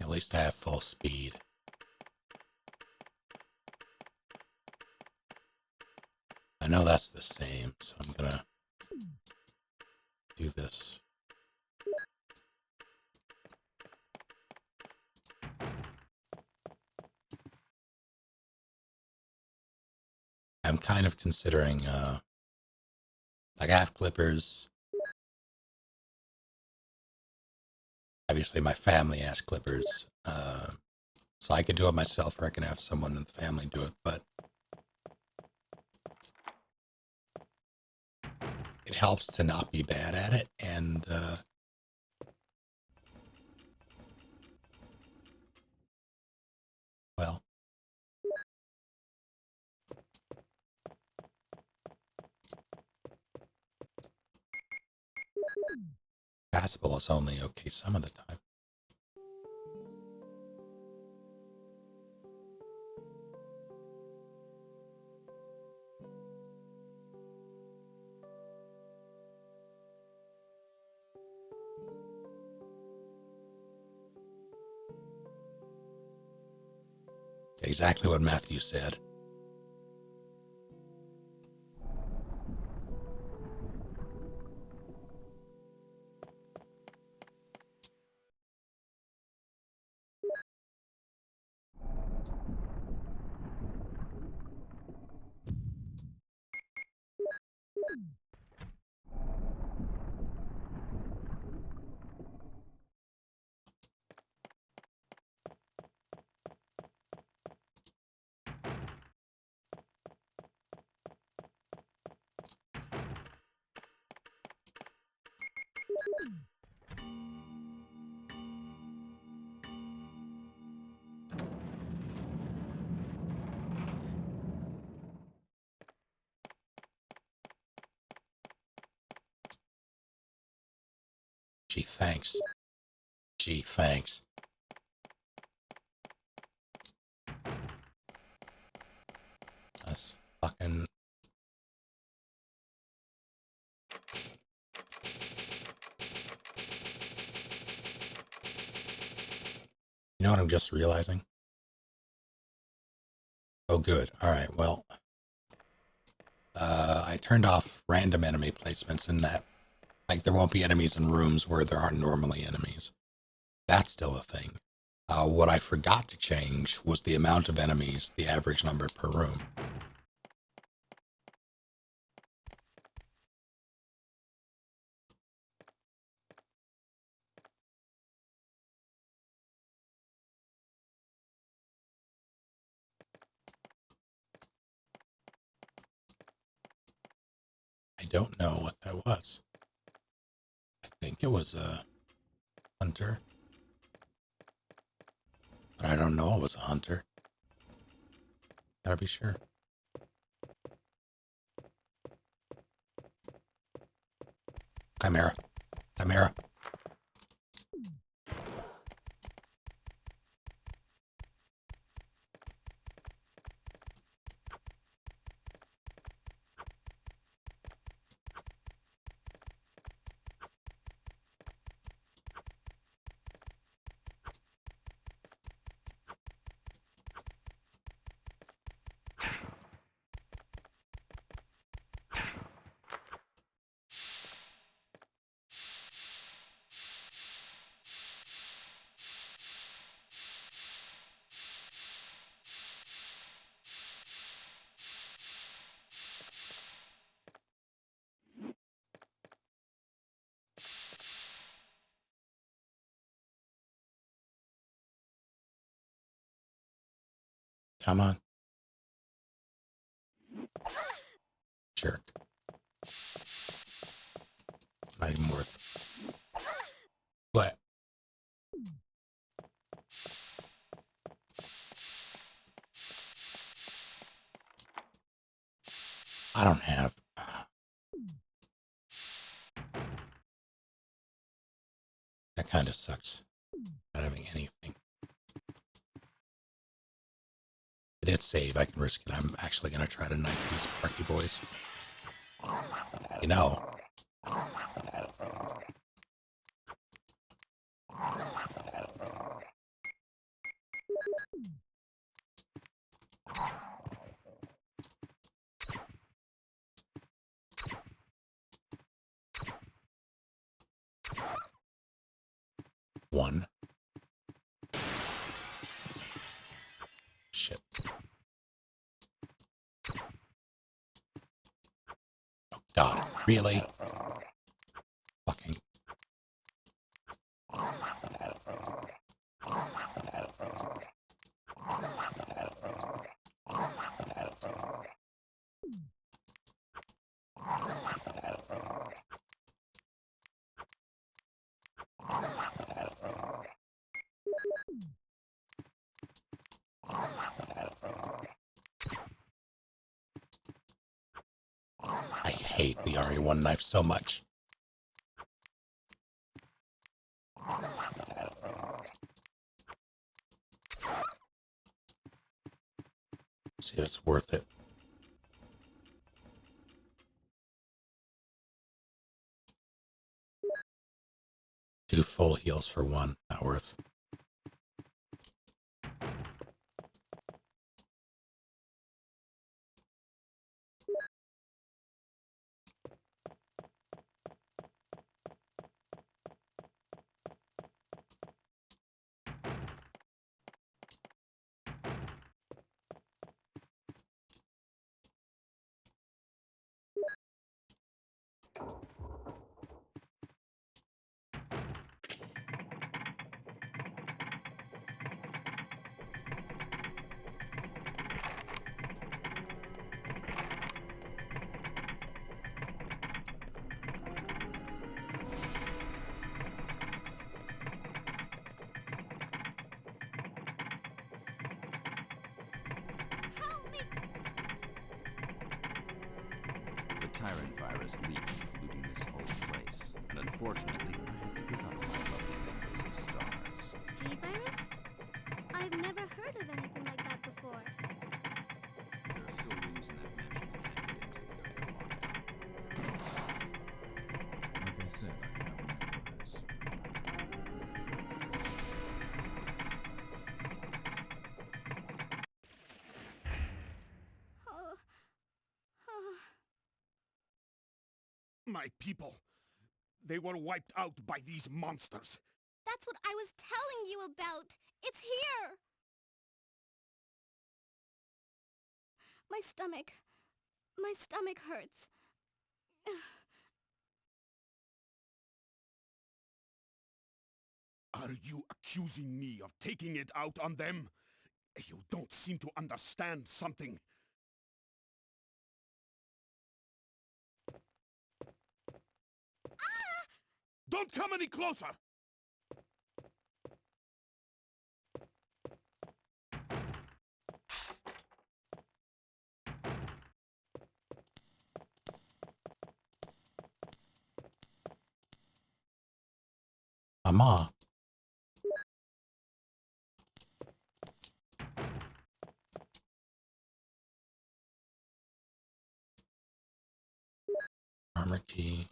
At least I have full speed. I know that's the same, so I'm gonna do this. I'm kind of considering, like I have clippers. Obviously, my family has clippers, so I could do it myself, or I can have someone in the family do it, but it helps to not be bad at it, and well, passable is only okay some of the time. Exactly what Matthew said. Gee, thanks. Gee, thanks. That's fucking... You know what I'm just realizing? Oh, good. All right, well, I turned off random enemy placements in that, like, there won't be enemies in rooms where there aren't normally enemies. That's still a thing. What I forgot to change was the amount of enemies, the average number per room. I don't know what that was. I think it was a hunter. But I don't know it was a hunter. Gotta be sure. Chimera. Chimera. Come on. Jerk. Not even worth. But I don't have. That kind of sucks. Not having anything. I did save. I can risk it. I'm actually going to try to knife these Sparky boys. You know. One. Shit. God, really? Fucking. I hate the RE1 knife so much. See, it's worth it. Two full heals for one, not worth. The Tyrant virus leaked, polluting this whole place. And unfortunately, I had to give up my lovely members of STARS. G-Virus? I've never heard of anything like that before. There are still rooms in that mansion I can't get into because they're locked up. Like I said, I have my orders. My people. They were wiped out by these monsters. That's what I was telling you about. It's here. My stomach hurts. Are you accusing me of taking it out on them? You don't seem to understand something. Don't come any closer! Mama. Armor key.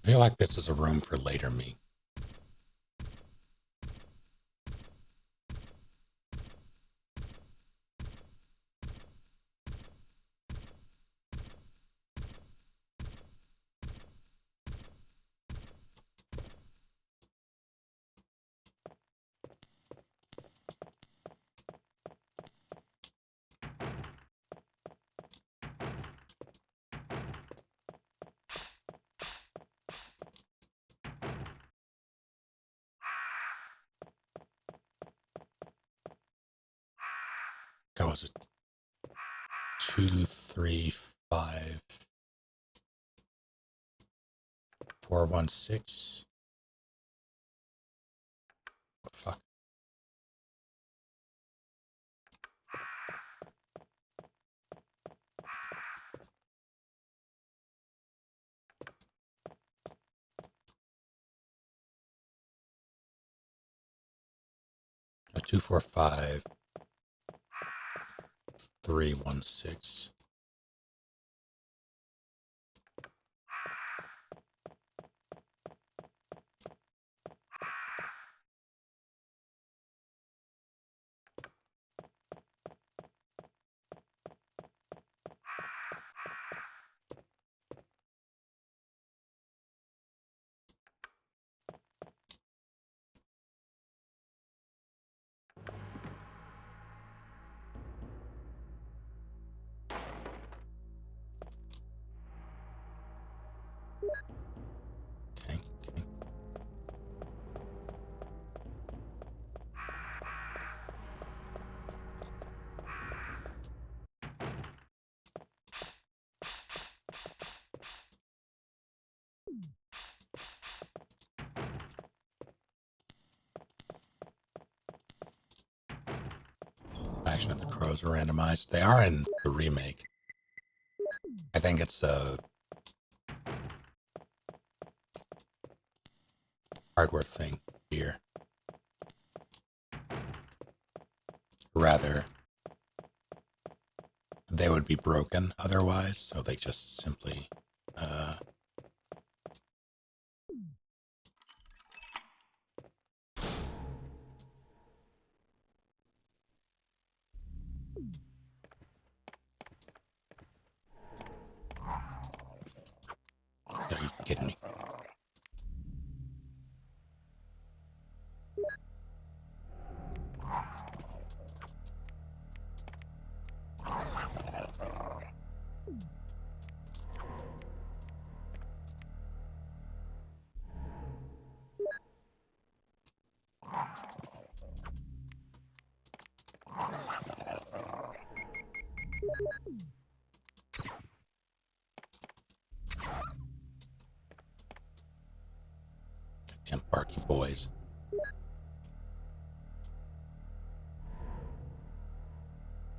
I feel like this is a room for later me. was it 2, 3, 5, 4, 1, 6. Oh, fuck. A 2, 4, 5, 3, 1, 6. Okay. Action of the Crows are randomized. They are in the remake. I think it's a hardware thing here. Rather, they would be broken otherwise, so they just simply are you kidding me? Goddamn barky boys.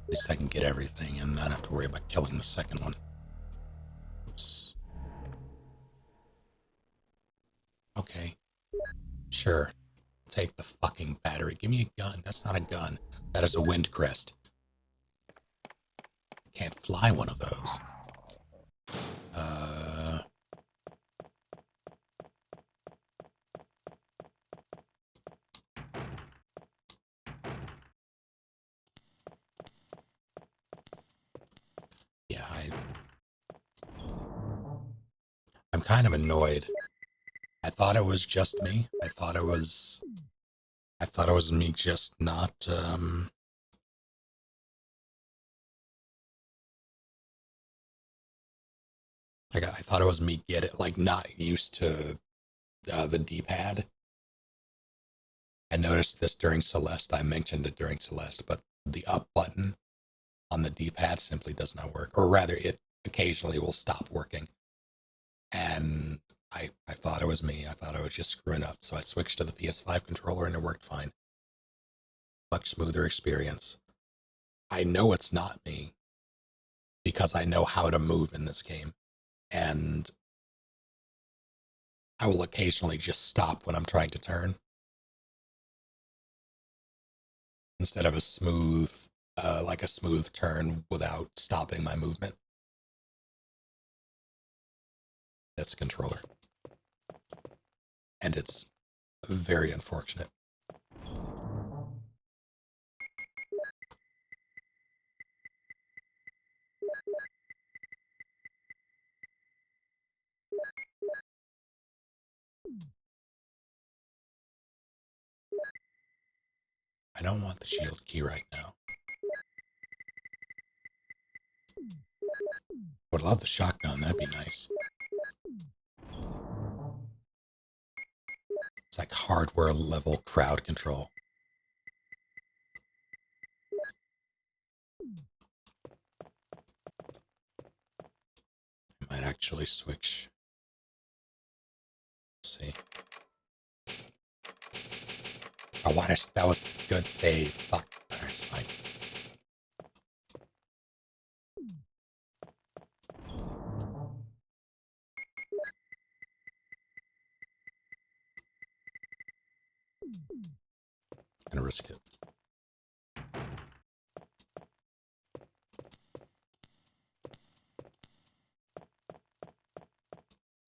At least I can get everything and not have to worry about killing the second one. Oops. Okay. Sure. Take the fucking battery. Give me a gun. That's not a gun. That is a wind crest. Can't fly one of those. Yeah, I'm kind of annoyed. I thought it was just me. I thought it was me just not I thought it was me not used to the D-pad. I noticed this during Celeste. I mentioned it during Celeste, but the up button on the D-pad simply does not work. Or rather, it occasionally will stop working. And I thought it was me. I thought I was just screwing up. So I switched to the PS5 controller and it worked fine. Much smoother experience. I know it's not me because I know how to move in this game. And I will occasionally just stop when I'm trying to turn. Instead of a smooth turn without stopping my movement. That's a controller. And it's very unfortunate. I don't want the shield key right now. Would love the shotgun, that'd be nice. It's like hardware level crowd control. eventually switch. Let's see. Oh, that was a good save. Fuck. Alright, it's fine. Gonna risk it.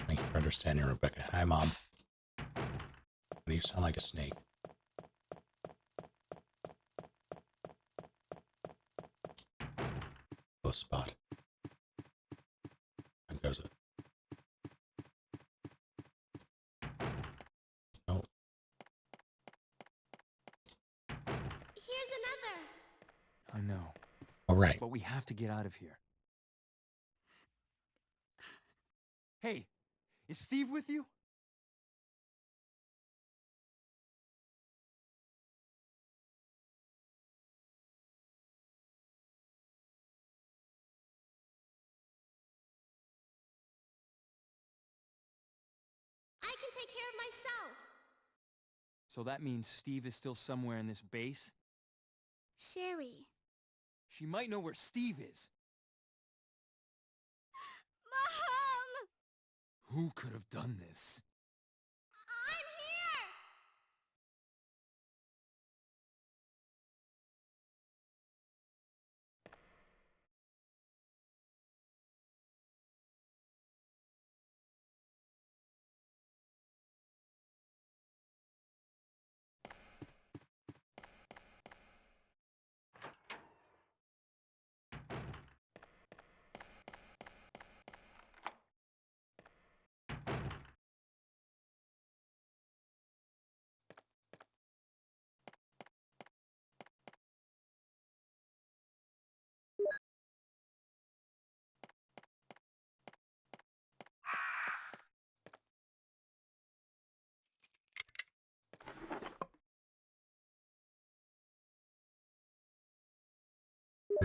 Thank you for understanding, Rebecca. Hi, Mom. Why do you sound like a snake? Close spot. How goes it? Oh. Here's another. I know. All right. But we have to get out of here. Hey, is Steve with you? I can take care of myself. So that means Steve is still somewhere in this base? Sherry. She might know where Steve is. Mom! Who could have done this? I'm here!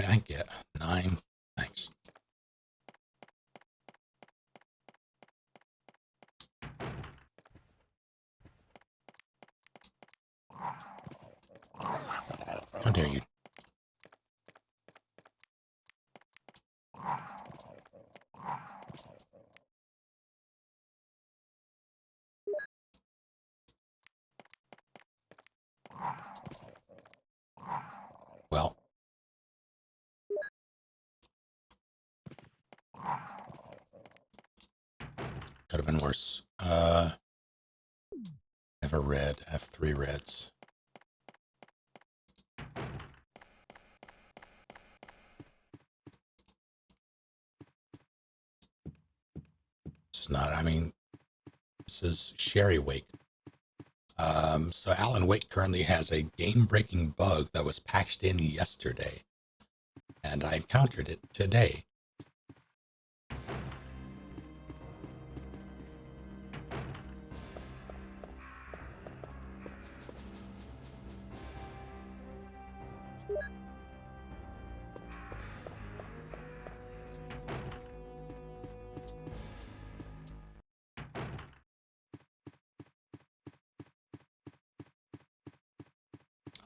I get 9. Thanks. How dare you? Well. Could have been worse. I have a red. I have 3 reds. This is not, I mean, this is Sherry Wake. So Alan Wake currently has a game-breaking bug that was patched in yesterday. And I encountered it today.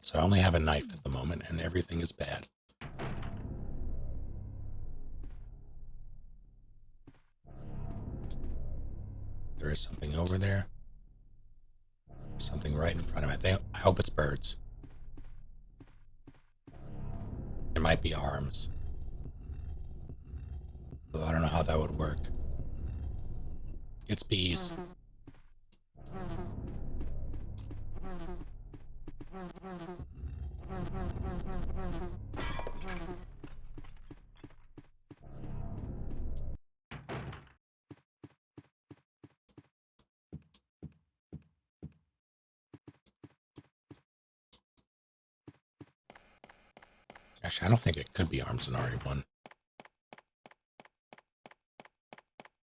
So I only have a knife at the moment, and everything is bad. There is something over there. Something right in front of me. I hope it's birds. It might be arms. Though I don't know how that would work. It's bees. Actually, I don't think it could be arms in RE1.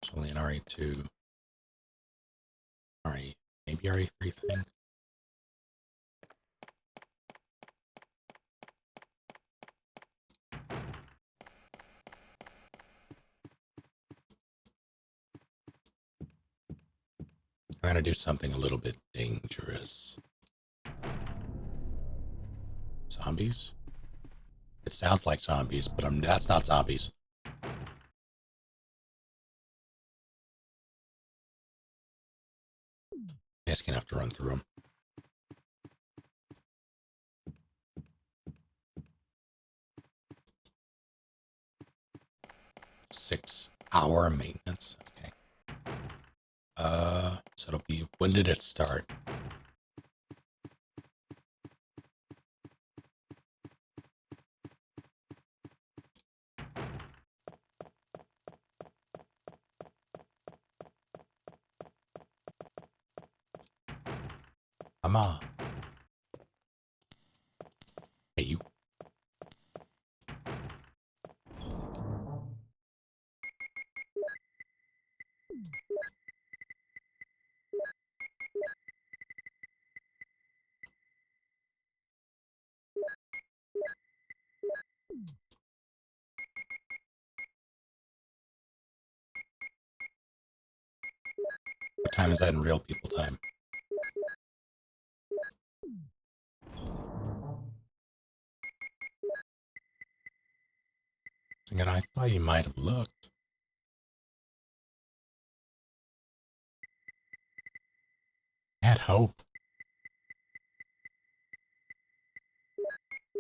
It's only an RE2. Maybe RE3 thing. Trying to do something a little bit dangerous. Zombies? It sounds like zombies, but that's not zombies. Just gonna have to run through them. 6-hour maintenance. Okay. So it'll be, when did it start? Come on. Hey, you. What time is that in real people time? Again, I thought you might have looked. I had hope.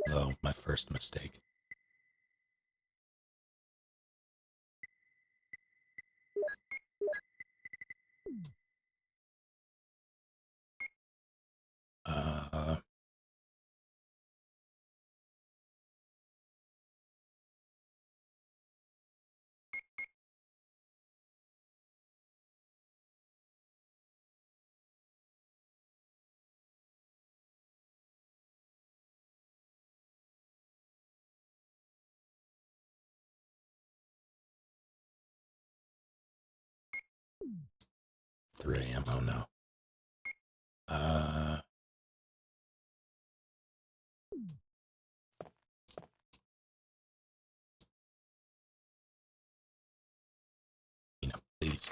Though, my first mistake. Uh, 3 a.m. Oh no. Please.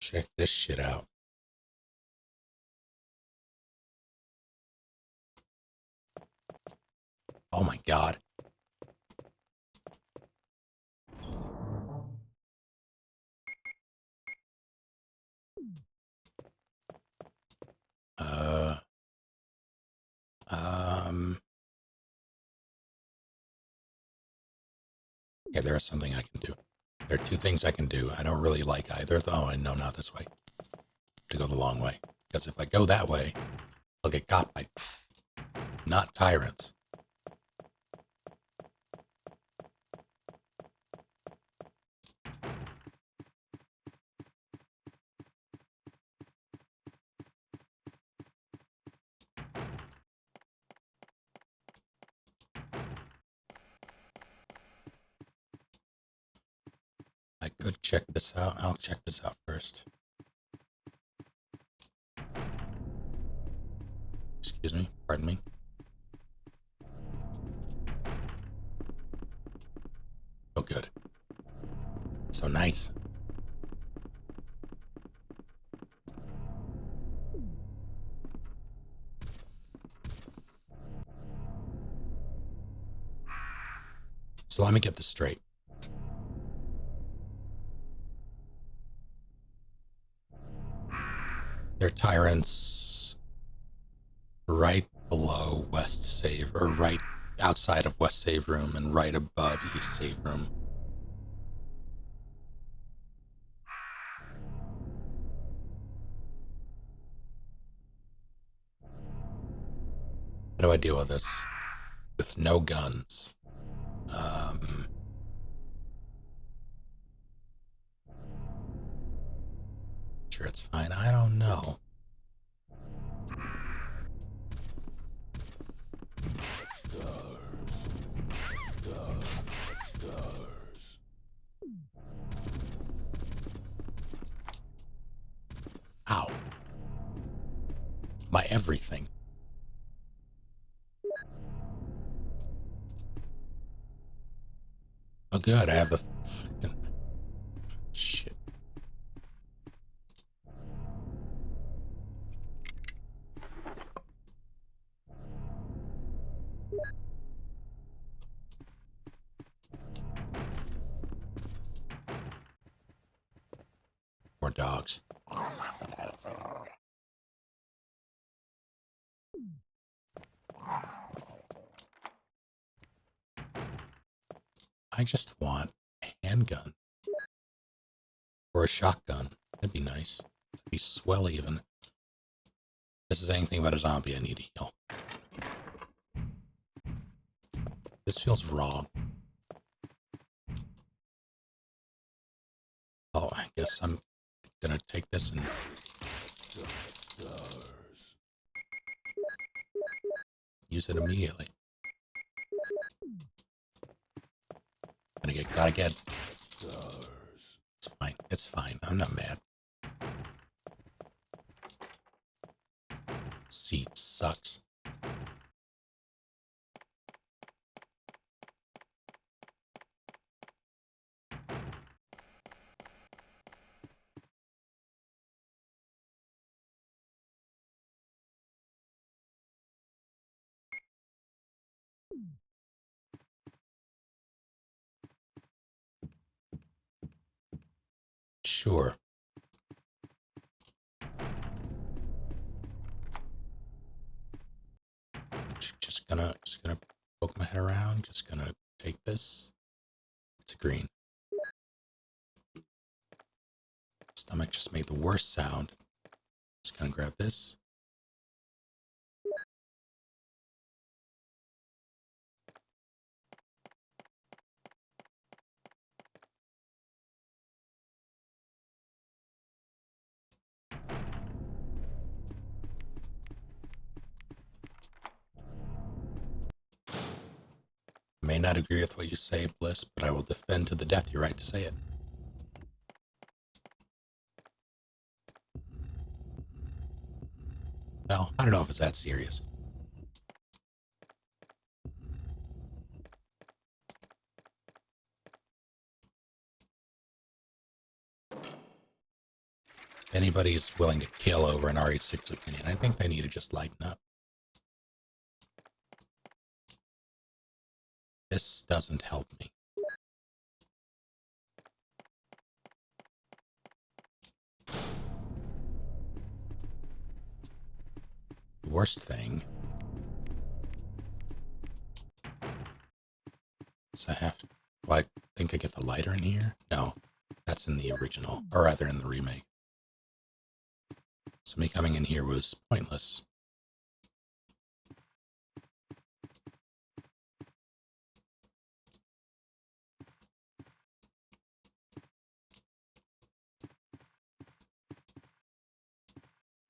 Check this shit out. Oh my god. Yeah, there is something I can do. There are 2 things I can do. I don't really like either, though. I know not this way. To go the long way. Because if I go that way, I'll get got by not tyrants. I could check this out. I'll check this out first. Excuse me. Pardon me. Oh, good. So nice. So let me get this straight. They're tyrants right below West Save, or right outside of West Save Room and right above East Save Room. How do I deal with this? With no guns. Sure, it's fine. I don't know. Ow. My everything. good. I have the shit. Poor dogs. I just want a handgun. Or a shotgun. That'd be nice. That'd be swell even. If this is anything about a zombie, I need to heal. This feels wrong. Oh, I guess I'm gonna take this and... use it immediately. Gotta get. It's fine. It's fine. I'm not mad. Seat sucks. Sure. Just gonna poke my head around. Just gonna take this. It's a green. Stomach just made the worst sound. Just gonna grab this. I may not agree with what you say, Bliss, but I will defend to the death your right to say it. Well, I don't know if it's that serious. If anybody is willing to kill over an RE6 opinion, I think they need to just lighten up. This doesn't help me. The worst thing is I have to... Well, I think I get the lighter in here? No, that's in the original, or rather in the remake. So me coming in here was pointless.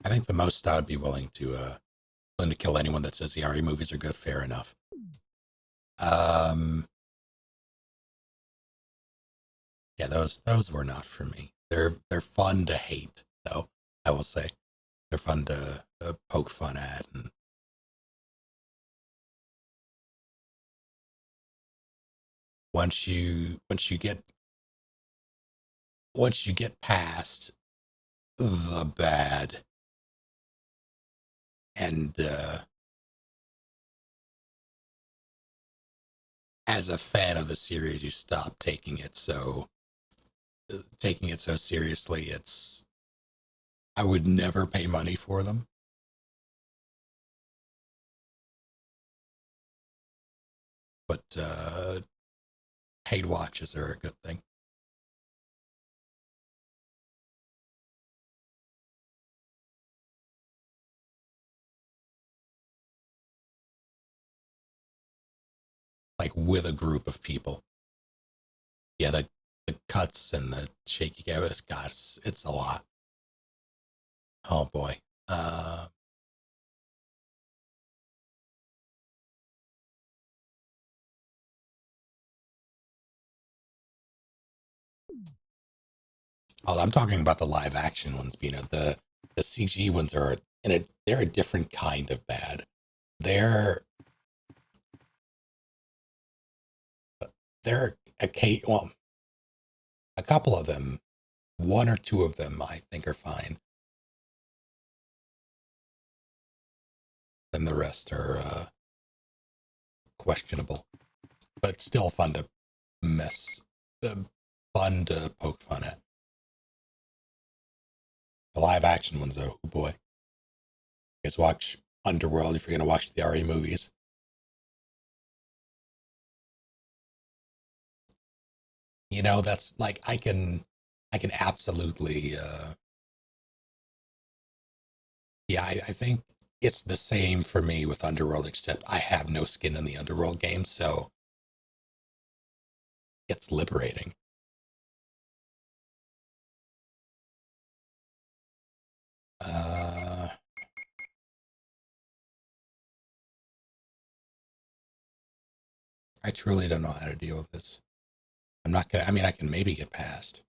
I think the most I would be willing to kill anyone that says the RE movies are good. Fair enough. Yeah, those were not for me. They're fun to hate, though. I will say they're fun to poke fun at, and once you get past the bad and as a fan of the series, you stop taking it so seriously. It's, I would never pay money for them. But paid watches are a good thing. Like with a group of people. Yeah, the cuts and the shaky guys, God, it's a lot. Oh boy. Oh, I'm talking about the live action ones, Bina. The CG ones are they're a different kind of bad. They're well, a couple of them, one or two of them, I think are fine. Then the rest are questionable, but still fun to fun to poke fun at. The live action ones, though, oh boy. You guys watch Underworld if you're going to watch the RE movies. You know, that's like, I can absolutely, yeah, I think it's the same for me with Underworld, except I have no skin in the Underworld game, so it's liberating. I truly don't know how to deal with this. I'm not gonna, I mean, I can maybe get past.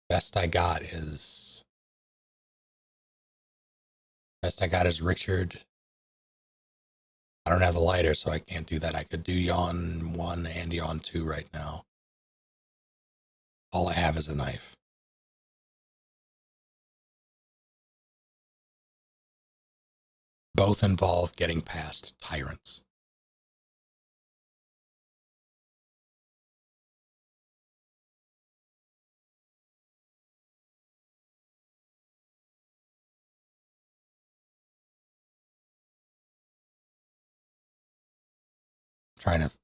Best I got is Richard. I don't have the lighter, so I can't do that. I could do Yawn 1 and Yawn 2 right now. All I have is a knife. Both involve getting past tyrants.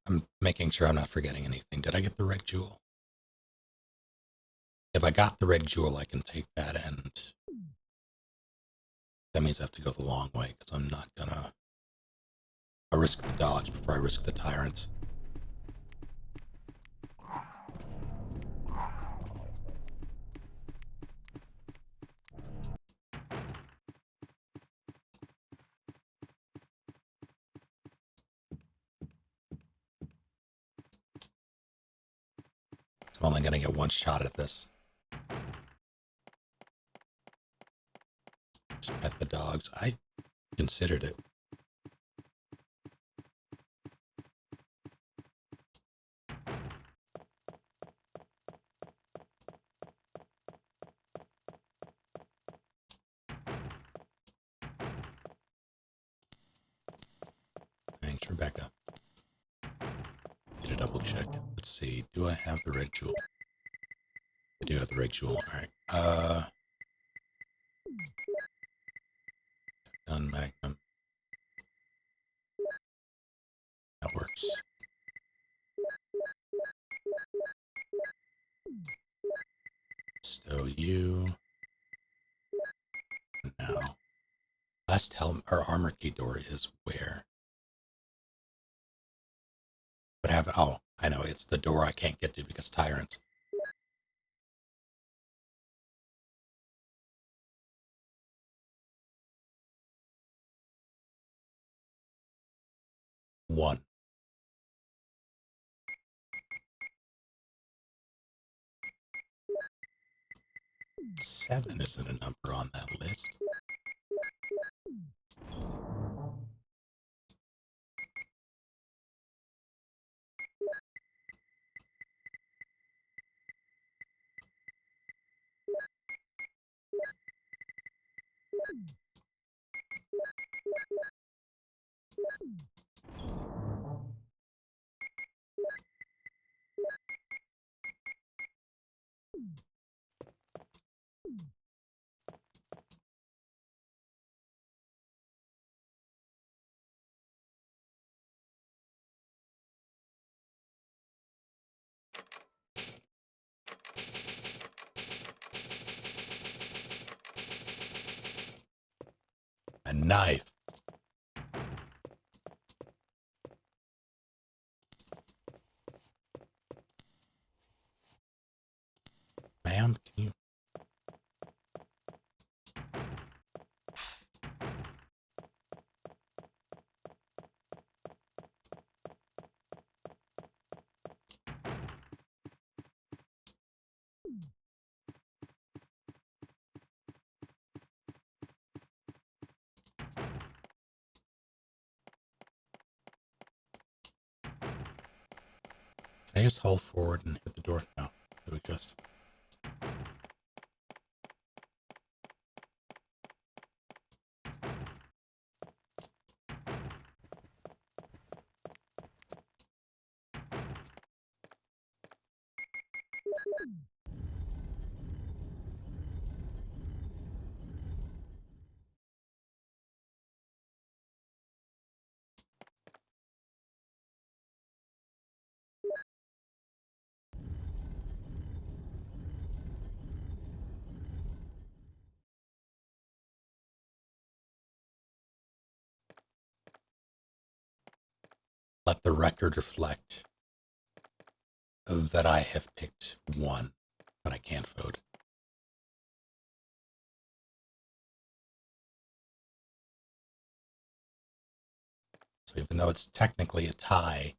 I'm making sure I'm not forgetting anything. Did I get the red jewel? If I got the red jewel, I can take that, and that means I have to go the long way, because I'm not gonna... I'll risk the dogs before I risk the tyrants. I'm only gonna get one shot at this. Just pet the dogs. I considered it. Thanks, Rebecca. Need a double check. Let's see. Do I have the red jewel? I do have the red jewel. Alright. Gun magnum. That works. Stow you. Now. Last helm or armor key door is where? But oh, I know, it's the door I can't get to because tyrants. One. 7 isn't a number on that list. A knife. Ma'am, can you... I just hold forward and hit the door? No. Do we just? Let the record reflect that I have picked one, but I can't vote. So even though it's technically a tie,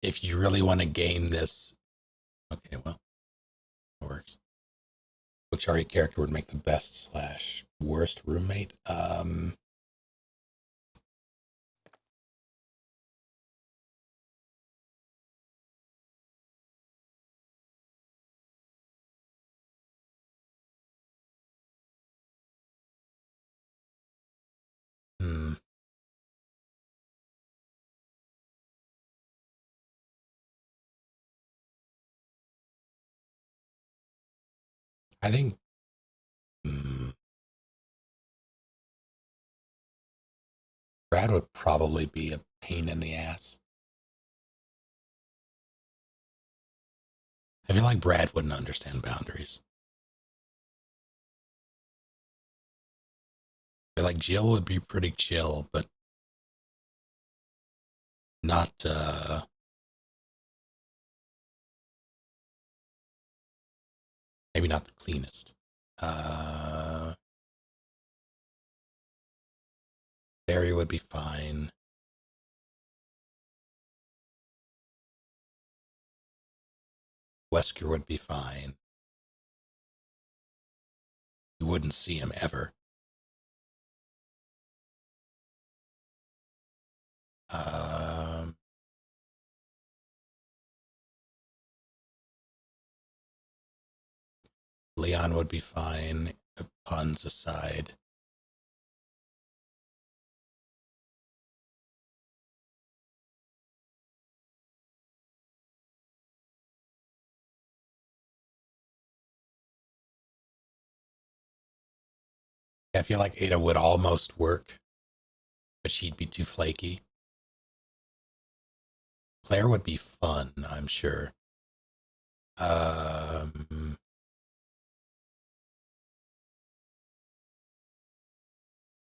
if you really want to game this, okay, well, it works. Which RE character would make the best / worst roommate? I think Brad would probably be a pain in the ass. I feel like Brad wouldn't understand boundaries. I feel like Jill would be pretty chill, but not, maybe not the cleanest. Barry would be fine. Wesker would be fine. You wouldn't see him ever. Leon would be fine, puns aside. I feel like Ada would almost work, but she'd be too flaky. Claire would be fun, I'm sure.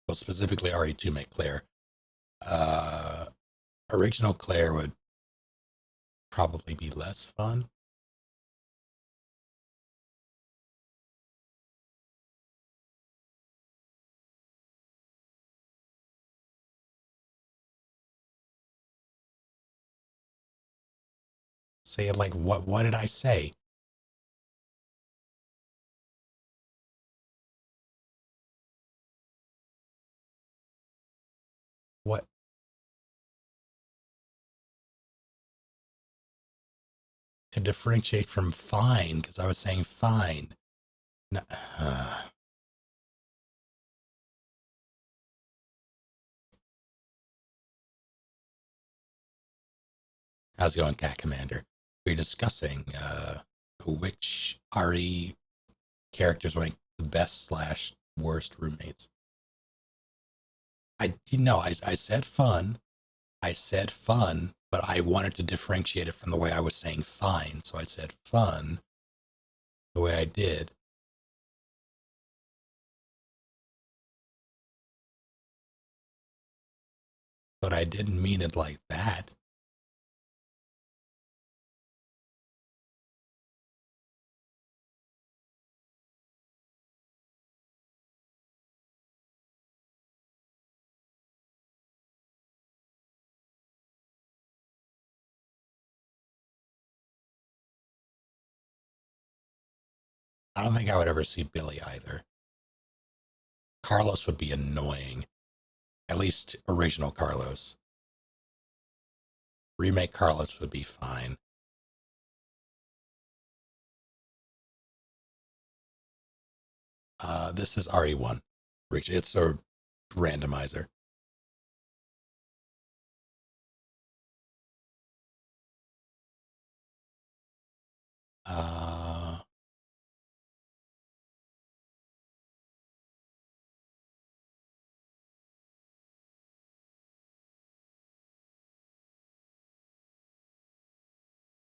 Well, specifically RE2 make Claire. Original Claire would probably be less fun. Say it like, what did I say? What? To differentiate from fine, because I was saying fine. No, how's it going, Cat Commander? We're discussing which RE characters make the best / worst roommates. I said fun. I said fun, but I wanted to differentiate it from the way I was saying fine. So I said fun the way I did. But I didn't mean it like that. I don't think I would ever see Billy either. Carlos would be annoying. At least original Carlos. Remake Carlos would be fine. This is RE1. It's a randomizer.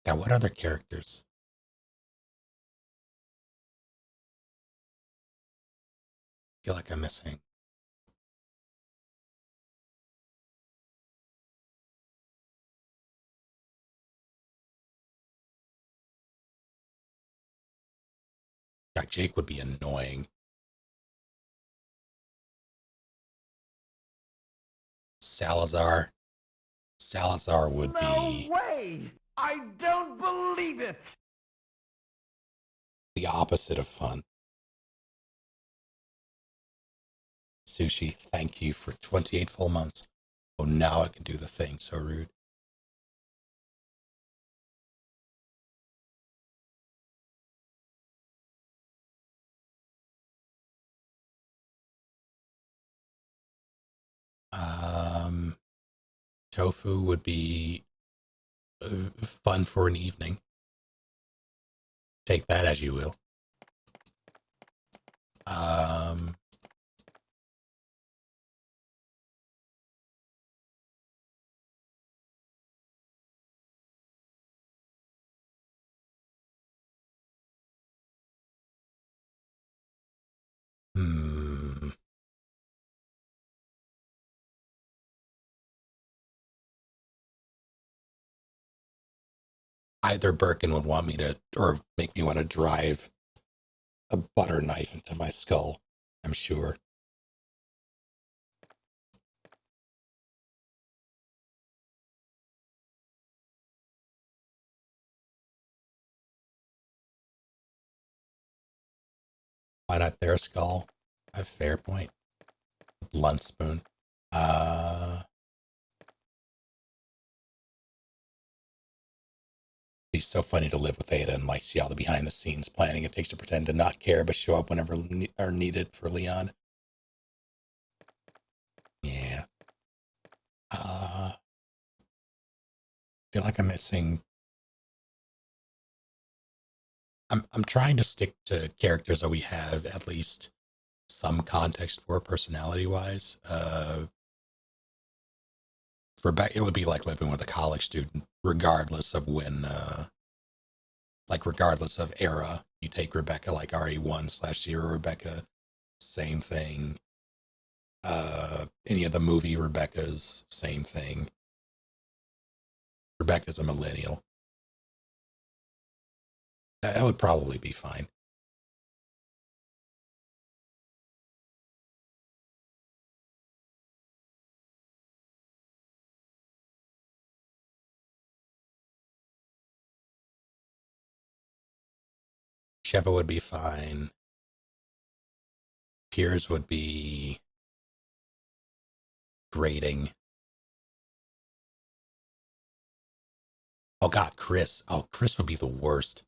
Yeah, what other characters? I feel like I'm missing. Yeah, Jake would be annoying. Salazar. Salazar would be No way! I don't believe it! the opposite of fun. Sushi, thank you for 28 full months. Oh, now I can do the thing. So rude. Tofu would be fun for an evening. Take that as you will. Either Birkin would want me to, or make me want to drive a butter knife into my skull, I'm sure. Why not their skull? A fair point. Blunt spoon. It's so funny to live with Ada and like see all the behind the scenes planning it takes to pretend to not care but show up whenever are needed for Leon. Yeah. I feel like I'm missing. I'm trying to stick to characters that we have at least some context for personality wise. Rebecca, it would be like living with a college student, regardless of when, like regardless of era. You take Rebecca like RE1/0 Rebecca, same thing. Any of the movie Rebecca's, same thing. Rebecca's a millennial. That would probably be fine. Sheva would be fine. Piers would be grating. Oh god, Chris. Oh, Chris would be the worst.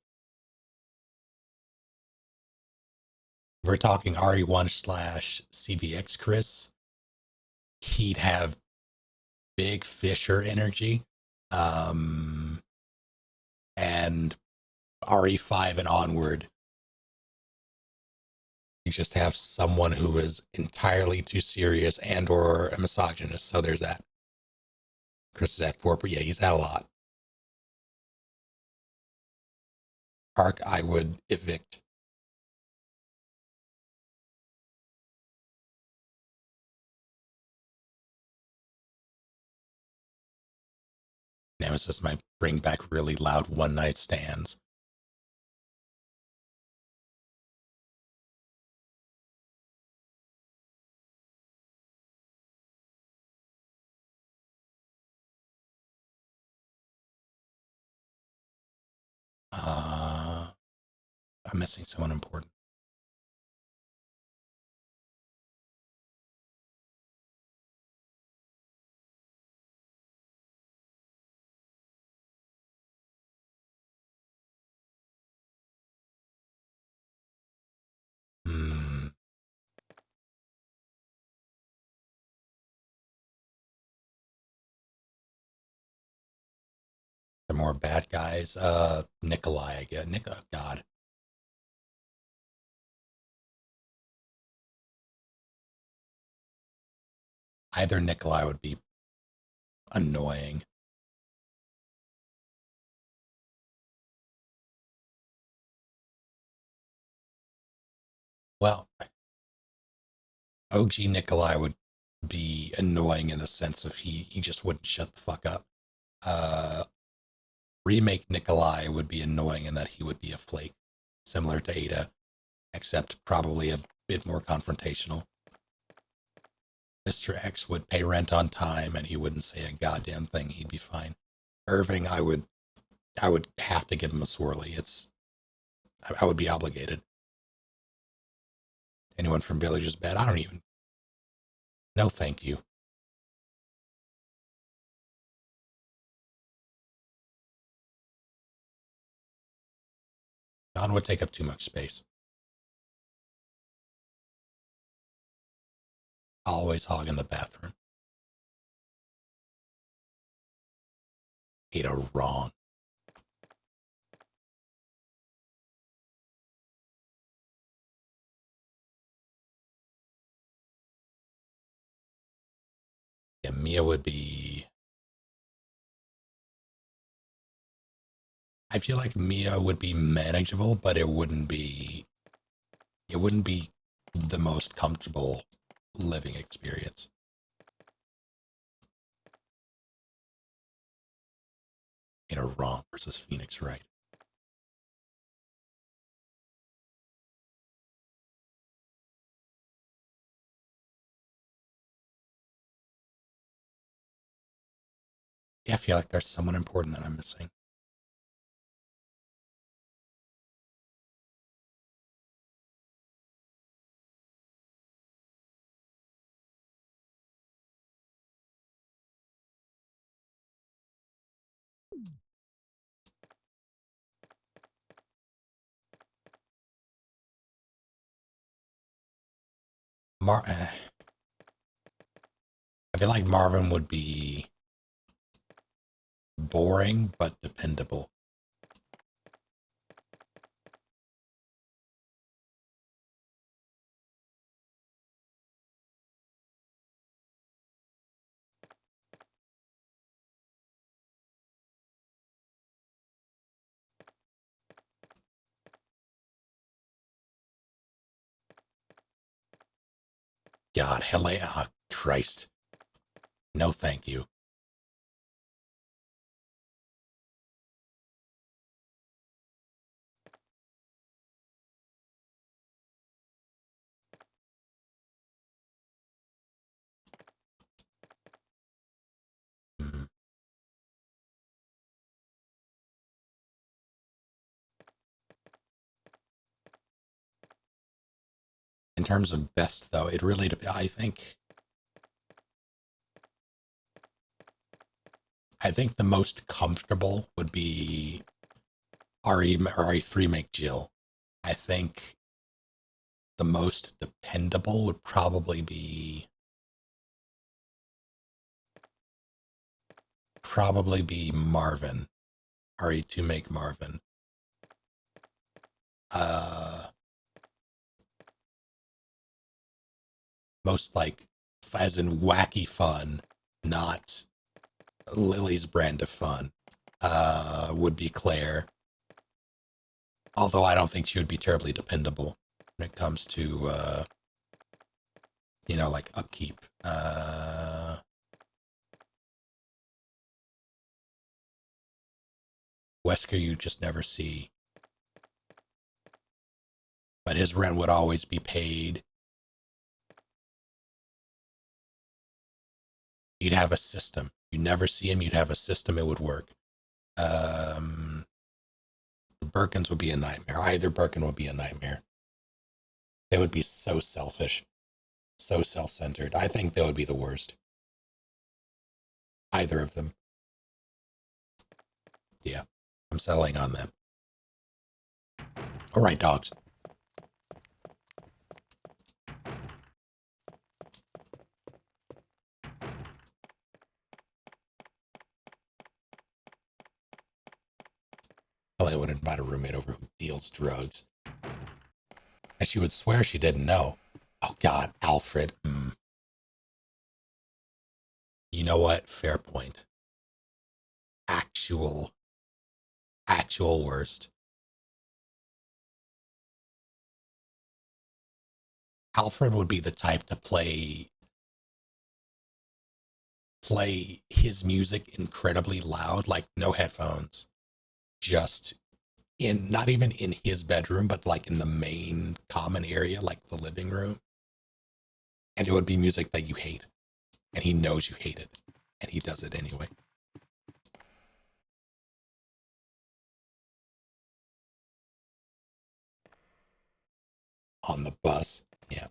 We're talking RE1/CVX Chris. He'd have big Fisher energy. And RE5 and onward, you just have someone who is entirely too serious and or a misogynist. So there's that. Chris is at 4, but yeah, he's had a lot. Arc, I would evict. Nemesis might bring back really loud one-night stands. I'm missing someone important. The more bad guys, Nikolai, I guess. God. Either Nikolai would be annoying. Well, OG Nikolai would be annoying in the sense of he just wouldn't shut the fuck up. Remake Nikolai would be annoying in that he would be a flake, similar to Ada, except probably a bit more confrontational. Mr. X would pay rent on time and he wouldn't say a goddamn thing. He'd be fine. Irving, I would have to give him a swirly. I would be obligated. Anyone from Village is bad. I don't even. No, thank you. John would take up too much space. Always hogging the bathroom. Ada wrong. Yeah, Mia would be. I feel like Mia would be manageable, but it wouldn't be the most comfortable living experience. Wrong versus Phoenix right. Yeah, I feel like there's someone important that I'm missing. I feel like Marvin would be boring but dependable. God, Helena, Christ. No, thank you. In terms of best, though, it really, I think the most comfortable would be RE3 make Jill. I think the most dependable would probably be Marvin. RE2 make Marvin. Most like, as in wacky fun, not Lily's brand of fun, would be Claire. Although I don't think she would be terribly dependable when it comes to, like upkeep. Wesker you just never see. But his rent would always be paid. You'd have a system. You'd never see him, you'd have a system, it would work. The Birkins would be a nightmare. Either Birkin would be a nightmare. They would be so selfish, so self-centered. I think they would be the worst. Either of them. Yeah, I'm settling on them. All right, dogs. Ellie would invite a roommate over who deals drugs. And she would swear she didn't know. Oh God, Alfred. You know what? Fair point. Actual worst. Alfred would be the type to play his music incredibly loud, like no headphones, just in, not even in his bedroom, but like in the main common area, like the living room. And it would be music that you hate. And he knows you hate it. And he does it anyway. On the bus. Yeah.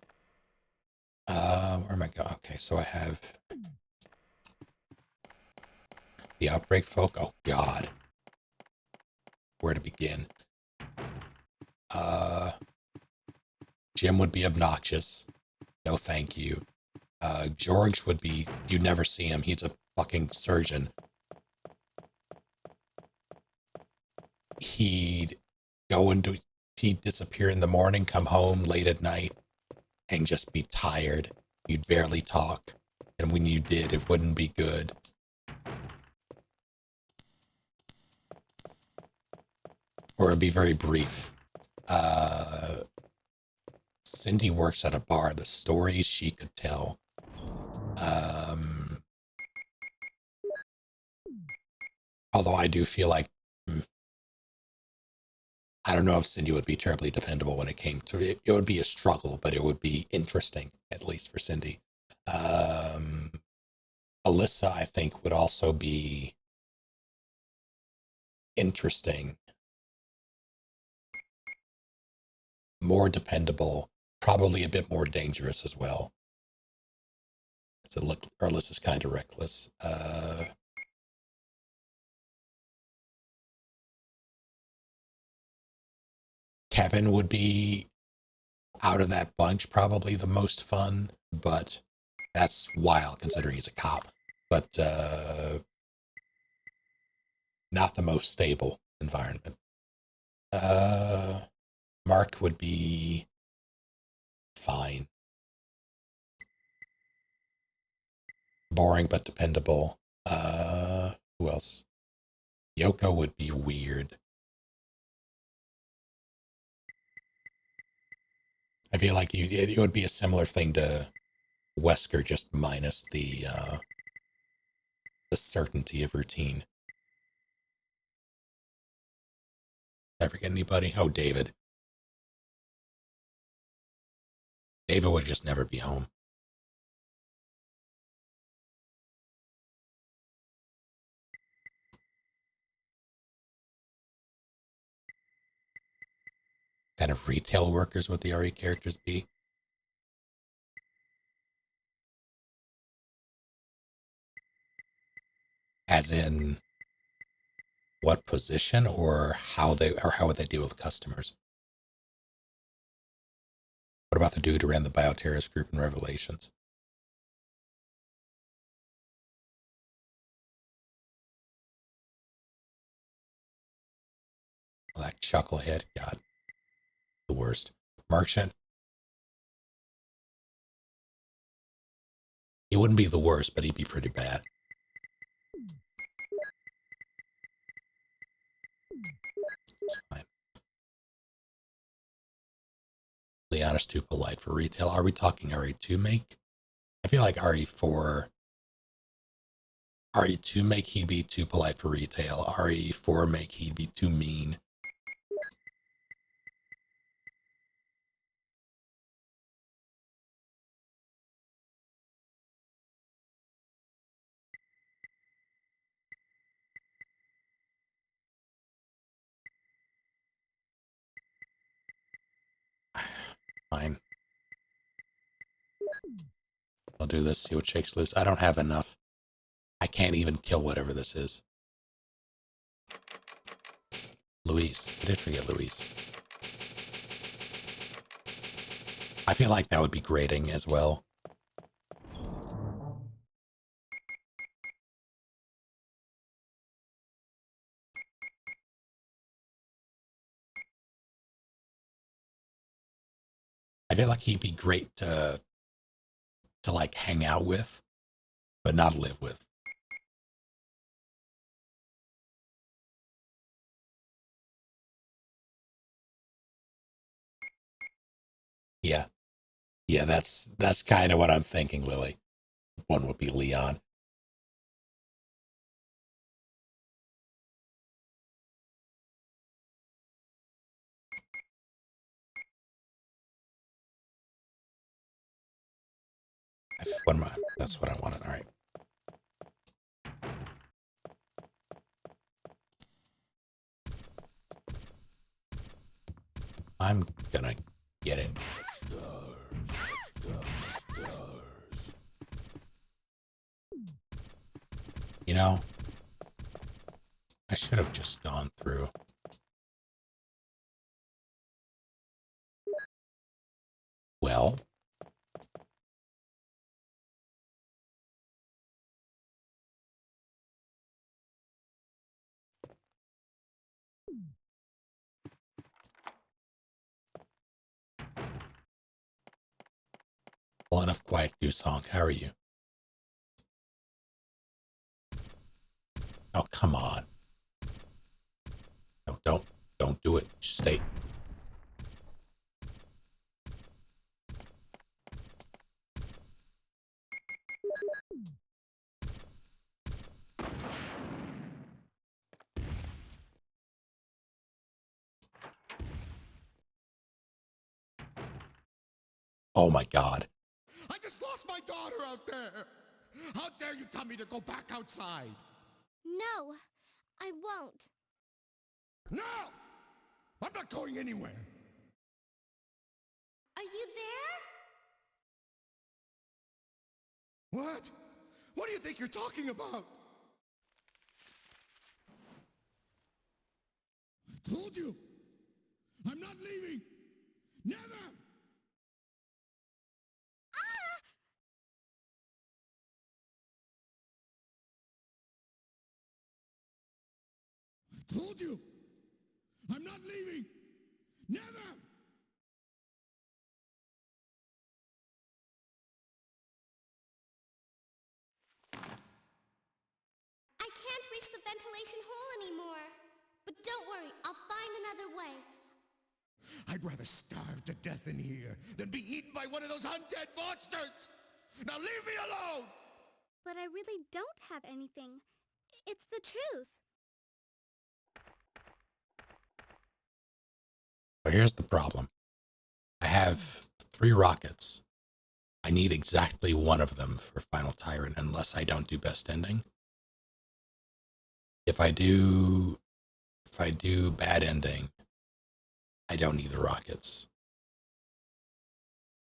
Where am I going? Okay, so I have the outbreak folk. Oh God. Where to begin? Jim would be obnoxious. No thank you. George would be, you'd never see him. He's a fucking surgeon. He'd disappear in the morning, come home late at night, and just be tired. You'd barely talk. And when you did, it wouldn't be good. Or it'd be very brief. Cindy works at a bar. The stories she could tell. Although I do feel like, I don't know if Cindy would be terribly dependable when it came to it. It would be a struggle, but it would be interesting, at least for Cindy. Alyssa, I think, would also be interesting. More dependable, probably a bit more dangerous as well. So look, Alyssa's kind of reckless. Kevin would be, out of that bunch, probably the most fun, but that's wild considering he's a cop. But not the most stable environment. Mark would be fine. Boring but dependable. Who else? Yoko would be weird. I feel like it would be a similar thing to Wesker, just minus the certainty of routine. Did I forget anybody? Oh, David. David would just never be home. Kind of retail workers would the RE characters be? As in what position, or how would they deal with customers? What about the dude who ran the bioterrorist group in Revelations? That chucklehead, God, the worst. Merchant, he wouldn't be the worst, but he'd be pretty bad. It's fine. Leona's too polite for retail. Are we talking RE2 make? I feel like RE2 make, he'd be too polite for retail. RE4 make, he'd be too mean. Fine. I'll do this, see what shakes loose. I don't have enough. I can't even kill whatever this is. Luis. I did forget Luis. I feel like that would be grating as well. I feel like he'd be great to like hang out with, but not live with. Yeah. Yeah, that's kind of what I'm thinking, Lily. One would be Leon. That's what I wanted. All right. I'm gonna get it. You know, I should have just gone through. Well, well enough, quiet goose honk. How are you? Oh, come on. No, don't do it. Just stay. Oh my God. I just lost my daughter out there! How dare you tell me to go back outside? No, I won't. No! I'm not going anywhere! Are you there? What? What do you think you're talking about? I told you! I'm not leaving! Never! I told you! I'm not leaving! Never! I can't reach the ventilation hole anymore. But don't worry, I'll find another way. I'd rather starve to death in here than be eaten by one of those undead monsters! Now leave me alone! But I really don't have anything. It's the truth. But here's the problem. I have 3 rockets. I need exactly one of them for Final Tyrant unless I don't do best ending. If I do bad ending, I don't need the rockets.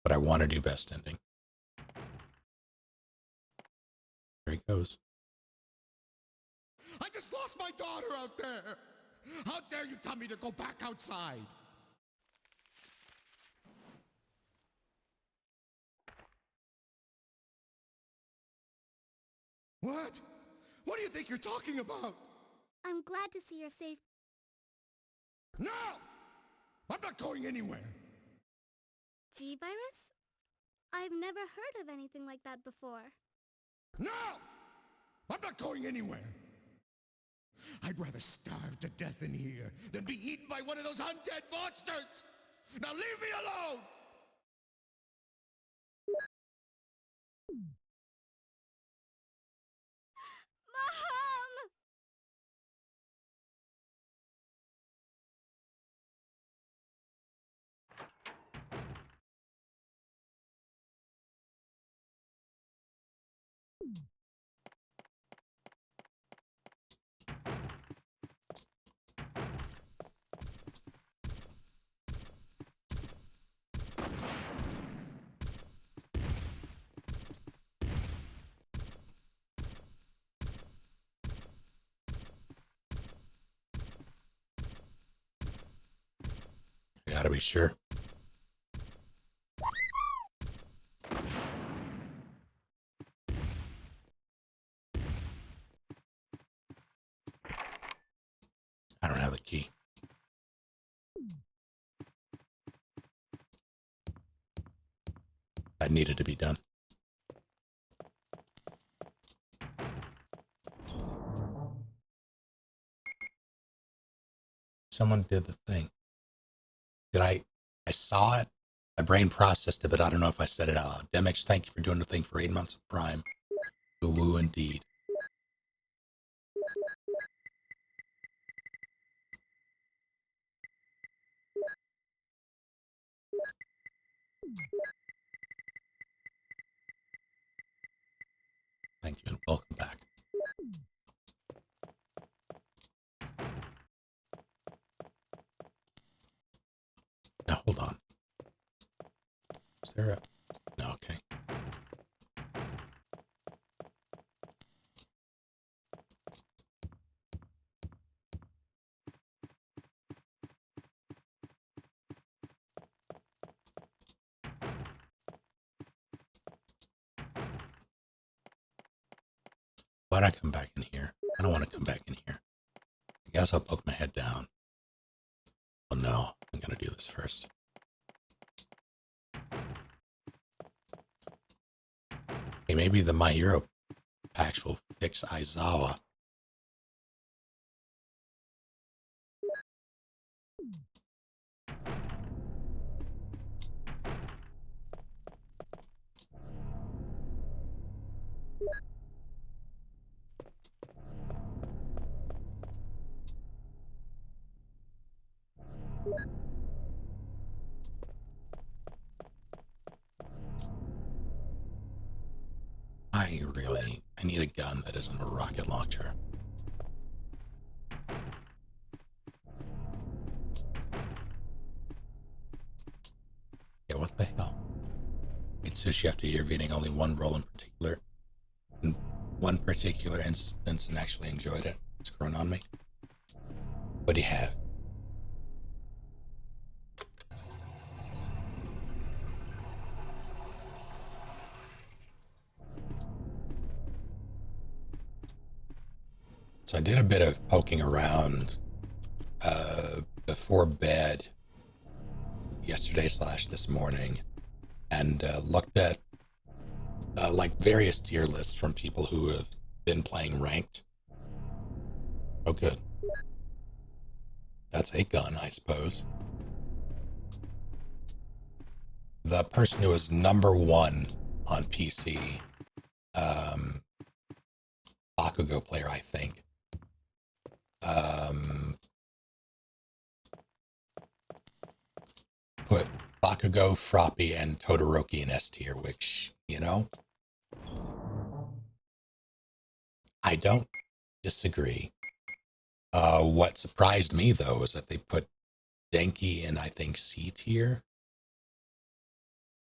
But I want to do best ending. There he goes. I just lost my daughter out there! How dare you tell me to go back outside? What? What do you think you're talking about? I'm glad to see you're safe. No! I'm not going anywhere! G-Virus? I've never heard of anything like that before. No! I'm not going anywhere! I'd rather starve to death in here than be eaten by one of those undead monsters! Now leave me alone! Mom! I gotta be sure. I don't have the key. that needed to be done. Someone did the thing. I saw it. My brain processed it, but I don't know if I said it out loud. Demix, thank you for doing the thing for 8 months of Prime. Woo woo indeed. Thank you and welcome back. Now hold on. Is there a... No, okay. Why'd I come back in here? I don't want to come back in here. I guess I'll poke my head down. Oh no, I'm gonna do this first. Hey, maybe the My Hero packs will fix Aizawa. I need a gun that isn't a rocket launcher. Yeah, what the hell? Eat sushi after you're eating only one roll in one particular instance and actually enjoyed it. It's grown on me. What do you have? So I did a bit of poking around before bed yesterday / this morning and looked at like various tier lists from people who have been playing ranked. Oh, good. That's a gun, I suppose. The person who is #1 on PC, Bakugo player, I think. Put Bakugo, Froppy, and Todoroki in S tier, which, you know, I don't disagree. What surprised me, though, is that they put Denki in, I think, C tier,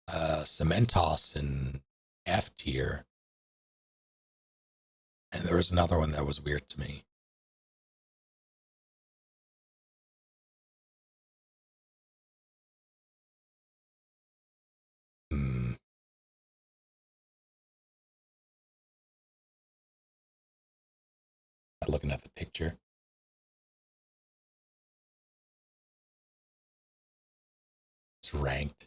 Cementos in F tier, and there was another one that was weird to me. Looking at the picture. It's ranked.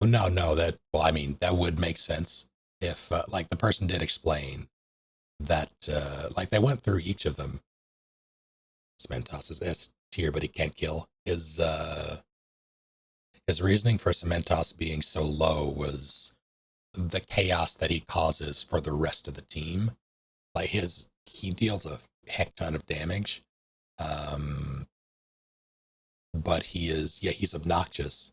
No, that, well, I mean, that would make sense if, like, the person did explain that, like, they went through each of them. Cementos is S tier, but he can't kill. His reasoning for Cementos being so low was the chaos that he causes for the rest of the team. Like, he deals a heck ton of damage. But he's obnoxious.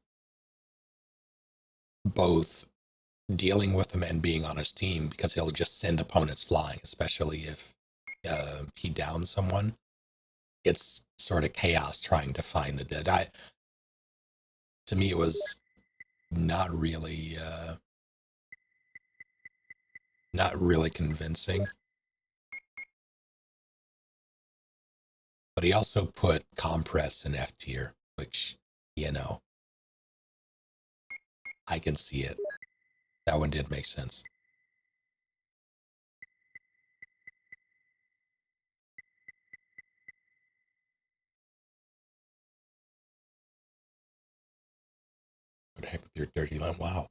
Both dealing with him and being on his team, because he'll just send opponents flying, especially if he downs someone. It's sort of chaos trying to find the dead. To me, it was not really convincing. But he also put Compress in F tier, which, you know, I can see it. That one did make sense. the heck with your dirty line? Wow.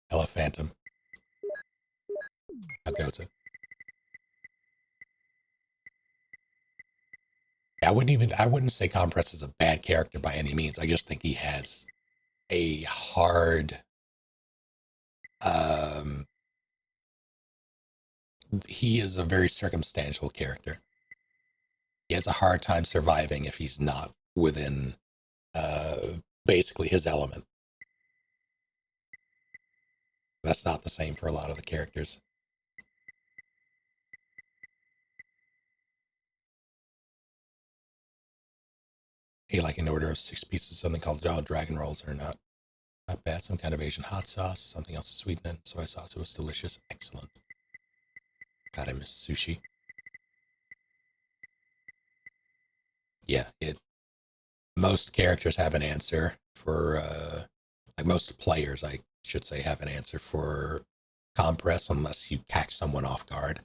Hello, Phantom. How goes it? I wouldn't say Compress is a bad character by any means. I just think he has a hard, he is a very circumstantial character. He has a hard time surviving if he's not within, basically his element. That's not the same for a lot of the characters. Hey, like an order of 6 pieces, something called dragon rolls are not bad. Some kind of Asian hot sauce, something else to sweeten it. Soy sauce, it was delicious. Excellent. God, I miss sushi. Yeah, most characters have an answer for, like most players, I should say, have an answer for compress unless you catch someone off guard.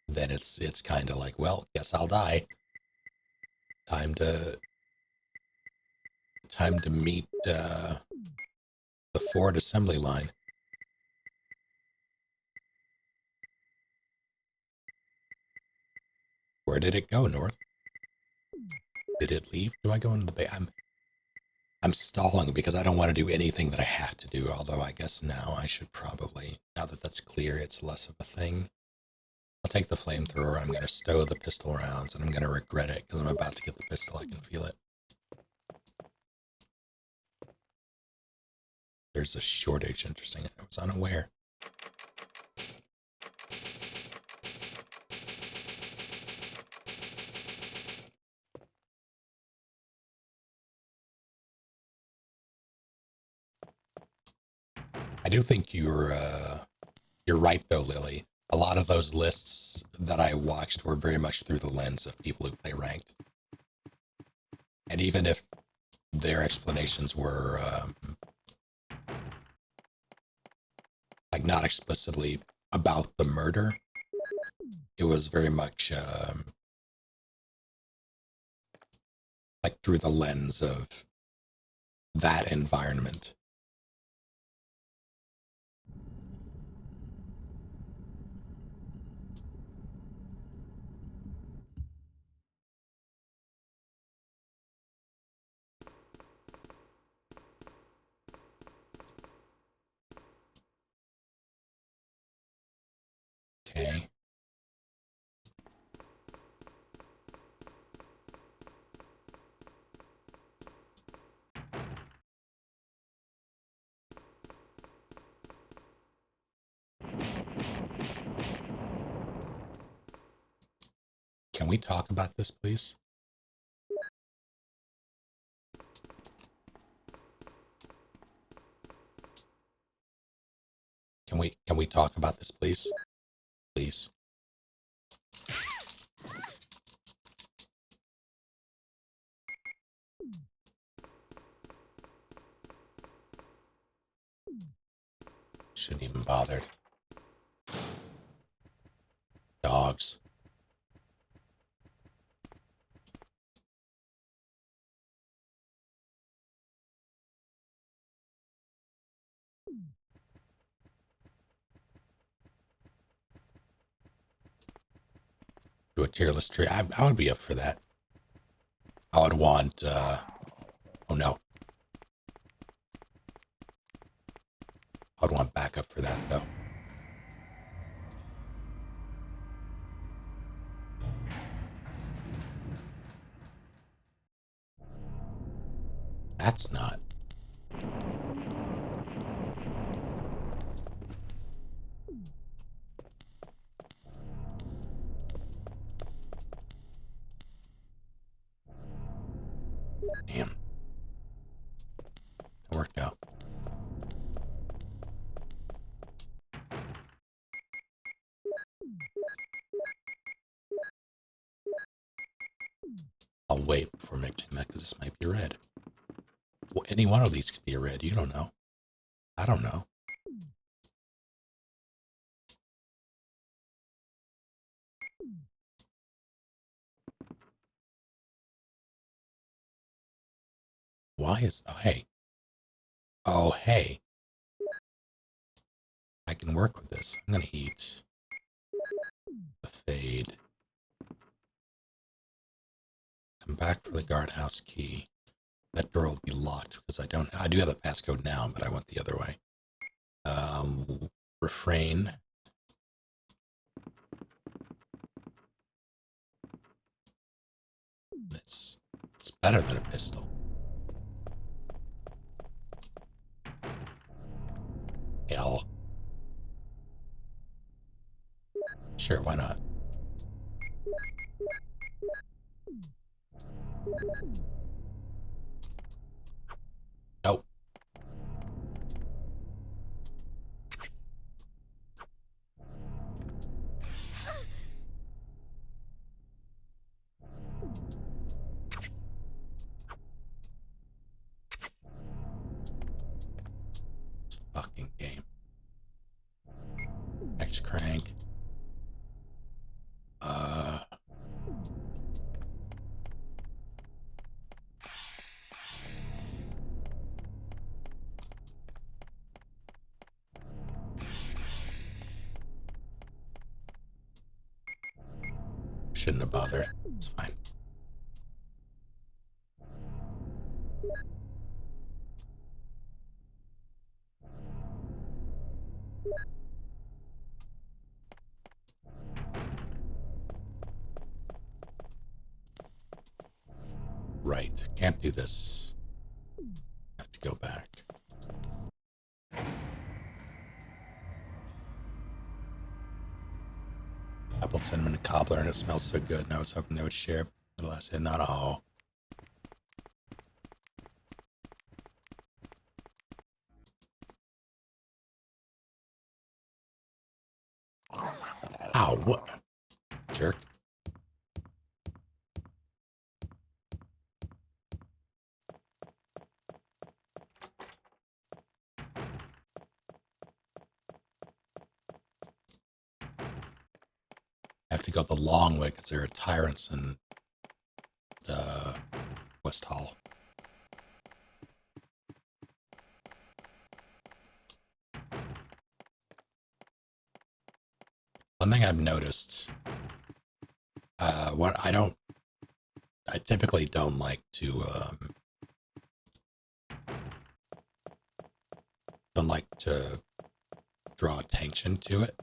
Then it's kind of like, well, guess I'll die. Time to meet the Ford assembly line. Where did it go, North? Did it leave? Do I go into the bay? I'm stalling because I don't want to do anything that I have to do, although I guess now I should probably, now that that's clear, it's less of a thing. I'll take the flamethrower, I'm going to stow the pistol rounds, and I'm going to regret it because I'm about to get the pistol, I can feel it. There's a shortage, interesting, I was unaware. I do think you're right though, Lily. A lot of those lists that I watched were very much through the lens of people who play ranked. And even if their explanations were like not explicitly about the murder, it was very much like through the lens of that environment. Okay. Can we talk about this, please? Can we talk about this, please? Please. Shouldn't even bothered. Dogs. Do a tier list tree. I would be up for that. I would want, oh no. I would want backup for that, though. That's not. Damn. It worked out. I'll wait before mixing that because this might be red. Well, any one of these could be a red. You don't know. I don't know. Why is... Oh, hey. Oh, hey. I can work with this. I'm gonna eat the fade. Come back for the guardhouse key. That door will be locked because I do have the passcode now, but I went the other way. Refrain. It's better than a pistol. Hell. Sure, why not? Nope. Fucking game. X crank. Shouldn't have bothered. It's fine. Right. Can't do this. Have to go back. Apple cinnamon cobbler, and it smells so good. And I was hoping they would share. But I said not all. Ow, what? Jerk. I have to go the long way because there are tyrants in West Hall. One thing I've noticed, I typically don't like to, draw attention to it.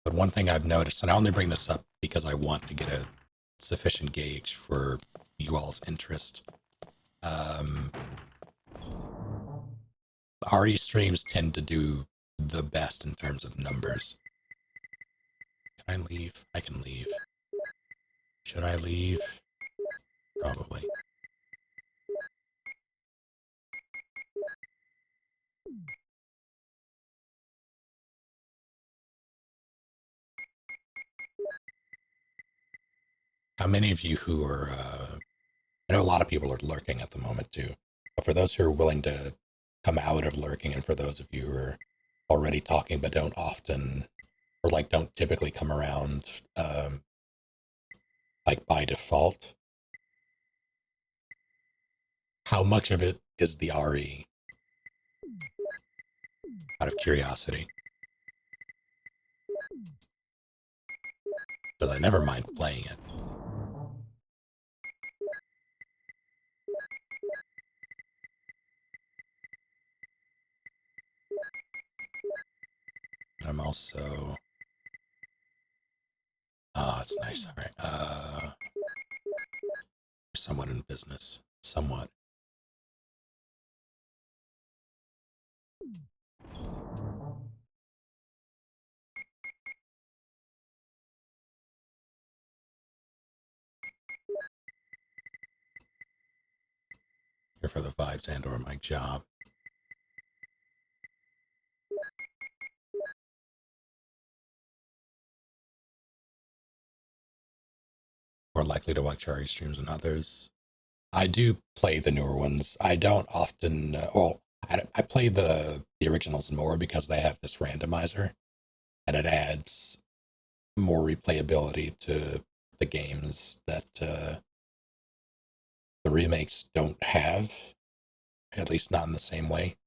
But one thing I've noticed, and I only bring this up because I want to get a sufficient gauge for you all's interest. RE streams tend to do the best in terms of numbers. Can I leave? I can leave. Should I leave? Probably. How many of you who are, I know a lot of people are lurking at the moment too, but for those who are willing to come out of lurking, and for those of you who are already talking but don't often, or like don't typically come around, like by default, how much of it is the RE? Out of curiosity. Because I never mind playing it. I'm also... Ah, it's nice. All right. Somewhat in business. Somewhat. Here for the vibes and or my job. More likely to watch RE streams than others. I do play the newer ones. I don't often, I play the originals more because they have this randomizer, and it adds more replayability to the games that the remakes don't have, at least not in the same way.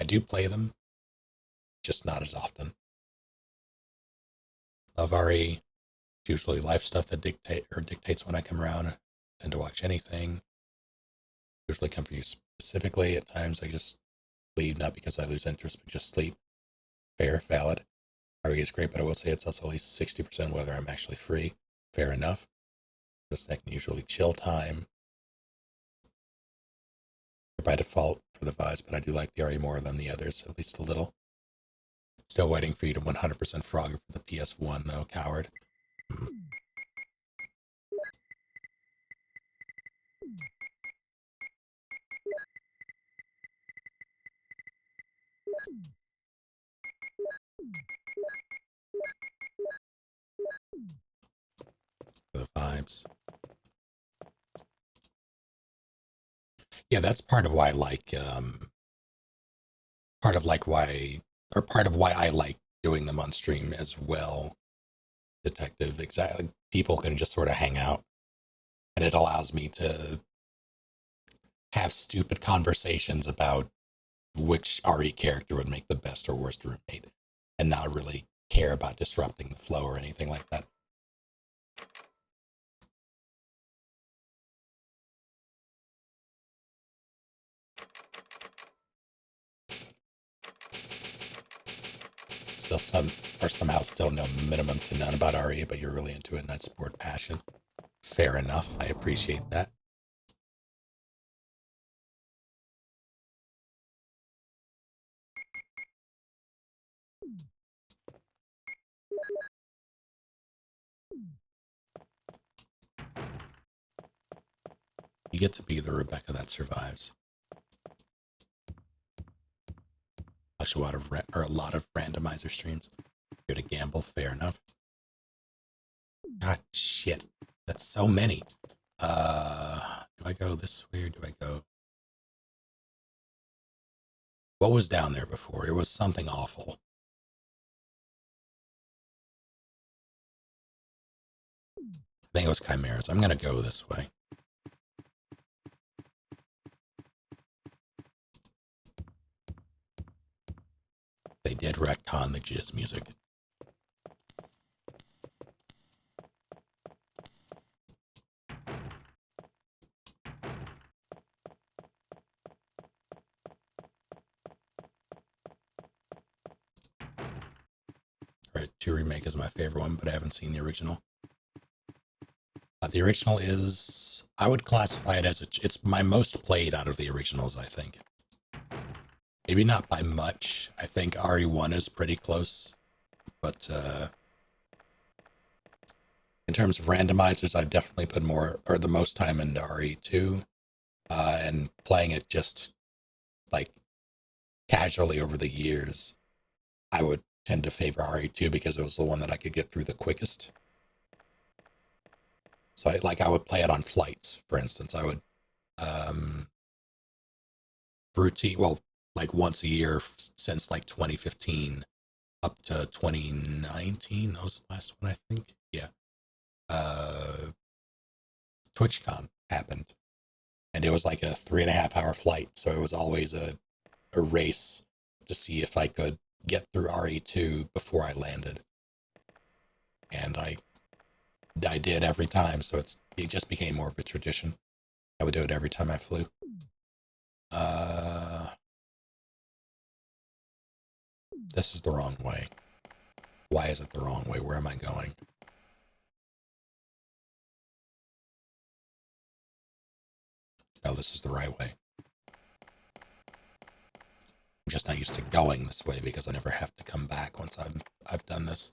I do play them, just not as often. Love RE. Usually life stuff that dictates when I come around. I tend to watch anything. Usually come for you specifically. At times I just leave, not because I lose interest, but just sleep. Fair, valid. RE is great, but I will say it's also at least 60% whether I'm actually free. Fair enough. This neck can usually chill time. By default for the vibes, but I do like the RE more than the others, at least a little. Still waiting for you to 100% frog for the PS1 though, coward. The vibes. Yeah, that's part of why I like, part of why I like doing them on stream as well. Detective, exactly. People can just sort of hang out, and it allows me to have stupid conversations about which RE character would make the best or worst roommate, and not really care about disrupting the flow or anything like that. Still somehow still know minimum to none about RE, but you're really into it and I support passion. Fair enough. I appreciate that. You get to be the Rebecca that survives. Watch a lot of randomizer streams. Here to gamble, fair enough. God, shit. That's so many. Do I go this way or do I go? What was down there before? It was something awful. I think it was chimeras. I'm gonna go this way. They did retcon the jizz music. Alright, 2 Remake is my favorite one, but I haven't seen the original. The original is, I would classify it as, it's my most played out of the originals, I think. Maybe not by much. I think RE1 is pretty close, but in terms of randomizers, I've definitely put the most time into RE2, and playing it just like casually over the years, I would tend to favor RE2 because it was the one that I could get through the quickest. So I would play it on flights, for instance. I would routine, well, like once a year since like 2015 up to 2019. That was the last one, I think. Yeah. TwitchCon happened, and it was like a 3.5 hour flight. So it was always a race to see if I could get through RE2 before I landed. And I did every time. So it just became more of a tradition. I would do it every time I flew. This is the wrong way. Why is it the wrong way? Where am I going? No, this is the right way. I'm just not used to going this way because I never have to come back once I've done this.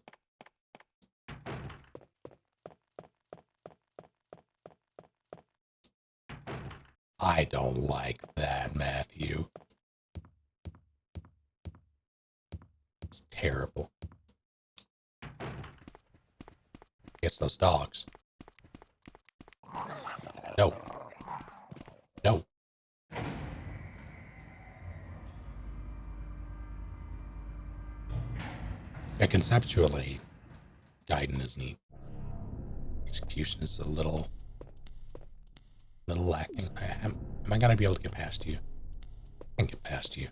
I don't like that, Matthew. It's terrible. It's those dogs. No. No. Yeah, conceptually, Gaiden is neat. Execution is a little lacking. Am I gonna be able to get past you? I can get past you.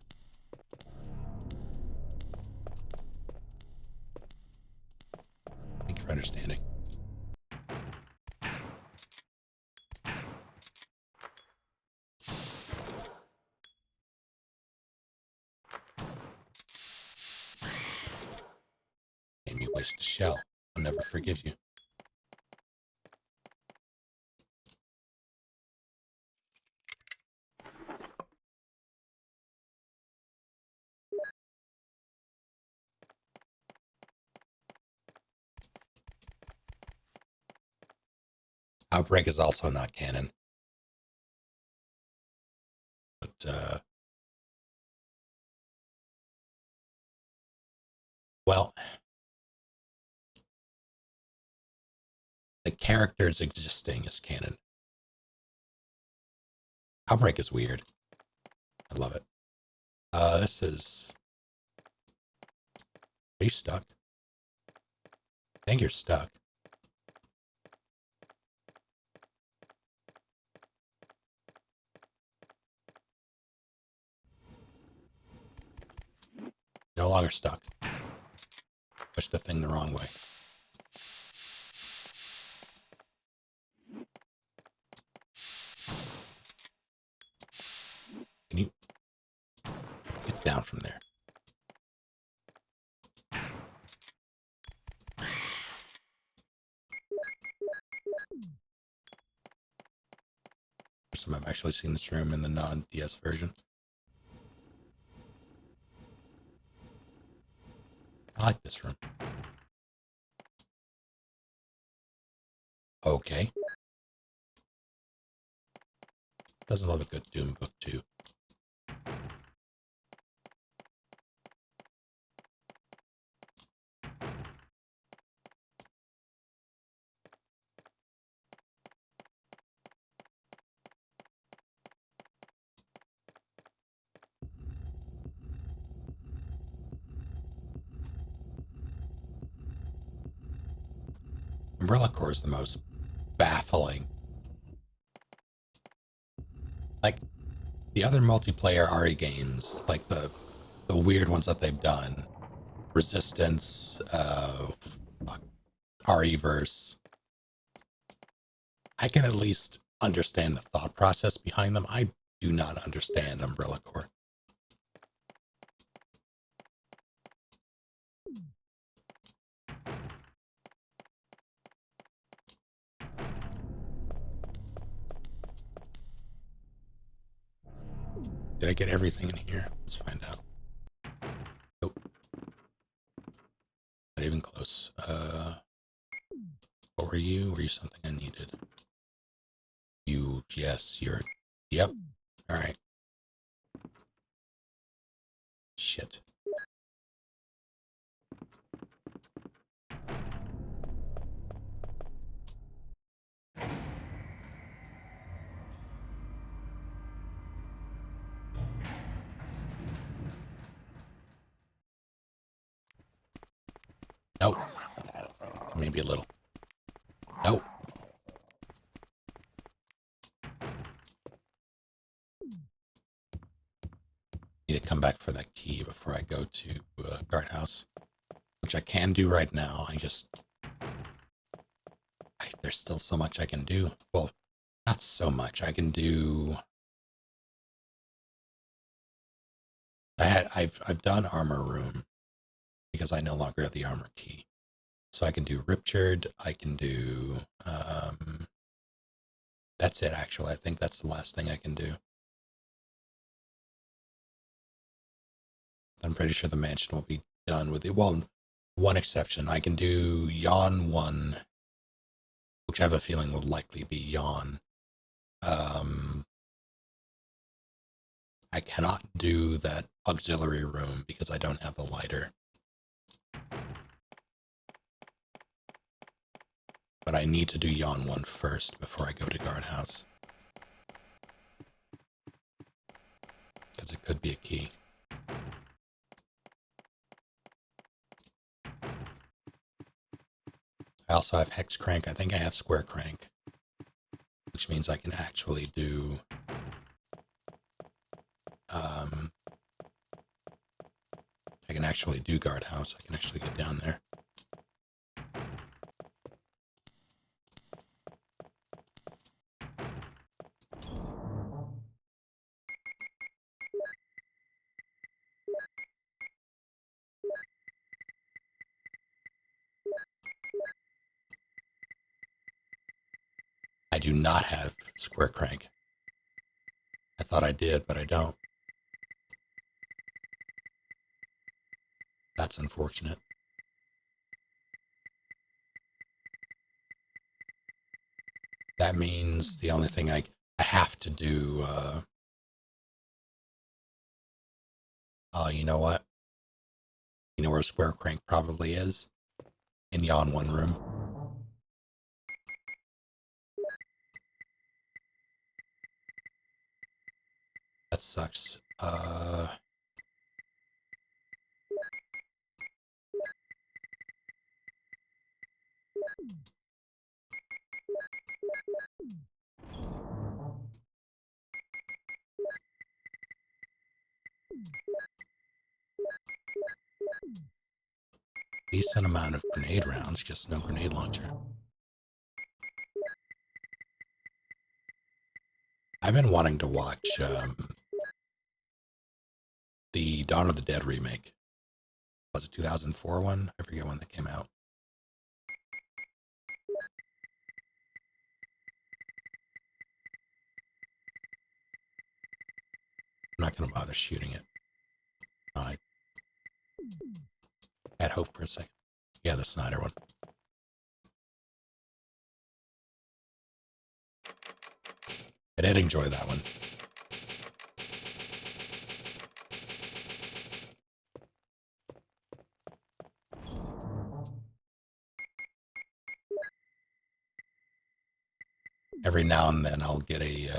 just a shell. I'll never forgive you. Outbreak is also not canon. But, well, the characters existing is canon. Outbreak is weird. I love it. This is... Are you stuck? I think you're stuck. No longer stuck. Push the thing the wrong way. Can you get down from there? First time I've actually seen this room in the non-DS version. I like this room. Okay. Doesn't love a good Doom book too. Umbrella Corps is the most baffling. Like, the other multiplayer RE games, like the weird ones that they've done, Resistance, RE-verse, I can at least understand the thought process behind them. I do not understand Umbrella Corps. Did I get everything in here? Let's find out. Nope. Not even close. What were you? Were you something I needed? You, yes, you're, yep. All right. Shit. Nope. Maybe a little. Nope. Need to come back for that key before I go to guardhouse, which I can do right now. There's still so much I can do. Well, not so much. I can do. I've done armor room because I no longer have the armor key, so I can do Riptured. I can do. That's it. Actually, I think that's the last thing I can do. I'm pretty sure the mansion will be done with it. Well, one exception. I can do Yawn 1, which I have a feeling will likely be Yawn. I cannot do that auxiliary room because I don't have the lighter. But I need to do Yawn 1 first before I go to guardhouse. Because it could be a key. I also have Hex Crank. I think I have Square Crank, which means I can actually do I can actually do guardhouse. I can actually get down there. do not have square crank. I thought I did, but I don't. That's unfortunate. That means the only thing I have to do, you know what? You know where a square crank probably is? In the on one room. That sucks. Decent amount of grenade rounds, just no grenade launcher. I've been wanting to watch the Dawn of the Dead remake. Was it 2004 one? I forget when that came out. I'm not going to bother shooting it. I had hope for a second. Yeah, the Snyder one. I did enjoy that one. Every now and then I'll get a,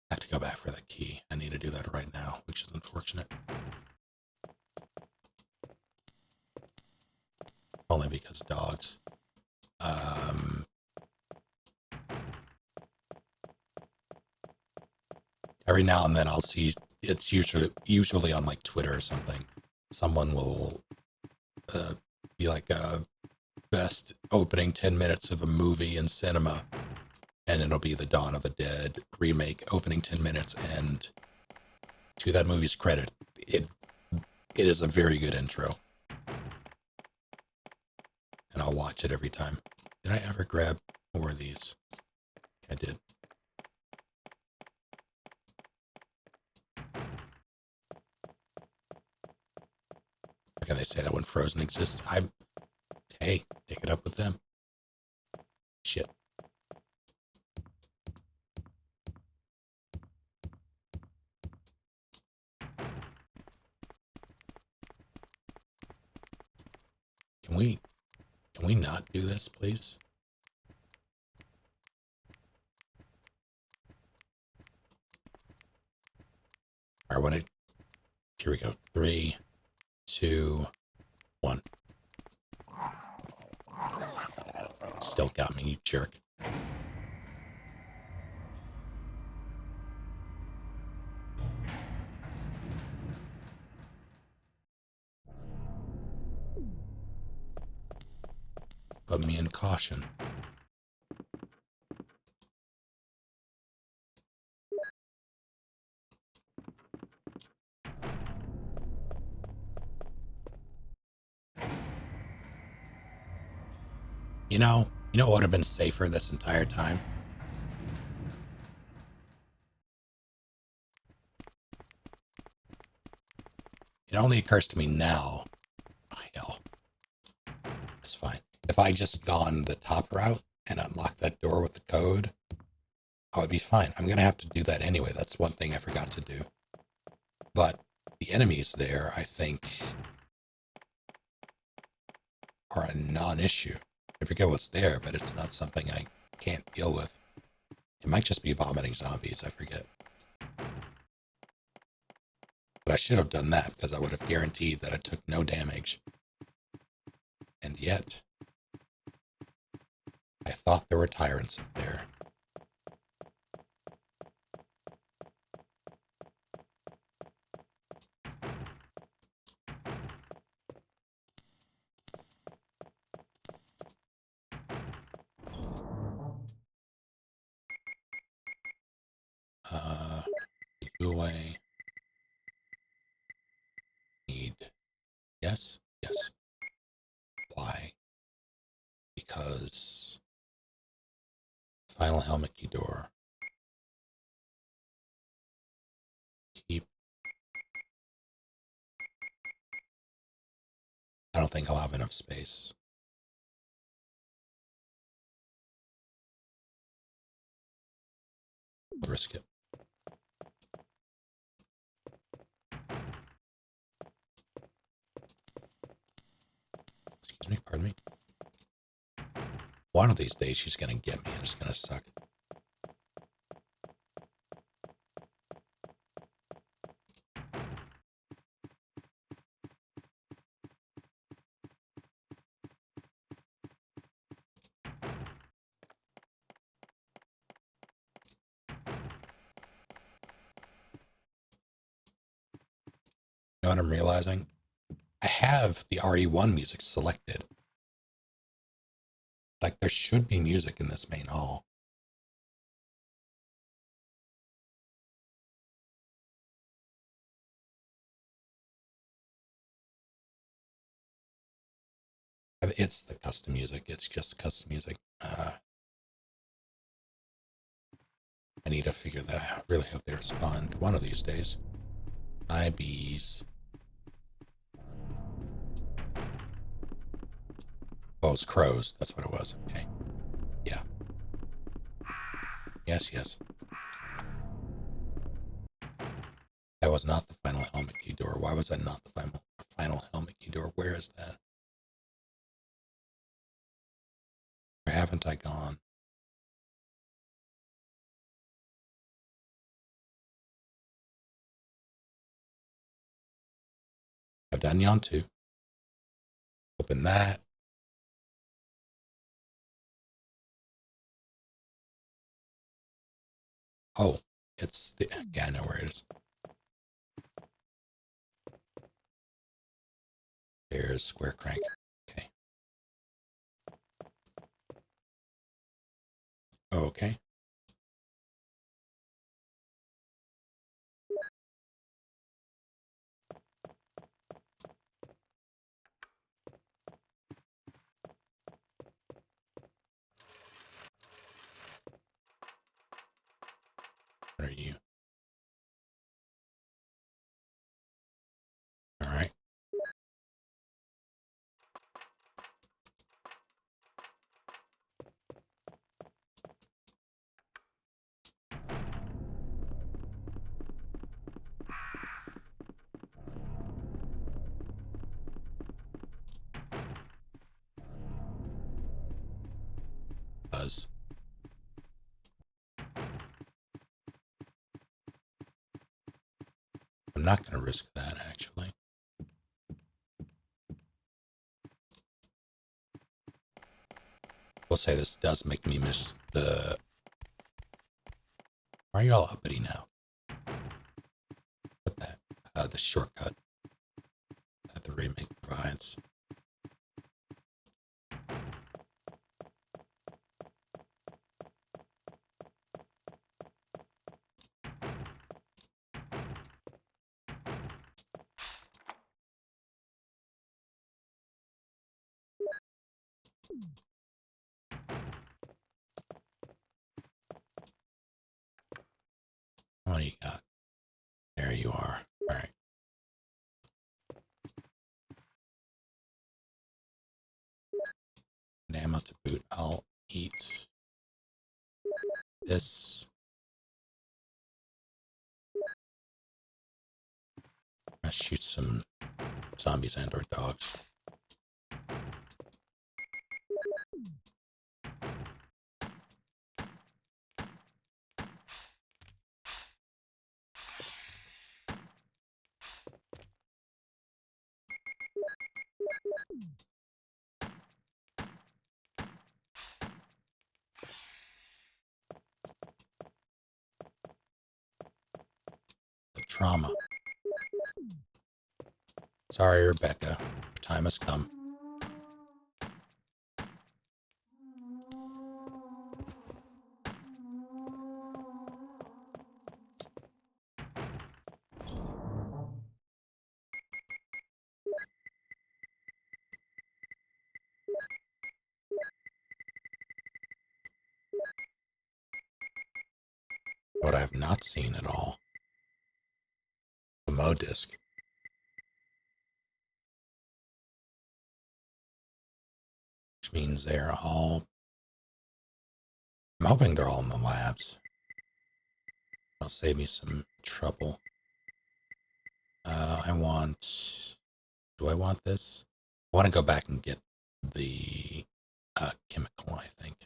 have to go back for that key. I need to do that right now, which is unfortunate. Only because dogs. Every now and then I'll see, it's usually on like Twitter or something. Someone will be like, best opening 10 minutes of a movie in cinema. And it'll be the Dawn of the Dead remake opening 10 minutes. And to that movie's credit, it is a very good intro. And I'll watch it every time. Did I ever grab more of these? I did. How can they say that when Frozen exists? Hey, take it up with them. Shit. Can we not do this, please? All right, here we go. 3, 2, 1. Still got me, you jerk. Put me in caution. You know what would have been safer this entire time? It only occurs to me now. Oh, hell. It's fine. If I just gone the top route and unlocked that door with the code, I would be fine. I'm going to have to do that anyway. That's one thing I forgot to do. But the enemies there, I think, are a non-issue. I forget what's there, but it's not something I can't deal with. It might just be vomiting zombies, I forget. But I should have done that because I would have guaranteed that I took no damage. And yet, I thought there were tyrants up there. You away. Need. Yes? Yes. Why? Because Final helmet key door. Keep. I don't think I'll have enough space. I'll risk it. Excuse me, pardon me. One of these days she's gonna get me and it's gonna suck. You know what I'm realizing? I have the RE1 music selected. Like, there should be music in this main hall. It's the custom music. It's just custom music. I need to figure that out. I really hope they respond one of these days. Hi, bees. Oh, it's crows. That's what it was. Okay. Yeah. Yes, yes. That was not the final helmet key door. Why was that not the final helmet key door? Where is that? Where haven't I gone? I've done Yon 2. Open that. Oh, it's the... Yeah, I know where it is. There's Square Crank. Okay. Okay. What are you? All right. Buzz. I'm not going to risk that, actually. We'll say this does make me miss the... Why are you all uppity now? What that? The shortcut that the remake provides. What do you got? There you are. All right. An ammo to boot. I'll eat this. I'll shoot some zombies and or dogs. The trauma. Sorry, Rebecca. Your time has come. what I have not seen at all. The Mo disc. Which means they're all... I'm hoping they're all in the labs. That'll save me some trouble. I want... Do I want this? I want to go back and get the chemical, I think.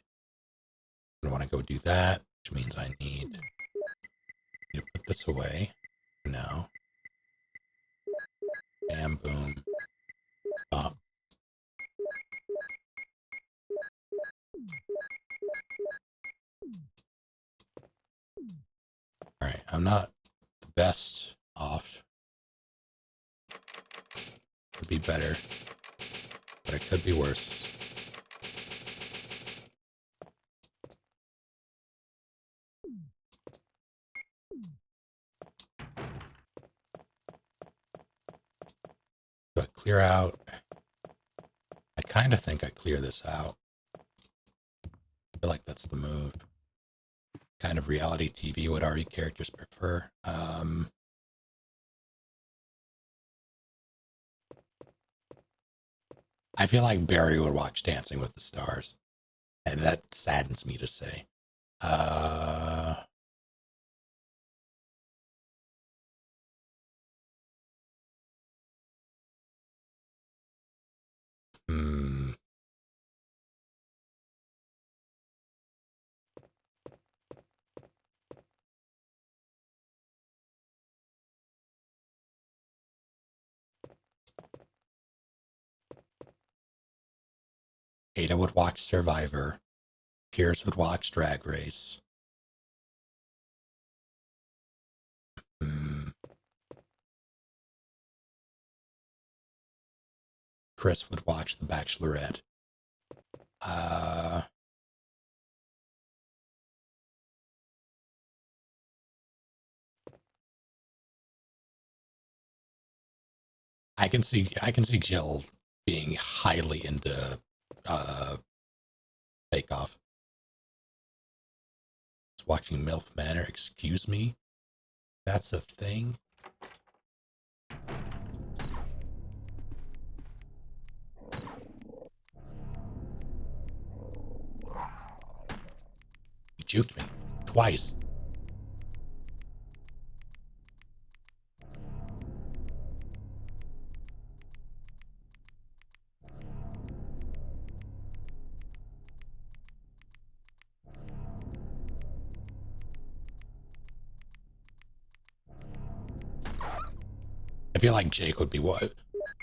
I want to go do that, which means I need to put this away for now. Bam, boom, pop. Alright, I'm not the best off. Could be better, but it could be worse. Do I clear out? I kind of think I clear this out. I feel like that's the move. Kind of reality TV would already characters prefer. I feel like Barry would watch Dancing with the Stars. And that saddens me to say. Hmm. Ada would watch Survivor. Piers would watch Drag Race. Chris would watch The Bachelorette. I can see Jill being highly into Bake Off. It's watching MILF Manor, excuse me? That's a thing? He juked me twice. I feel like Jake would be what?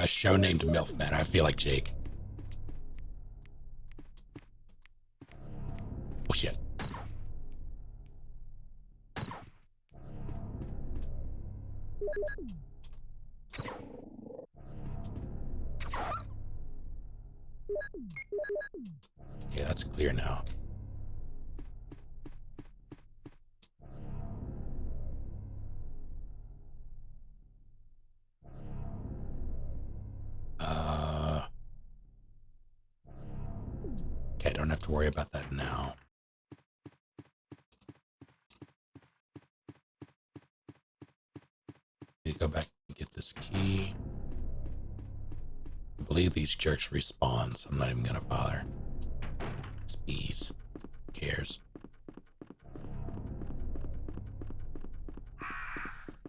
A show named MILF Man. I feel like Jake. Oh shit. Okay, that's clear now. Okay, I don't have to worry about that now. Need to go back and get this key. I believe these jerks respawn, so I'm not even gonna bother. It's bees. Who cares?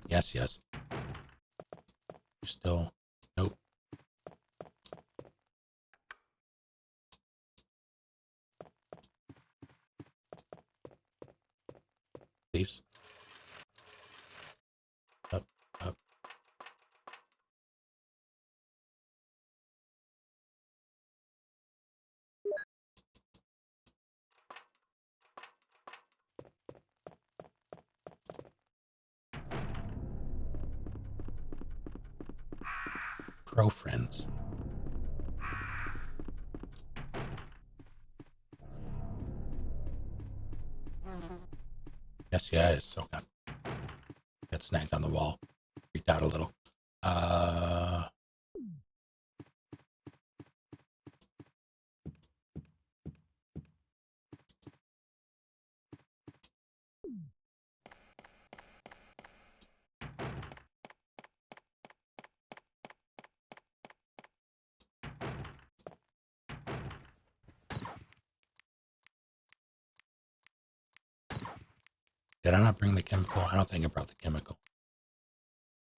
Yes, yes. You're still... Nope. Please. Up, up. Grow friends. Yes, yes. Oh god. Got snagged on the wall. Freaked out a little. Did I not bring the chemical? I don't think I brought the chemical.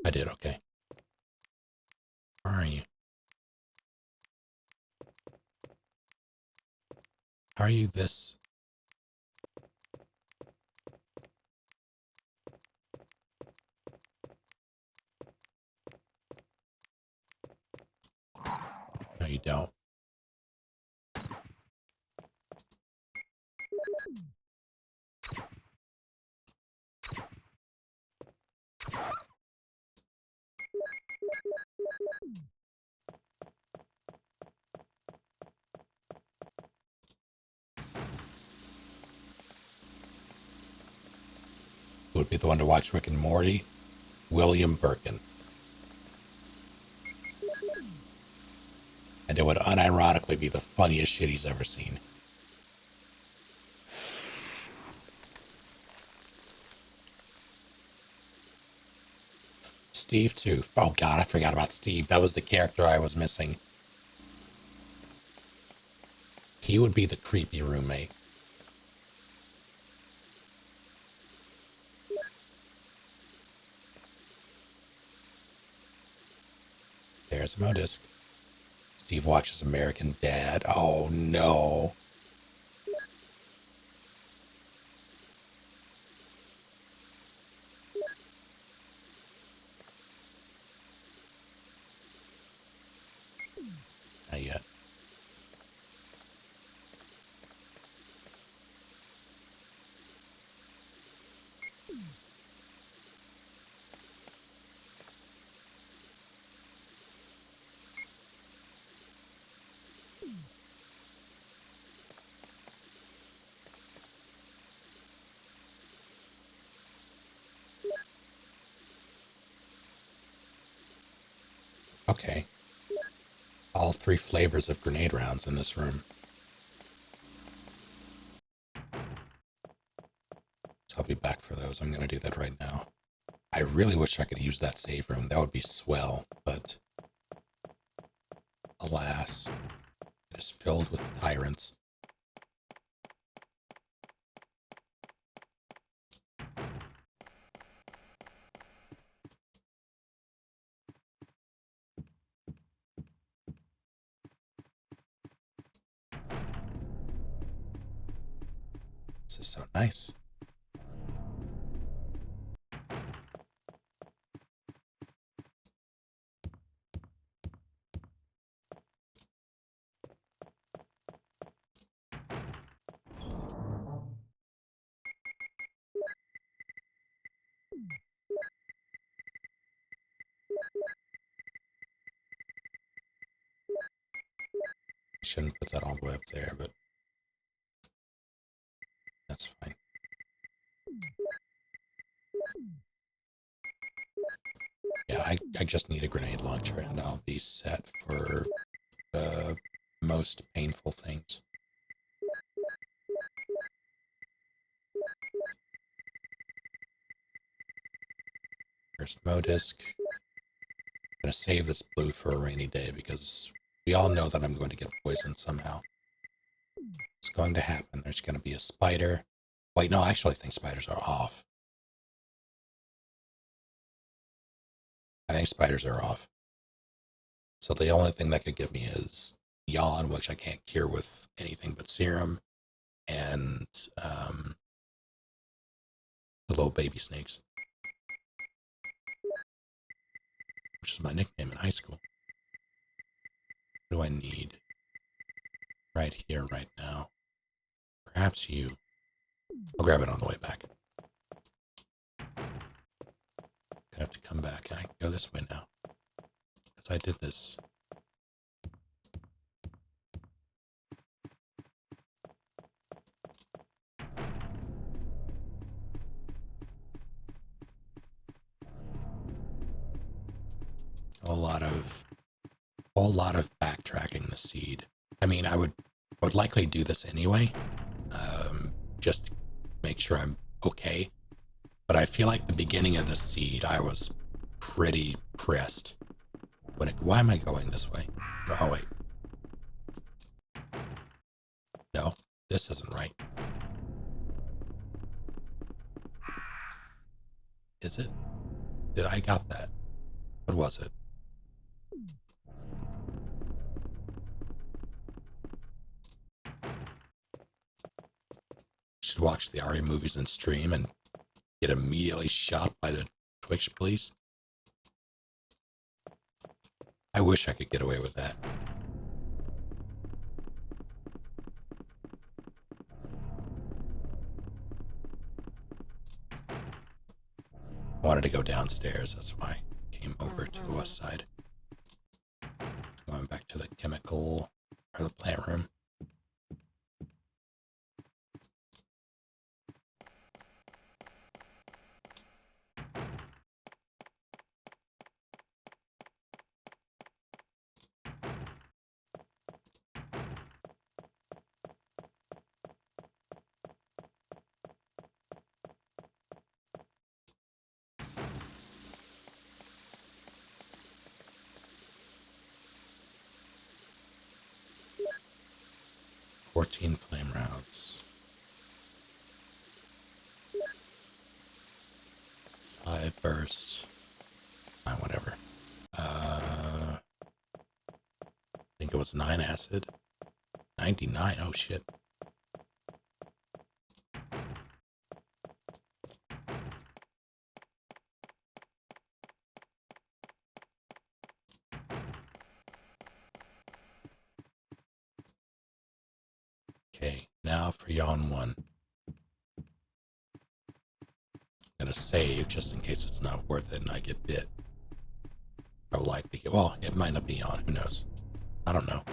I did, okay. Where are you? How are you this? No, you don't. Who would be the one to watch Rick and Morty? William Birkin. And it would unironically be the funniest shit he's ever seen. Steve, too. Oh, God, I forgot about Steve. That was the character I was missing. He would be the creepy roommate. There's a Modisc. Steve watches American Dad. Oh, no. Not yet. Okay. All 3 flavors of grenade rounds in this room. So I'll be back for those. I'm going to do that right now. I really wish I could use that save room. That would be swell, but alas, it is filled with tyrants. This is so nice. Shouldn't put that all the way up there, but that's fine. Yeah, I just need a grenade launcher and I'll be set for the most painful things. First Modisc. I'm going to save this blue for a rainy day because we all know that I'm going to get poisoned somehow. It's going to happen. There's going to be a spider. Wait, no, I actually think spiders are off. I think spiders are off. So the only thing that could give me is yawn, which I can't cure with anything but serum, and the little baby snakes, which is my nickname in high school. What do I need right here, right now? Perhaps you. I'll grab it on the way back. Gonna have to come back. I can go this way now. Because I did this. A whole lot of backtracking the seed. I mean, I would likely do this anyway. Just to make sure I'm okay. But I feel like the beginning of the seed, I was pretty pressed. Why am I going this way? Oh, wait. No, this isn't right. Is it? Did I got that? What was it? Should watch the Ari movies and stream and get immediately shot by the Twitch police. I wish I could get away with that. I wanted to go downstairs, that's why I came over to the west side. Going back to the chemical, or the plant room. Fourteen flame rounds. 5 bursts. Whatever. I think it was 9 acid. 99. Oh shit. Okay, now for yawn 1. I'm gonna save just in case it's not worth it and I get bit. I'll likely get, well, it might not be yawn, who knows? I don't know.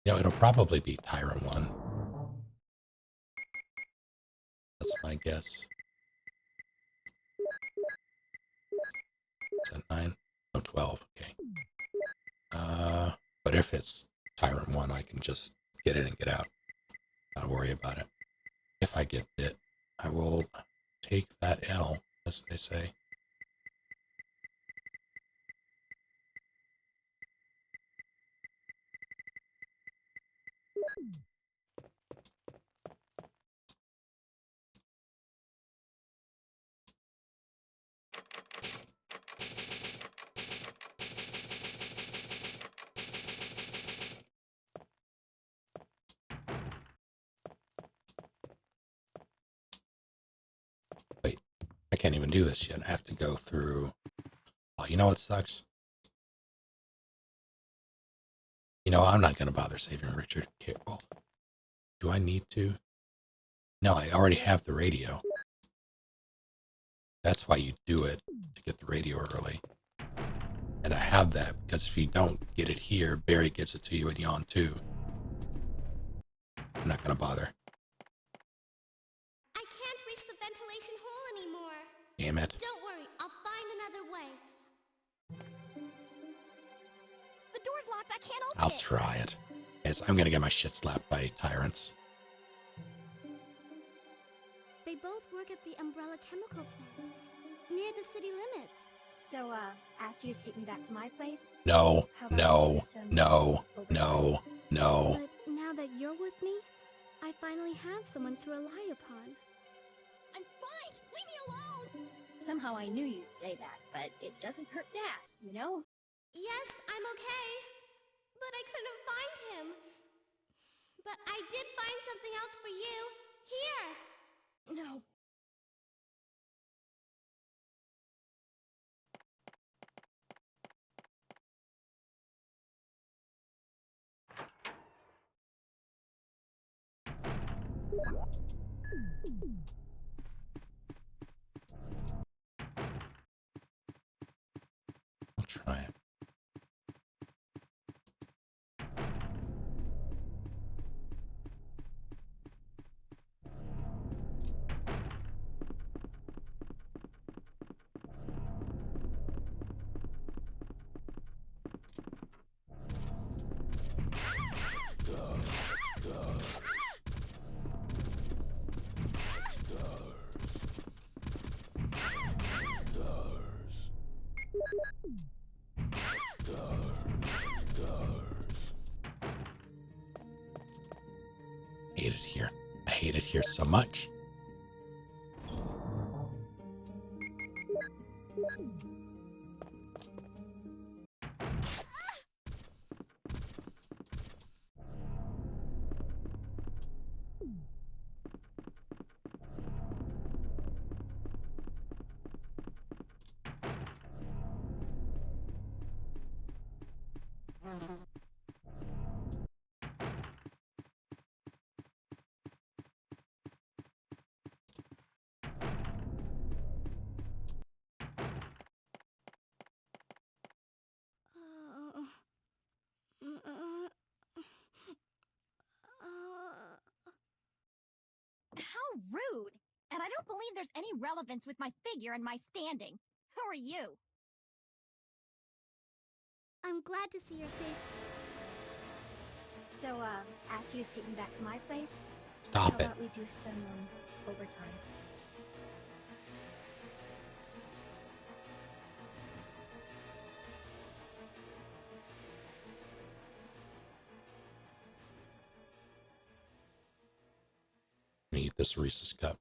You know, it'll probably be Tyrant 1. That's my guess. Is that 9? No, 12. Okay. But if it's Tyrant 1, I can just get in and get out. Not worry about it. If I get bit, I will take that L, as they say. Wait, I can't even do this yet. I have to go through... Oh, you know what sucks? You know, I'm not going to bother saving Richard. Okay, well, do I need to? No, I already have the radio. That's why you do it, to get the radio early. And I have that, because if you don't get it here, Barry gives it to you at Yawn 2. I'm not going to bother. I can't reach the ventilation hole anymore. Damn it. Don't worry, I'll find another way. The door's locked, I can't open it. I'll try it. Yes, I'm going to get my shit slapped by tyrants. They both work at the Umbrella Chemical Plant, near the city limits. So, after you take me back to my place? No, no, no, no, no. But now that you're with me, I finally have someone to rely upon. I'm fine! Leave me alone! Somehow I knew you'd say that, but it doesn't hurt to ask, you know? Yes, I'm okay. But I couldn't find him. But I did find something else for you. Here! No. I'll try it. hate it here. I hate it here so much. How rude! And I don't believe there's any relevance with my figure and my standing. Who are you? I'm glad to see you're safe. So, after you take me back to my place, Stop how it. about we do some, overtime? Let me eat this Reese's cup.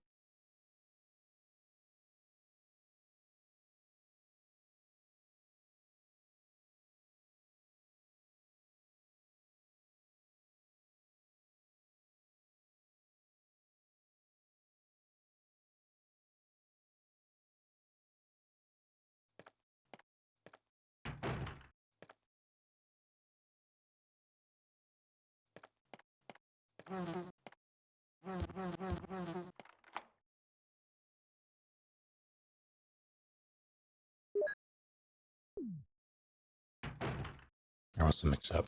I want some mix up.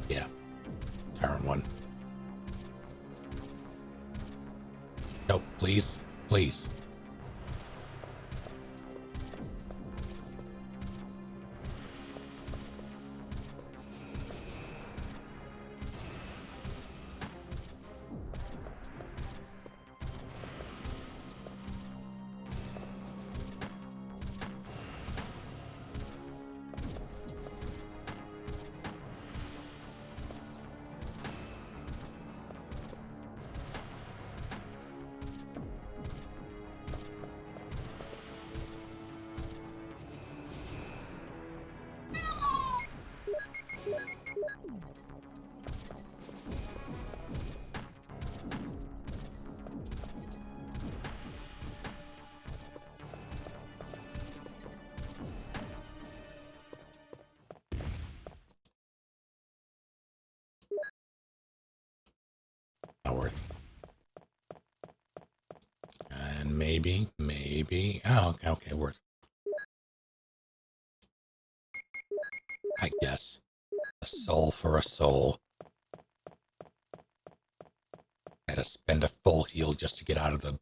Yeah. Tyrant 1. No, please. Please. Not worth. And maybe. Oh, okay, worth. I guess. A soul for a soul. I had to spend a full heal just to get out of the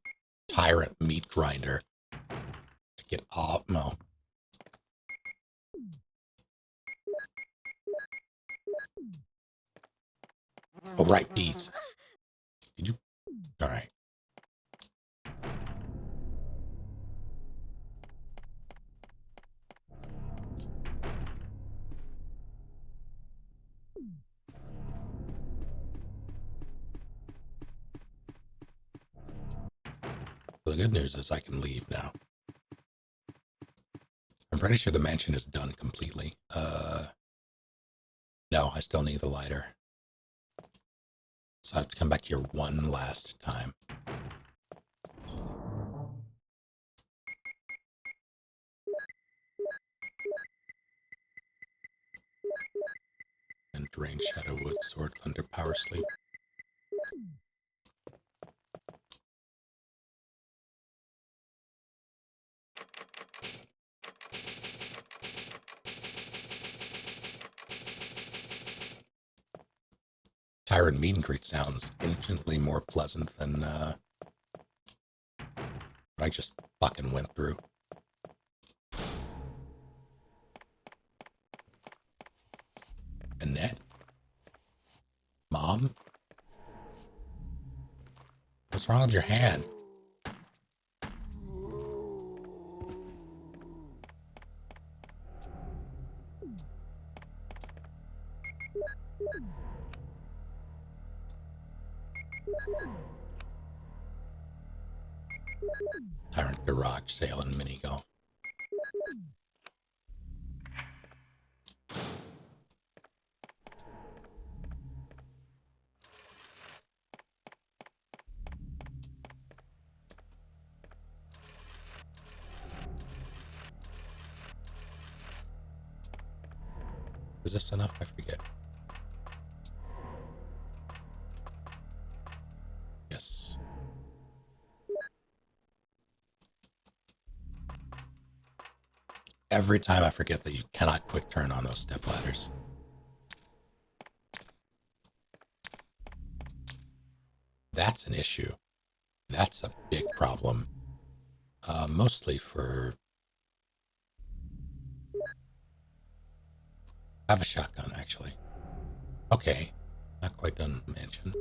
tyrant meat grinder. To get off. No. Oh, right, beads. Did you? All right. The good news is I can leave now. I'm pretty sure the mansion is done completely. No, I still need the lighter. So I have to come back here one last time. And drain Shadowwood, Sword, Thunder, Power Sleep. Tyrant meet and greet sounds infinitely more pleasant than what I just fucking went through. Annette? Mom? What's wrong with your hand? Tyrant Garage Sale and Mini Golf. Is this enough? I forget. Yes. Every time I forget that you cannot quick turn on those step ladders. That's an issue. That's a big problem. Mostly for... I have a shotgun, actually. Okay. Not quite done mansion.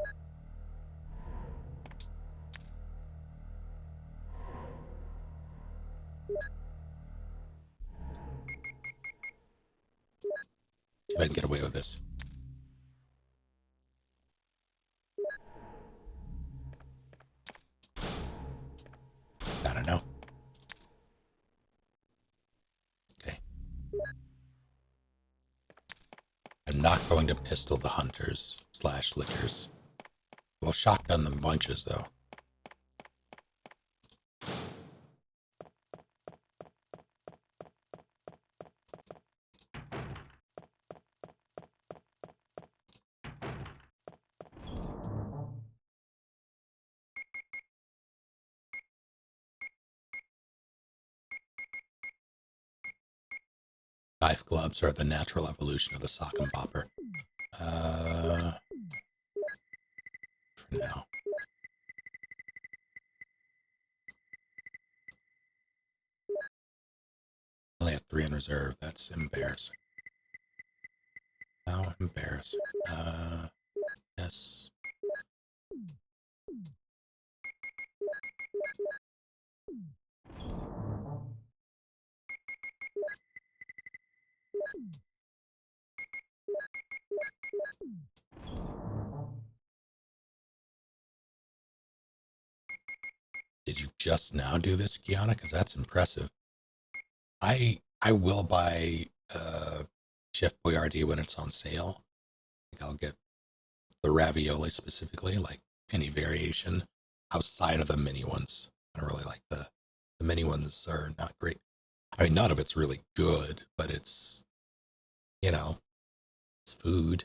See if I can get away with this. I don't know. Okay. I'm not going to pistol the hunters / lickers. We'll shotgun them bunches, though. Knife gloves are the natural evolution of the sock and bopper. For now. Only have 3 in reserve. That's embarrassing. How embarrassing. Yes. Did you just now do this, Kiana? Because that's impressive. I will buy Chef Boyardee when it's on sale. I think I'll get the ravioli specifically, like any variation outside of the mini ones. I don't really like the mini ones are not great. I mean, none of it's really good, but it's, you know, it's food.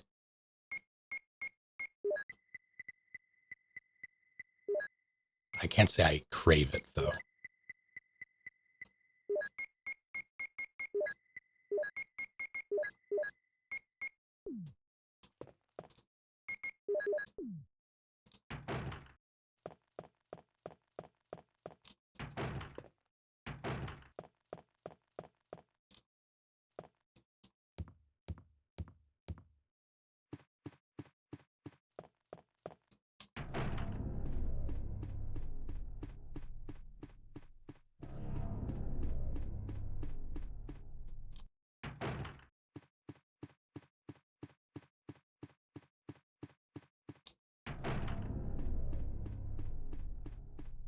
I can't say I crave it, though.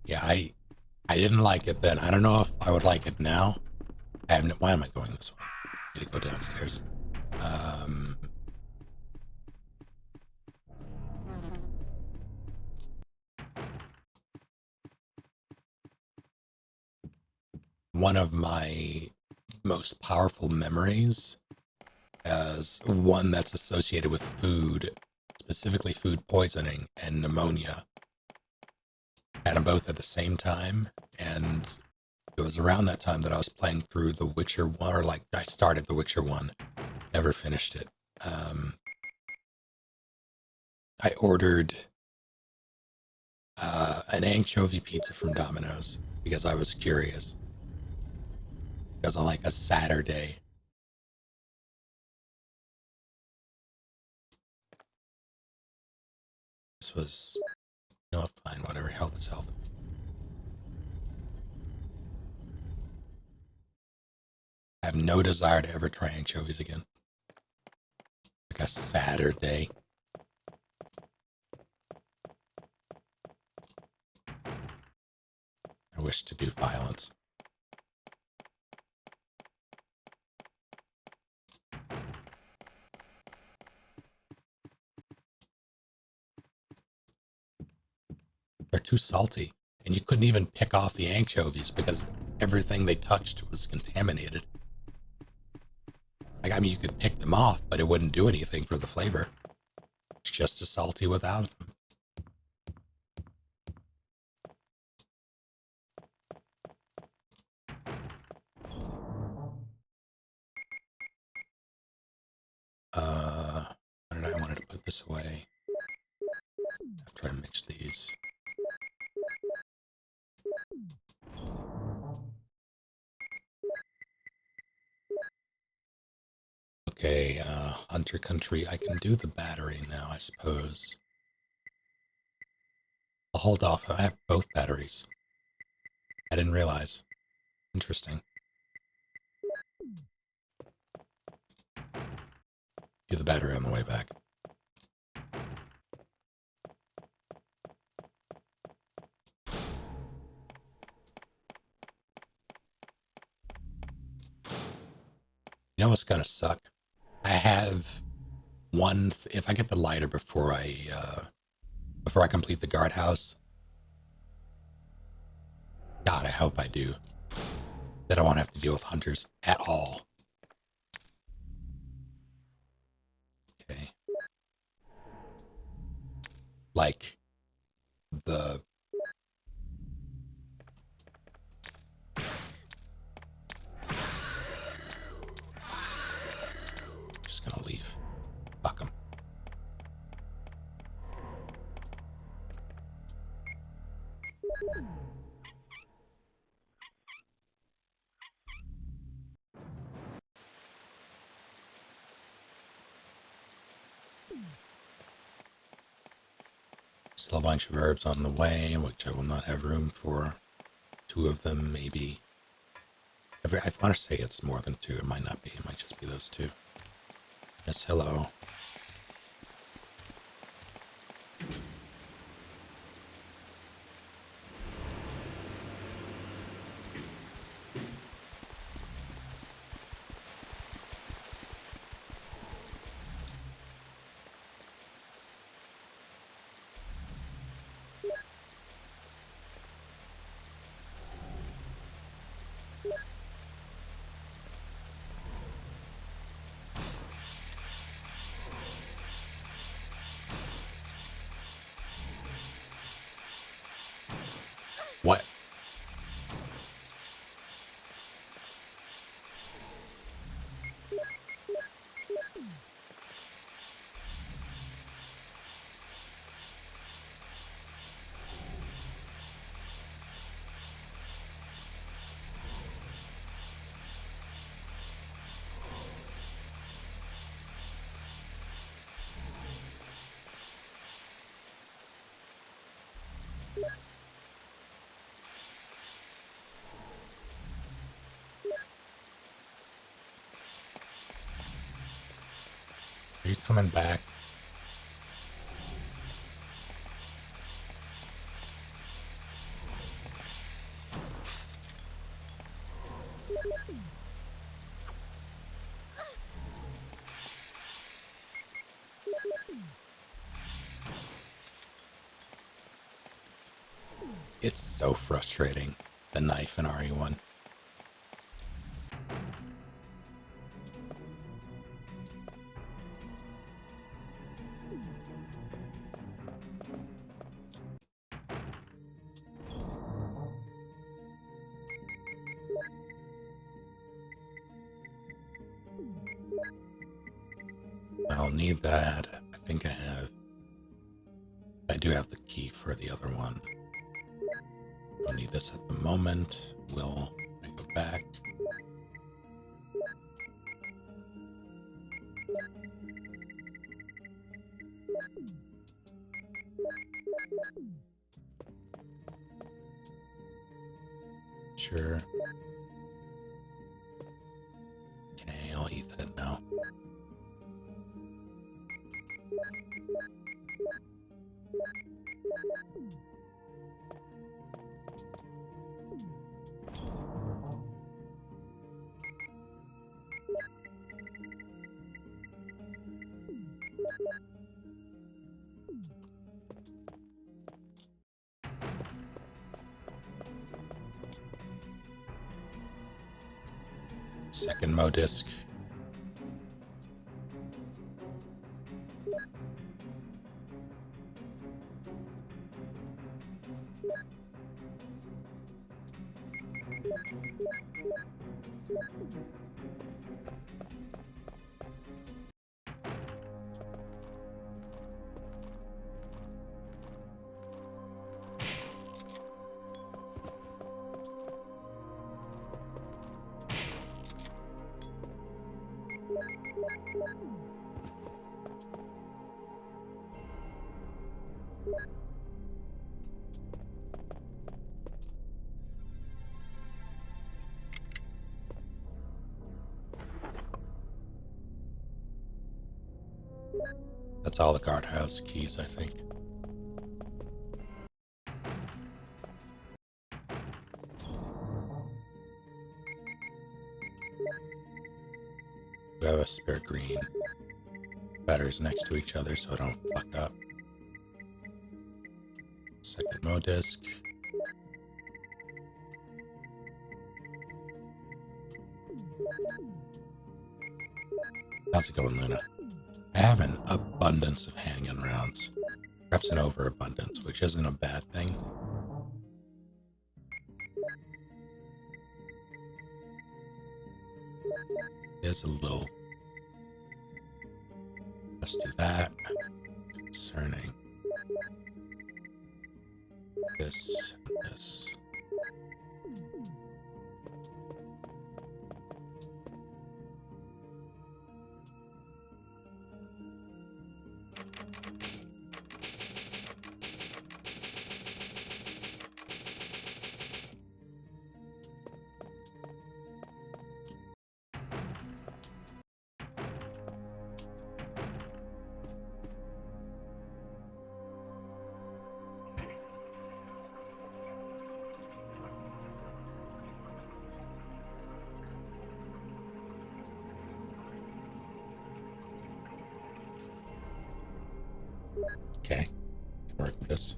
Yeah, I didn't like it then. I don't know if I would like it now. I have no, why am I going this way? I need to go downstairs. One of my most powerful memories as one that's associated with food, specifically food poisoning and pneumonia. Had them both at the same time, and it was around that time that I was playing through The Witcher 1, or like I started The Witcher 1, never finished it. I ordered an anchovy pizza from Domino's because I was curious. Because on like a Saturday, this was, no, fine, whatever, health is health. I have no desire to ever try anchovies again. Like a Saturday. wish to do violence. They're too salty, and you couldn't even pick off the anchovies because everything they touched was contaminated. Like, I mean, you could pick them off, but it wouldn't do anything for the flavor. It's just as salty without them. Why did I wanted to put this away? After I mix these. Okay, Hunter Country. I can do the battery now, I suppose. I'll hold off. I have both batteries. I didn't realize. Interesting. Do the battery on the way back. You know what's gonna suck? I have one. If I get the lighter before I complete the guardhouse. God, I hope I do. That I won't have to deal with hunters at all. Okay. Like the just gonna leave. Fuck them. Still a bunch of herbs on the way, which I will not have room for. 2 of them, maybe. I want to say it's more than 2. It might not be. It might just be those 2. Yes, hello. What? Are you coming back? It's so frustrating, the knife in RE1. I'll need that. I think I have. I do have the key for the other one. Don't need this at the moment. We'll go back. Sure. Okay, I'll eat that now. Second Mo disc. That's all the guardhouse keys, I think. We have a spare green. Batteries next to each other so I don't fuck up. Second Mo disc. How's it going, Luna? I have an abundance of handgun rounds. Perhaps an overabundance, which isn't a bad thing. Is a little. Let's do that. Concerning this. Okay, can work with this.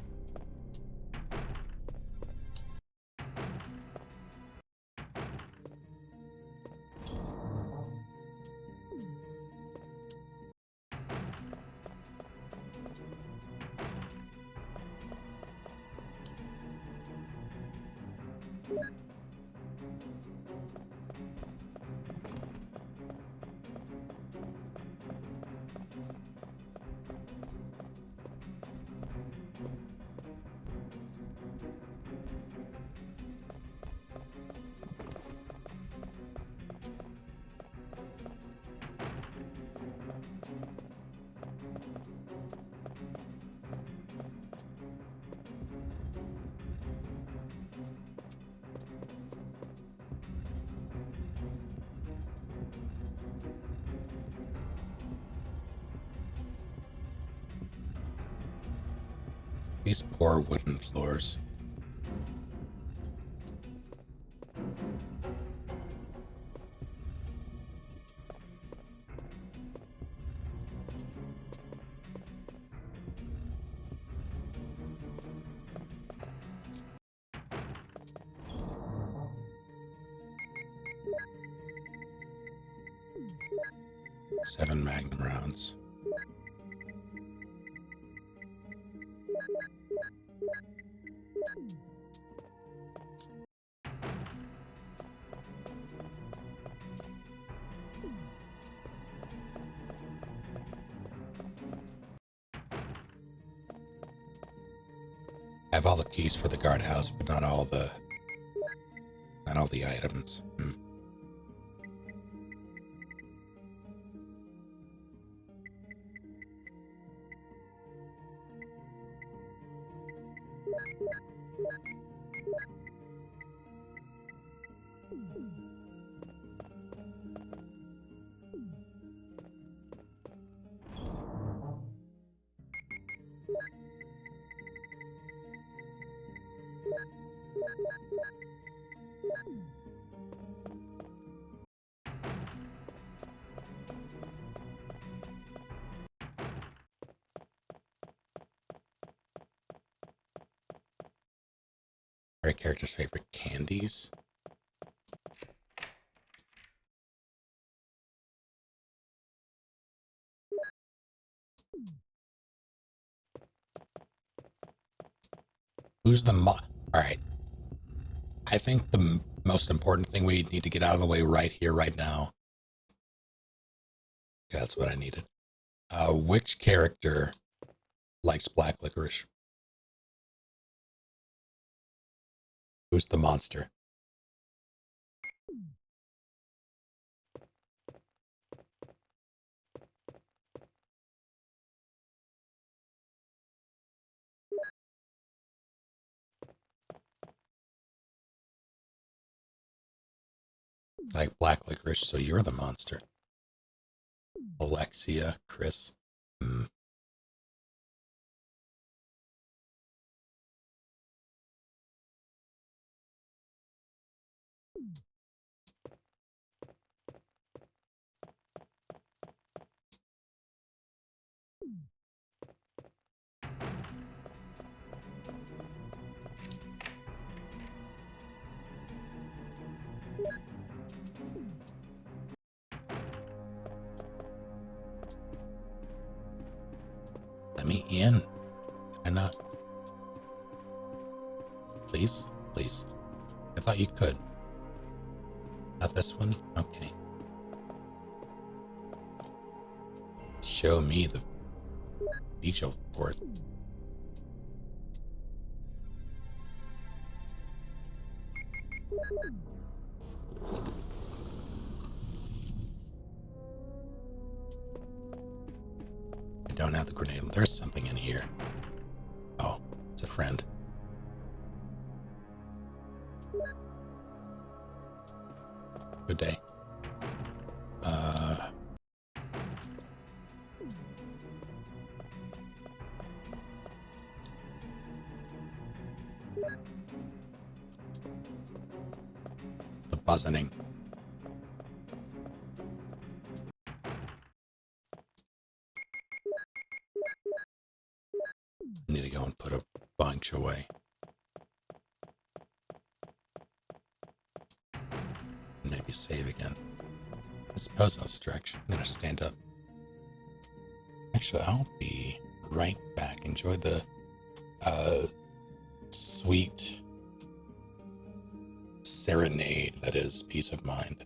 These poor wooden floors. Seven Magnum rounds. I have all the keys for the guardhouse, but not all the items. Our character's favorite candies. Who's the All right. I think the most important thing we need to get out of the way right here, right now. Yeah, that's what I needed. Which character likes black licorice? Who's the monster? Like black licorice, so you're the monster. Alexia, Chris. Let me in. Can I not? Please? Please. I thought you could. Not this one? Okay. Show me the feature board. I don't have the grenade. There's something in here. Oh, it's a friend. Good day. The buzzing. I need to go and put a bunch away. Maybe save again. I suppose I'll stretch. I'm gonna stand up. Actually, I'll be right back. Enjoy the sweet serenade that is Peace of Mind.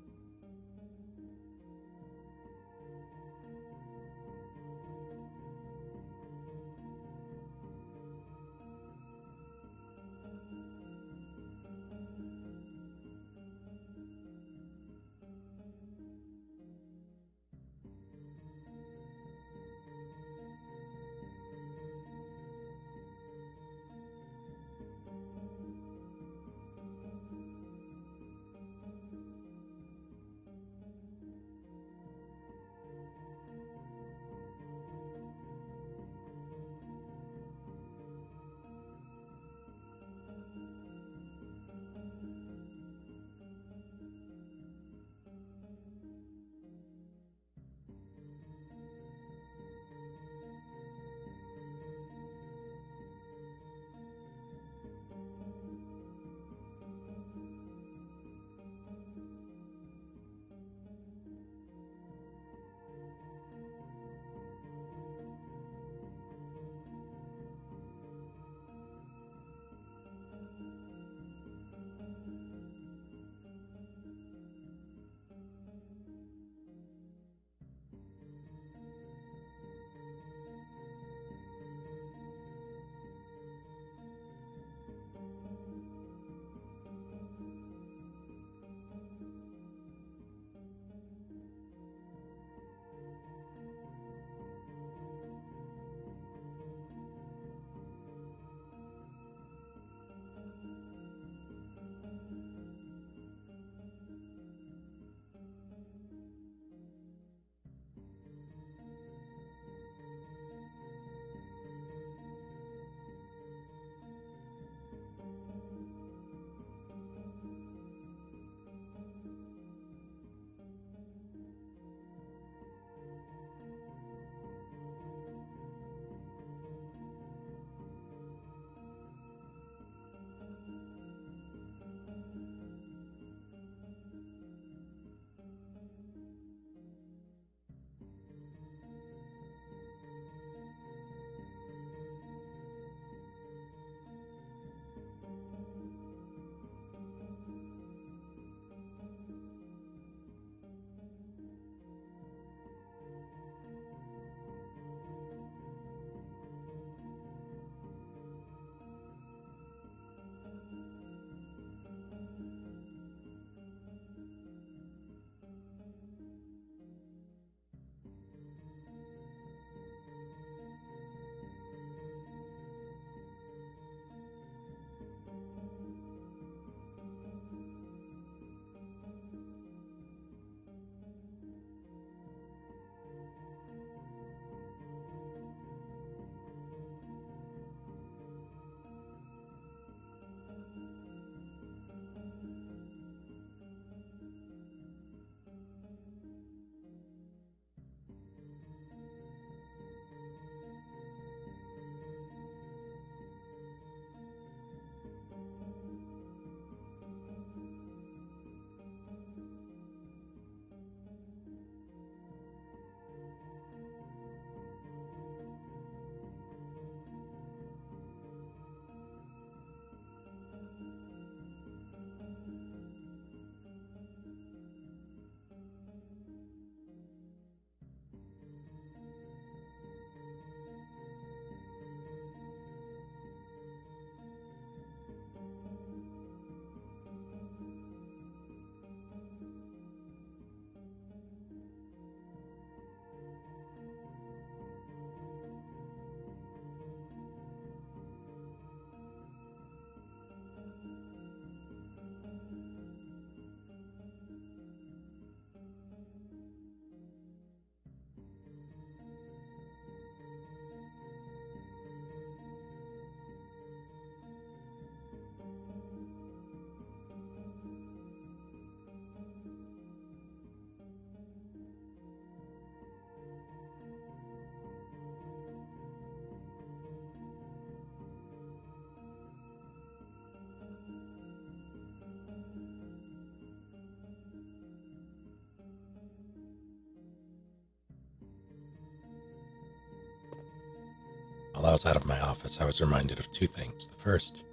I was out of my office, I was reminded of two things. The first,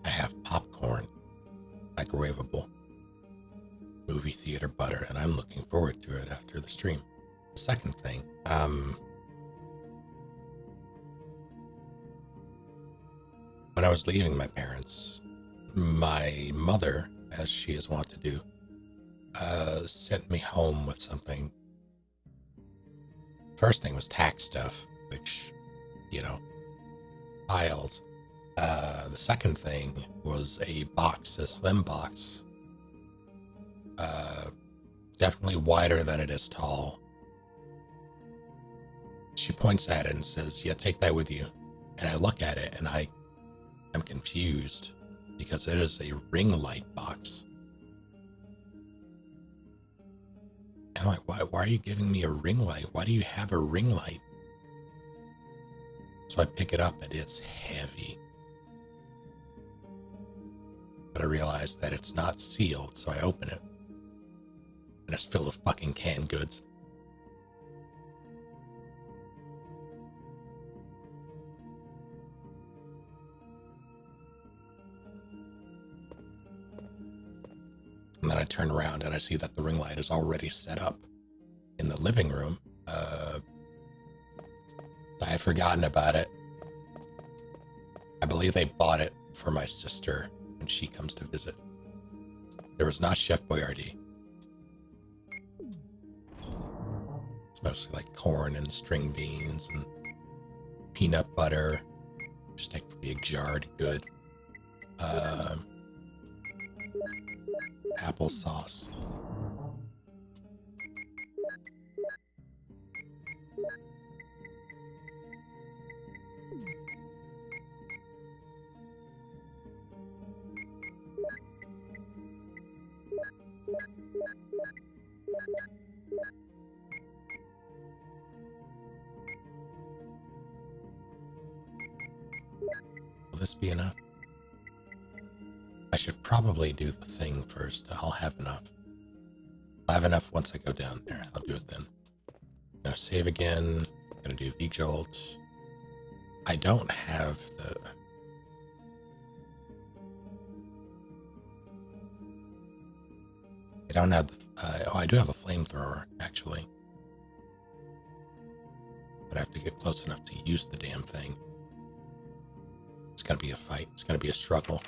I have popcorn, microwavable, movie theater butter, and I'm looking forward to it after the stream. The second thing, when I was leaving my parents, my mother, as she is wont to do, sent me home with something. First thing was tax stuff, which, you know, files. The second thing was a box, a slim box, definitely wider than it is tall. She points at it and says, "Yeah, take that with you." And I look at it and I am confused because it is a ring light box. And I'm like, why are you giving me a ring light? Why do you have a ring light? So I pick it up and it's heavy. But I realize that it's not sealed, so I open it. And it's filled with fucking canned goods. And then I turn around and I see that the ring light is already set up in the living room. I had forgotten about it. I believe they bought it for my sister when she comes to visit. There was not Chef Boyardee. It's mostly like corn and string beans and peanut butter, just like big jarred good. Applesauce. Will this be enough? I should probably do the thing first. I'll have enough. I'll have enough once I go down there. I'll do it then. I'm gonna save again. I'm gonna do V-Jolt. I don't have the... I don't have the... I do have a flamethrower, actually. But I have to get close enough to use the damn thing. It's gonna be a fight. It's gonna be a struggle.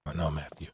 Oh no, Matthew.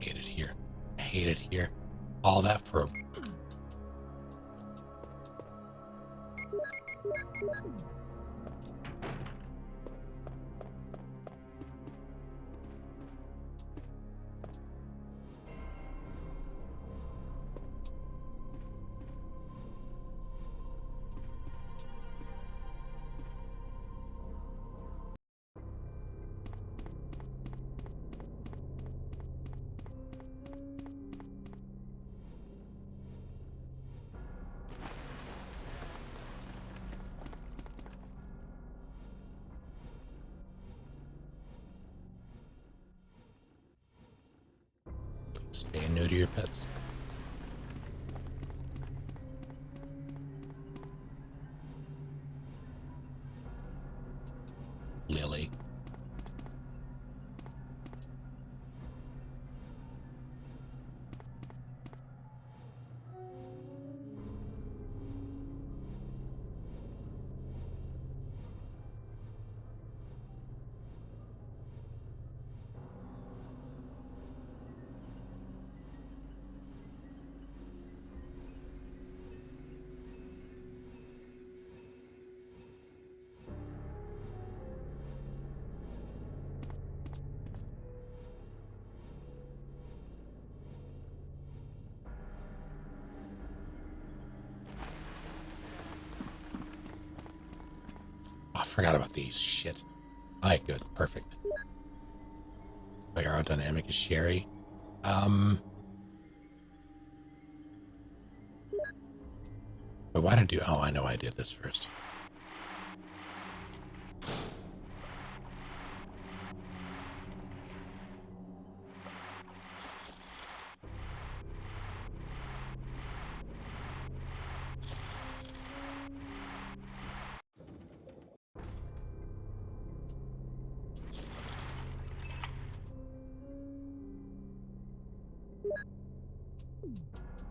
Hate it here. I hate it here. All that for a... Spay and neuter your pets. Lily. Oh, I forgot about these. Shit. Alright, good. Perfect. My aerodynamic is Sherry. But why did I do... Oh, I know I did this first.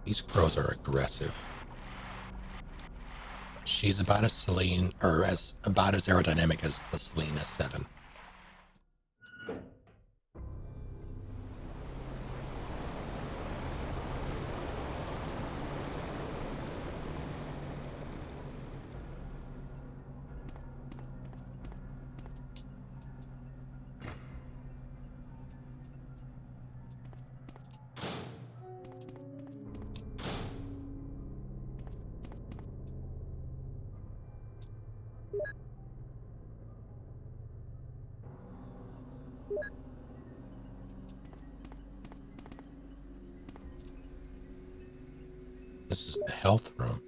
These girls are aggressive. She's about as Celine, or about as aerodynamic as the Celine S7. This is the health room.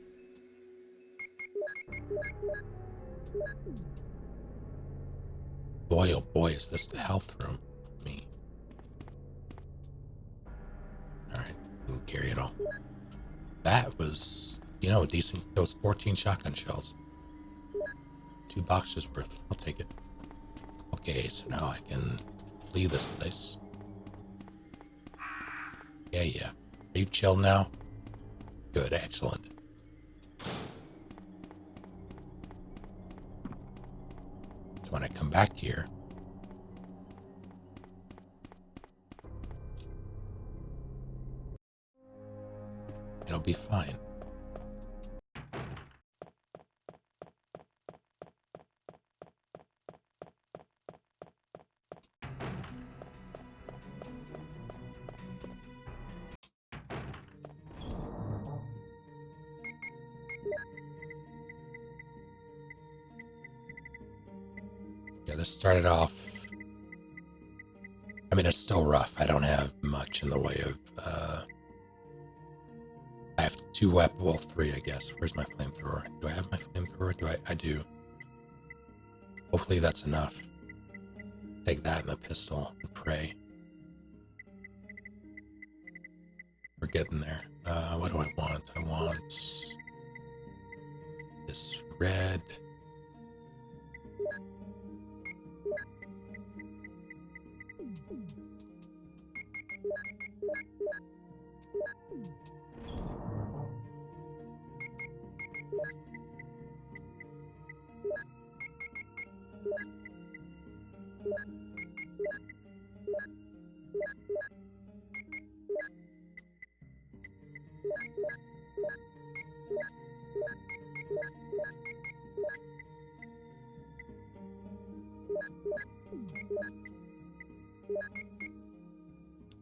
Boy, oh boy, is this the health room. Me. Alright, didn't carry it all. That was, you know, a decent. It was 14 shotgun shells. 2 boxes worth. I'll take it. Okay, so now I can flee this place. Yeah. Are you chill now? Good, excellent. So when I come back here, it'll be fine. Yeah, this started off... I mean, it's still rough. I don't have much in the way of... I have 2 weapons, well, 3, I guess. Where's my flamethrower? Do I have my flamethrower? I do. Hopefully that's enough. Take that and the pistol and pray. We're getting there. What do I want? I want this red.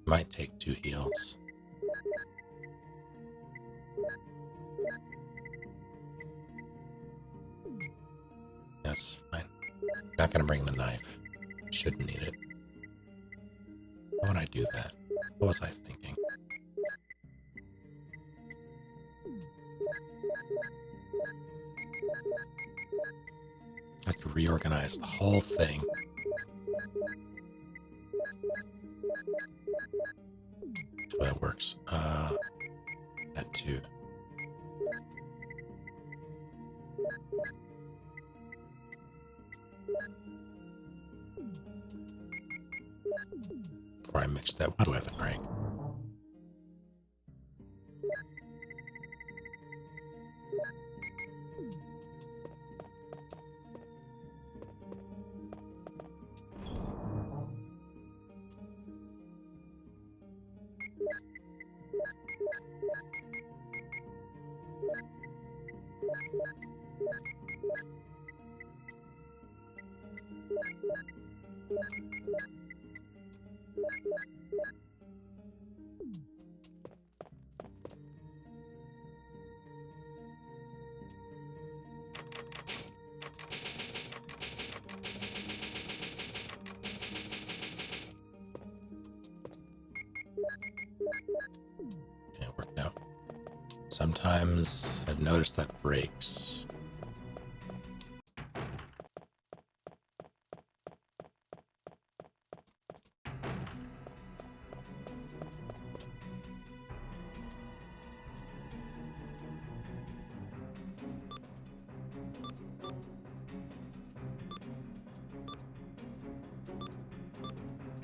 Might take 2 heals. That's fine. Not gonna bring the knife. Shouldn't need it. Why would I do that? What was I thinking? I have to reorganize the whole thing. So that works. That too. Before I mix that, why do I have the crank? Sometimes I've noticed that breaks.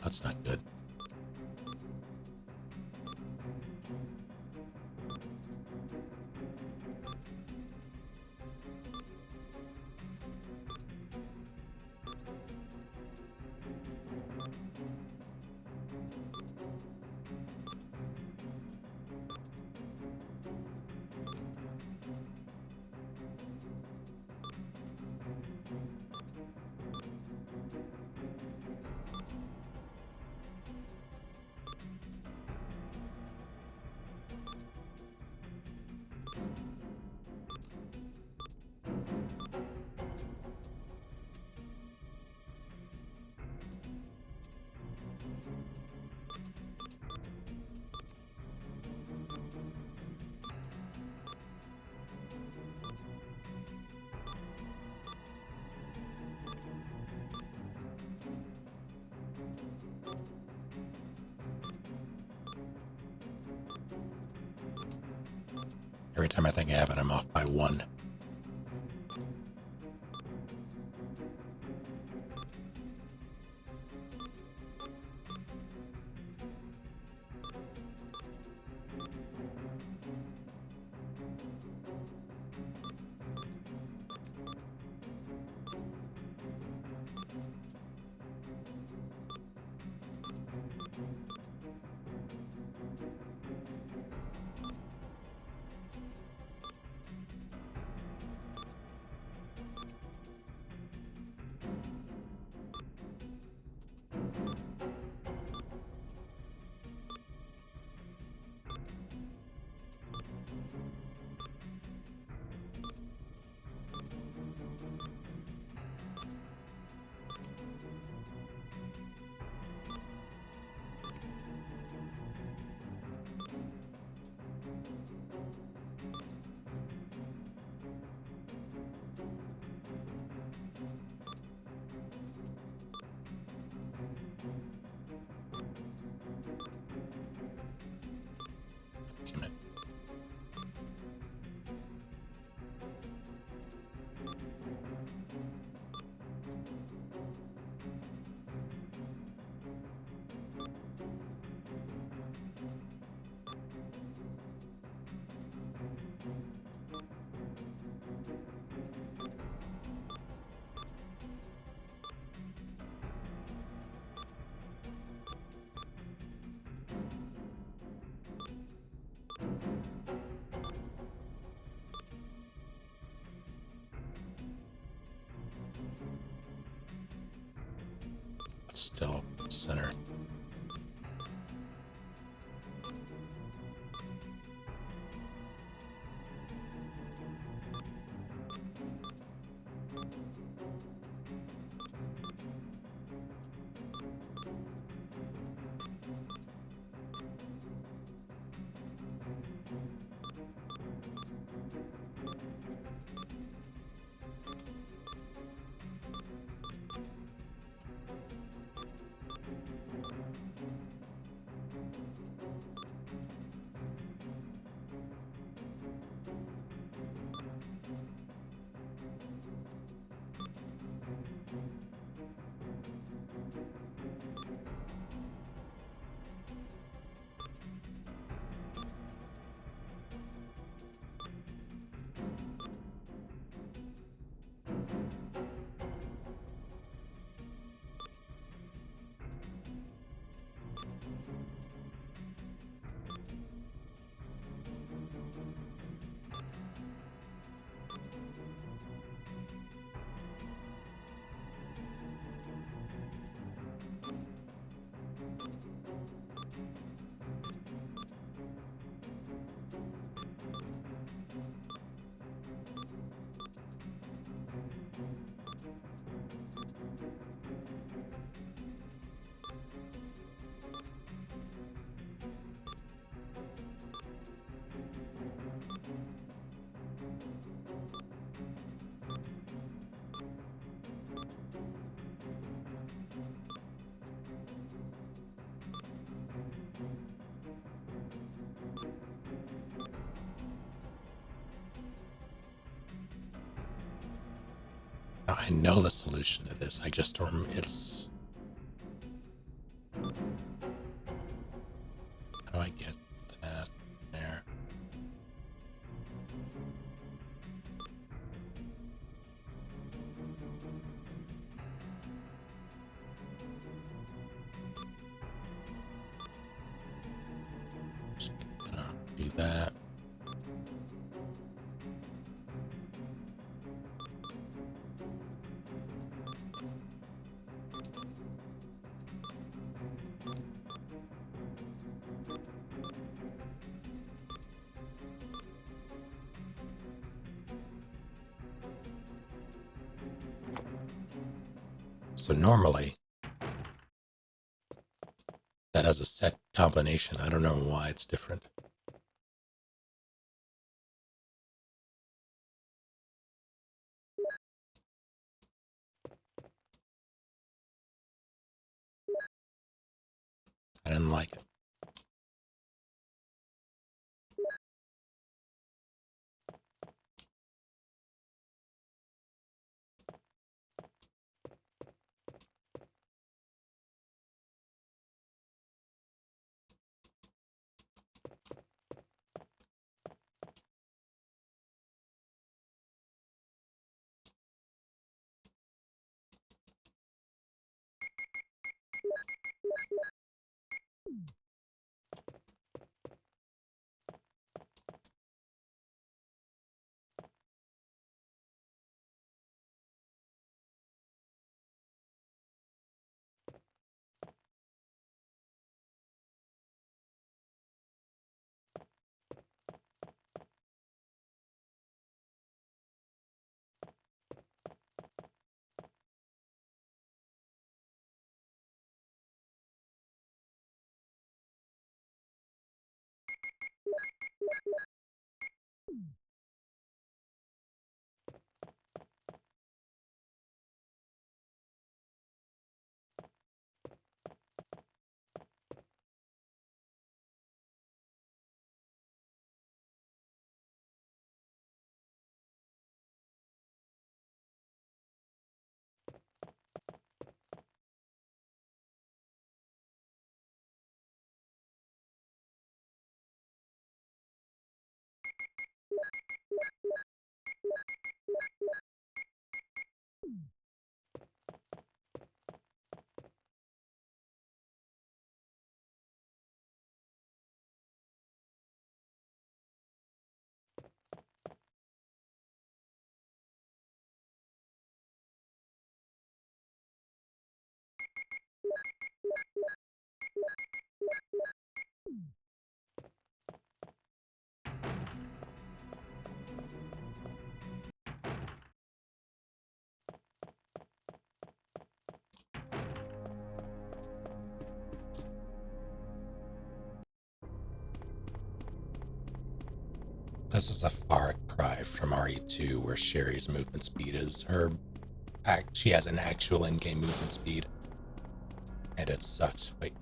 That's not good. Every time I think I have it, I'm off by one. Damn it. Still center. I know the solution to this. I just don't. It's. How do I get that there? Just gonna do that. So normally, that has a set combination. I don't know why it's different. I didn't like it. This is a far cry from RE2, where Sherry's movement speed is her. She has an actual in-game movement speed, and it sucks. Wait.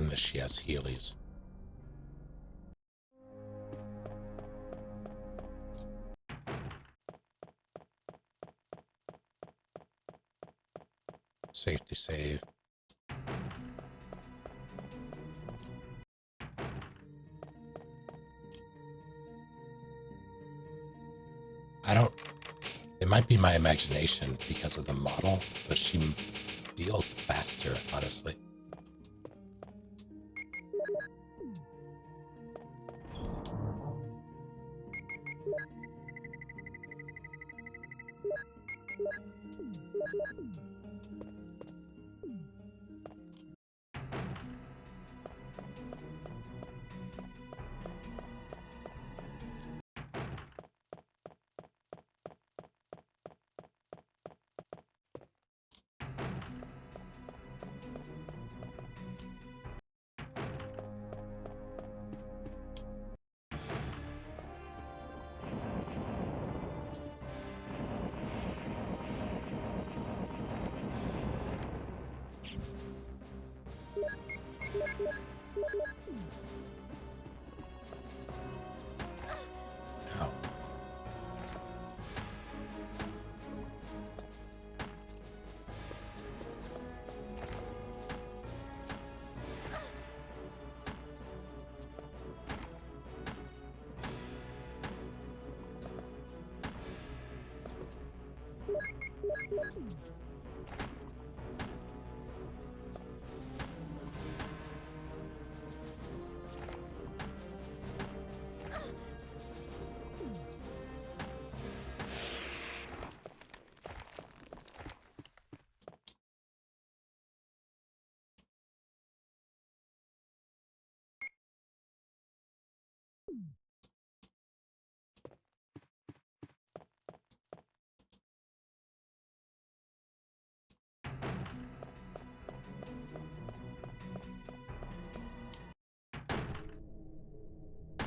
Unless she has Heelys. Safety save. I don't. It might be my imagination because of the model, but she deals faster, honestly.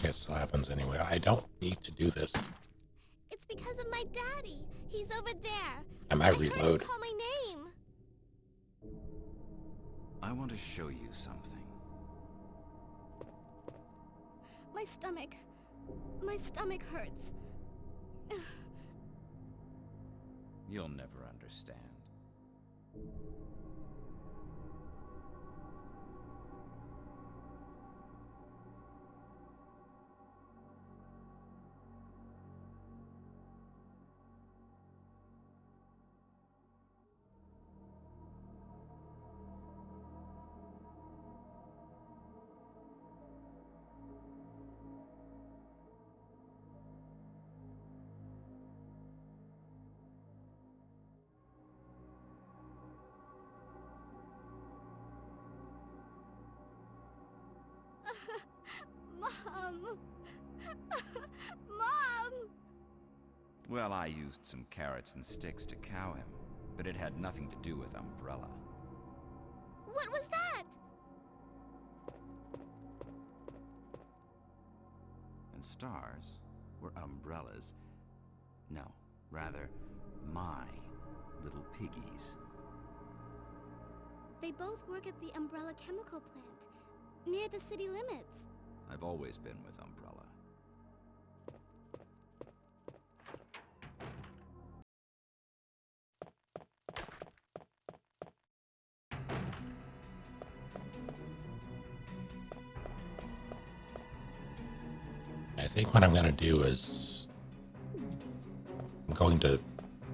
It still happens anyway. I don't need to do this. It's because of my daddy. He's over there. I might heard him reload. call my name. I want to show you something. My stomach. My stomach hurts. You'll never understand. Mom! Mom! Well, I used some carrots and sticks to cow him, but it had nothing to do with Umbrella. What was that? And stars were umbrellas. No, rather, my little piggies. They both work at the Umbrella chemical plant, near the city limits. I've always been with Umbrella. I think what I'm going to do is I'm going to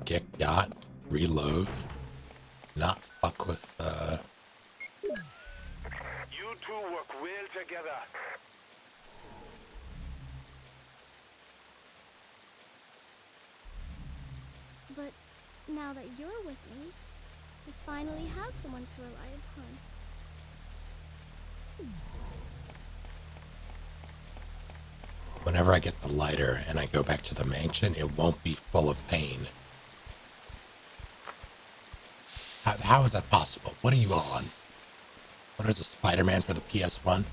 get got, reload, not fuck with You two work well together. But now that you're with me, I finally have someone to rely upon. whenever I get the lighter and I go back to the mansion, it won't be full of pain. How is that possible? What are you on? What is a Spider-Man for the PS1?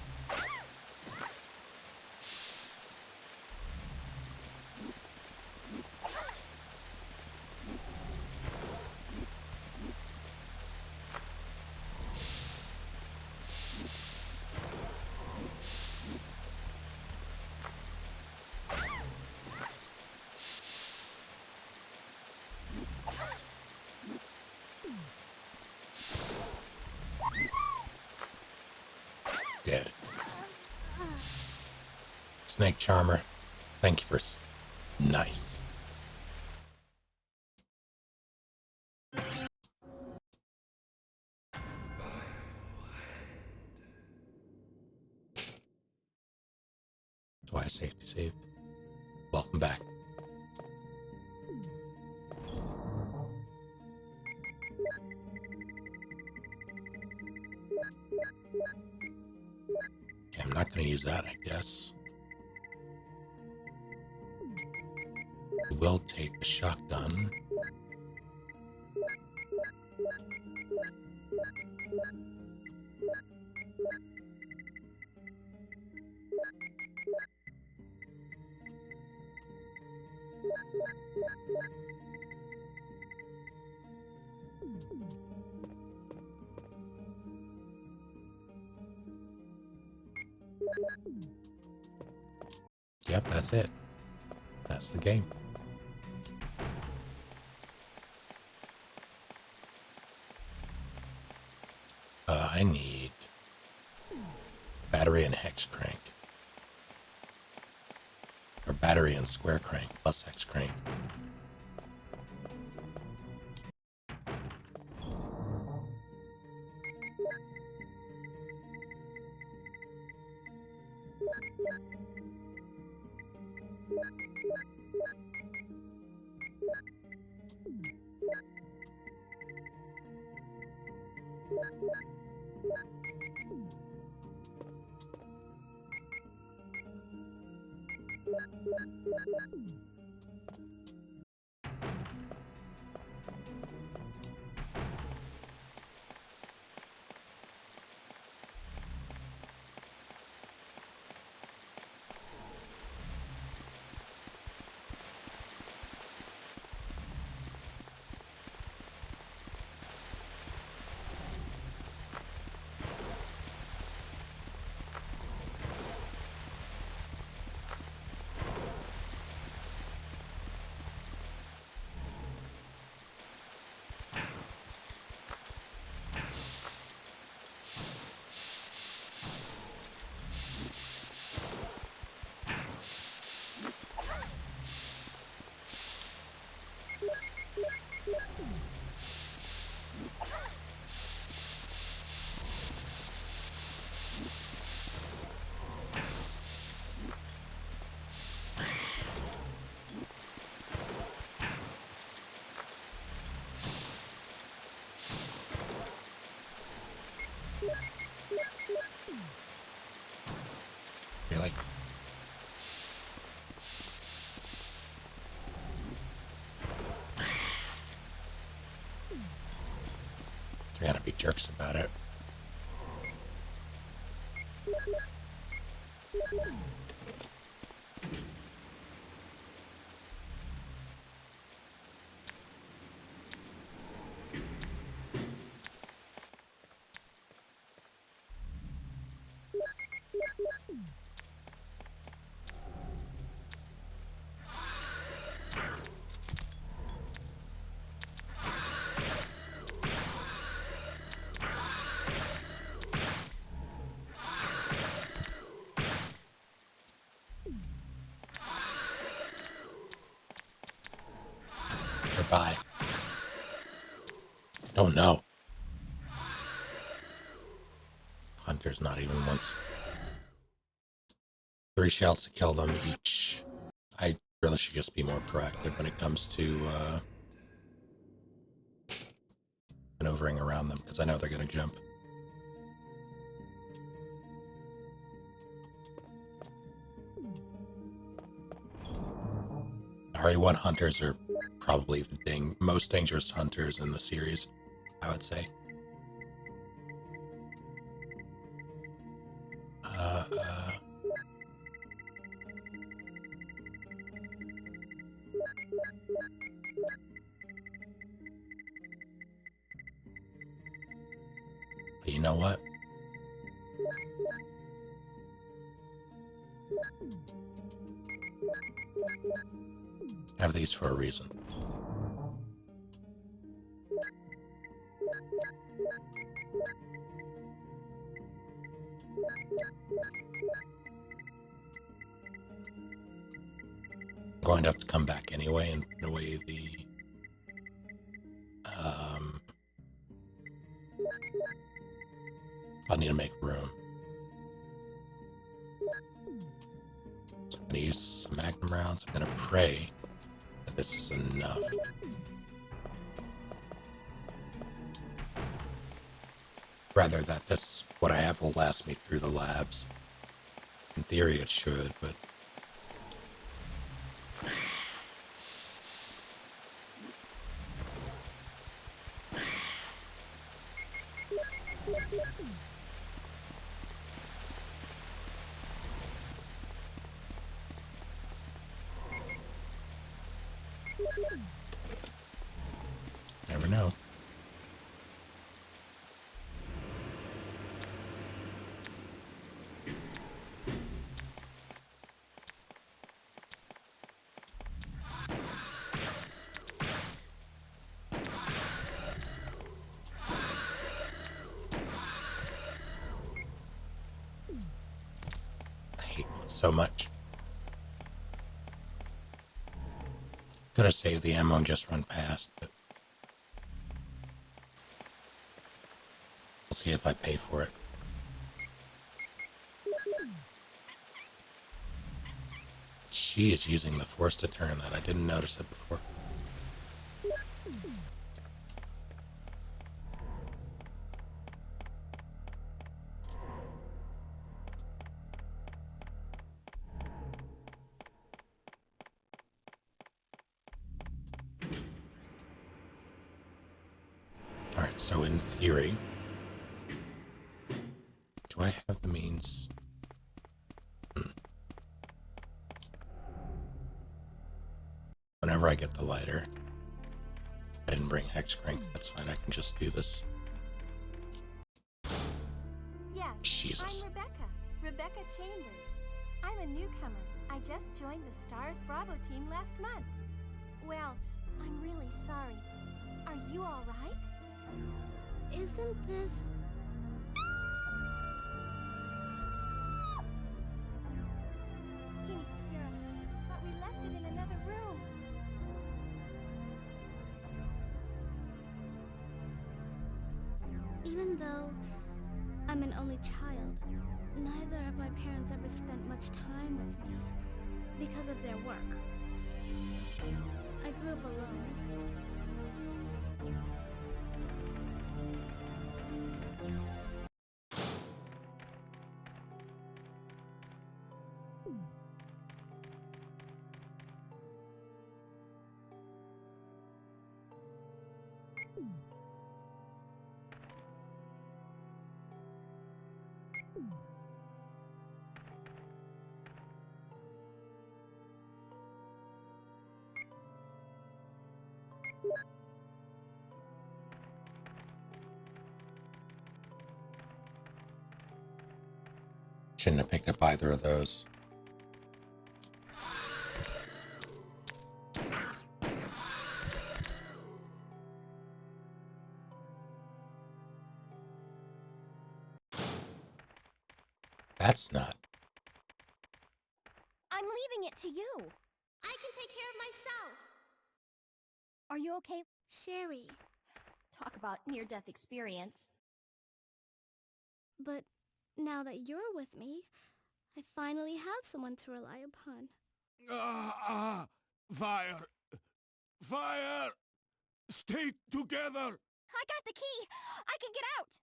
Dead. Snake Charmer, thank you for nice. That's why I safety saved. Welcome back. Okay, I'm not going to use that, I guess. We'll take a shotgun. Yep, that's it. That's the game. I need battery and hex crank. Or battery and square crank plus hex crank. Really? They gotta be jerks about it. Goodbye. Don't know. Hunter's not even once. 3 shells to kill them each. I really should just be more proactive when it comes to maneuvering around them, because I know they're going to jump. RE1 hunters are probably the most dangerous hunters in the series, I would say. But you know what? I have these for a reason. I'm going to have to come back anyway and put away the I'll need to make room. So I'm going to use some magnum rounds. I'm going to pray that this is enough. Rather that what I have will last me through the labs. In theory it should, but never know. I hate them so much. Could have saved the ammo and just run past, but we'll see if I pay for it. She is using the force to turn that. I didn't notice it before. Alright, so in theory, do I have the means? Whenever I get the lighter, I didn't bring hex crank. That's fine. I can just do this. Yes, Jesus. I'm Rebecca Chambers. I'm a newcomer. I just joined the Stars Bravo team last month. Well, I'm really sorry. Are you all right? Isn't this... He needs serum, but we left it in another room. Even though I'm an only child, neither of my parents ever spent much time with me because of their work. I grew up alone. Shouldn't have picked up either of those. That's not. I'm leaving it to you. I can take care of myself. Are you okay? Sherry. Talk about near-death experience. But now that you're with me, I finally have someone to rely upon. Fire! Fire! Stay together! I got the key! I can get out!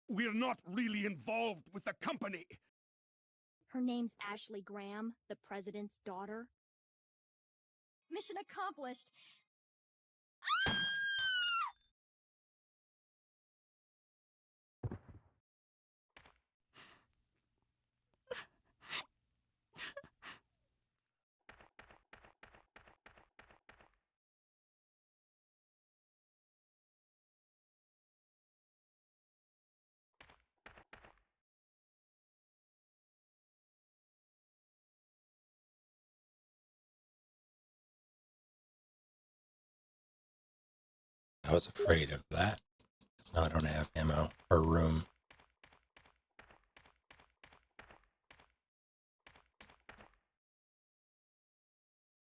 We're not really involved with the company. Her name's Ashley Graham, the president's daughter. Mission accomplished. I was afraid of that. Because now I don't have ammo or room.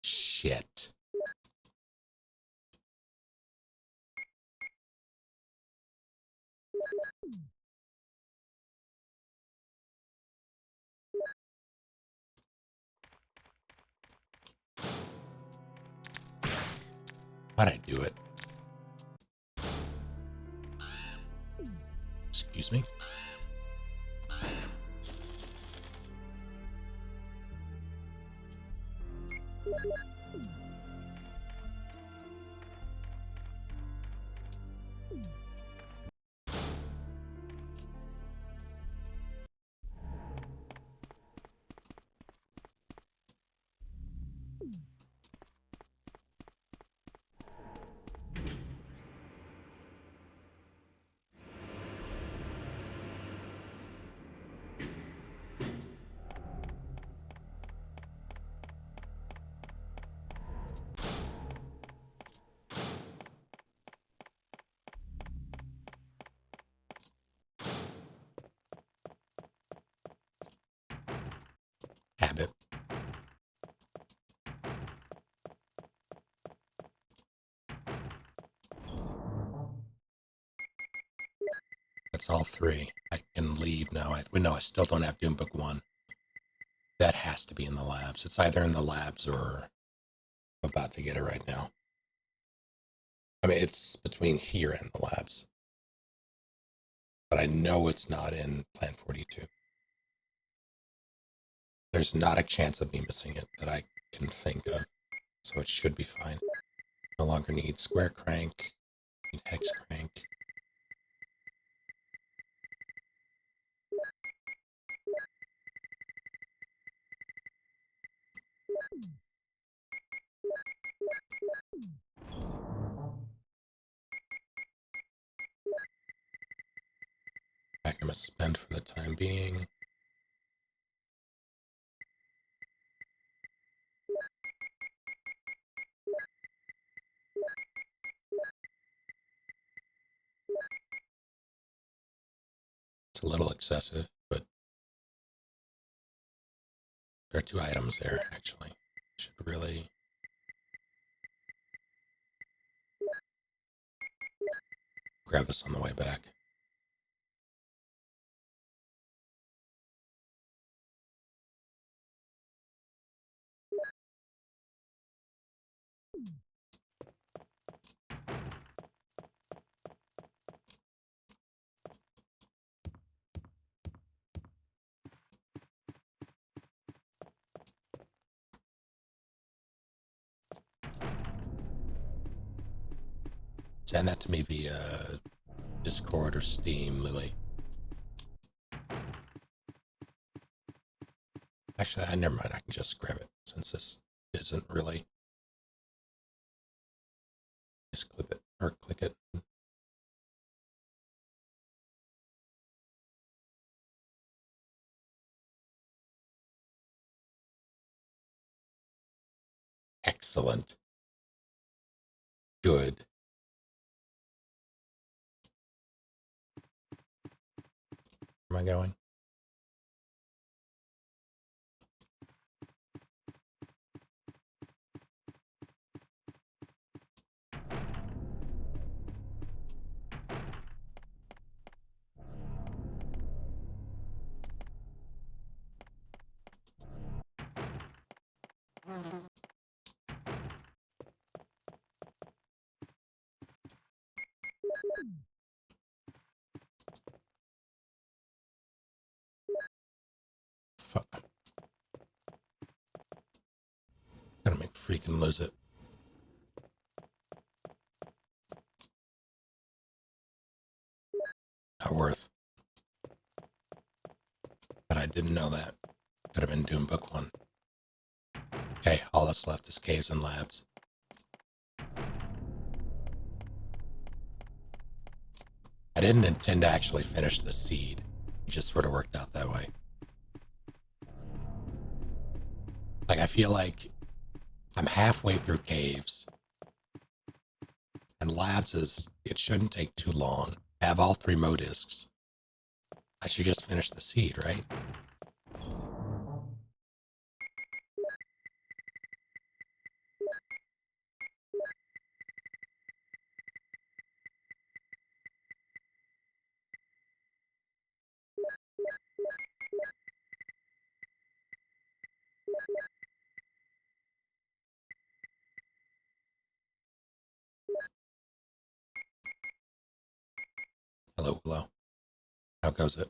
Shit. How'd I do it? Excuse me? Habit. That's all three. I can leave now. No, I still don't have Doom Book 1. That has to be in the labs. It's either in the labs or I'm about to get it right now. I mean, it's between here and the labs. But I know it's not in Plan 42. There's not a chance of me missing it that I can think of. So it should be fine. No longer need square crank. Need hex crank. I'm going to spend for the time being. It's a little excessive, but there are 2 items there, actually. Should really... grab this on the way back. Send that to me via Discord or Steam, Lily. Actually, never mind. I can just grab it since this isn't really. Just clip it or click it. Excellent. Good. Where am I going? Fuck. Gotta make freaking lose it. Not worth. But I didn't know that. Could have been Doom Book 1. Okay, all that's left is caves and labs. I didn't intend to actually finish the seed. It just sort of worked out that way. Like, I feel like I'm halfway through caves. And labs is, it shouldn't take too long. I have all 3 modiscs. I should just finish the seed, right? Hello, hello. How goes it?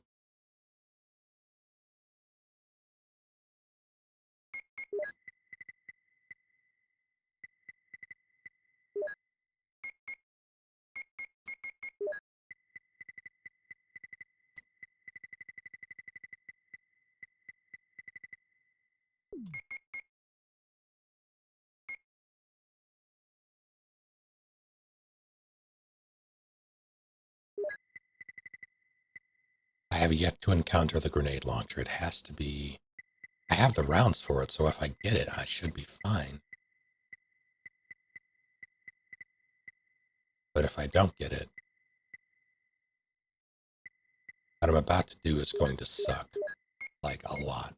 I have yet to encounter the grenade launcher. It has to be... I have the rounds for it, so if I get it, I should be fine. But if I don't get it, what I'm about to do is going to suck. Like, a lot.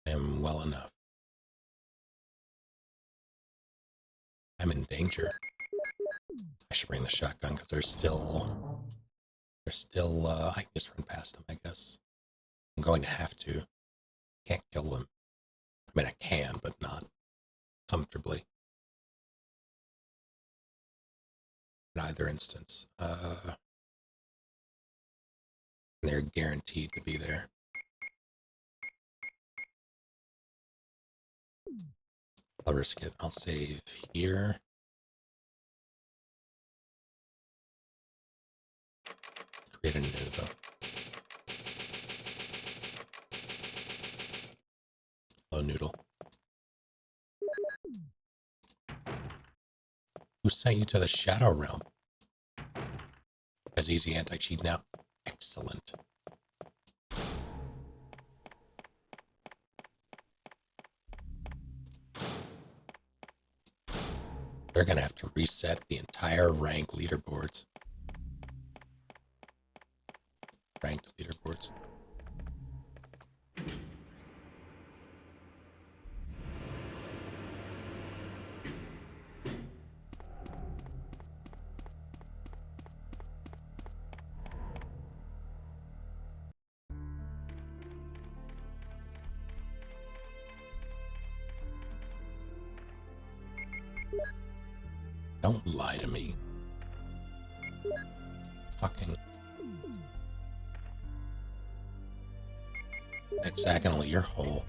I am well enough. I'm in danger. I should bring the shotgun because there's still still, I can just run past them, I guess. I'm going to have to. Can't kill them. I mean, I can, but not comfortably. In either instance. They're guaranteed to be there. I'll risk it. I'll save here. Create a new, though. Hello, Noodle. Who sent you to the Shadow Realm? As easy anti-cheat now. Excellent. They're gonna have to reset the entire rank leaderboards. Ranked leaderboards. Don't lie to me. Fucking hexagonal ear hole.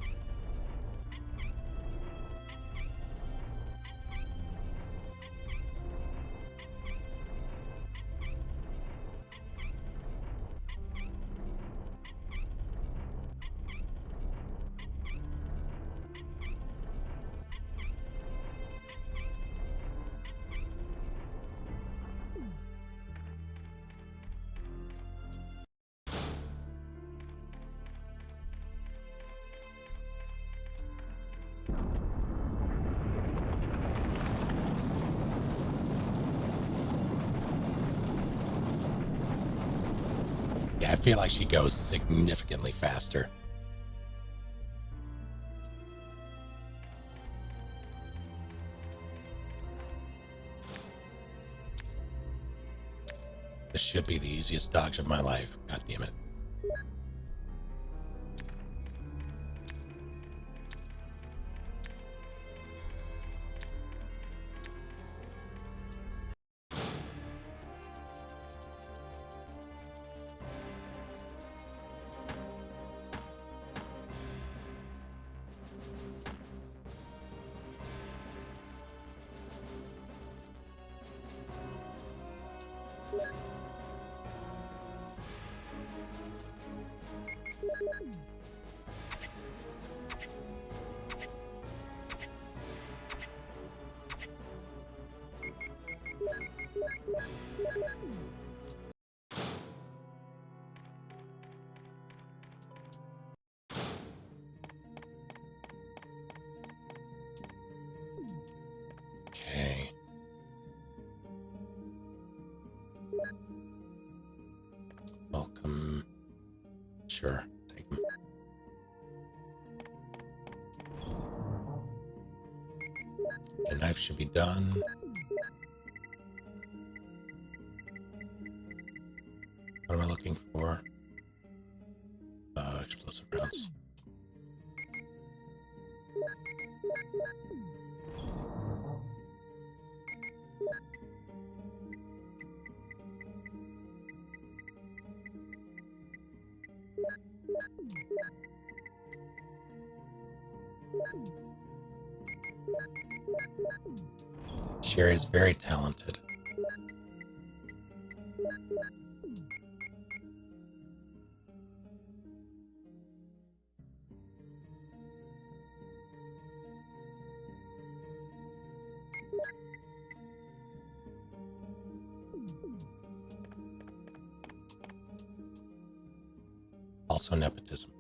Yeah, I feel like she goes significantly faster. This should be the easiest dodge of my life. God damn it. Okay. Welcome. Sure, take them. The knife should be done. What am I looking for? Explosive rounds. Sherry is very talented. Also nepotism.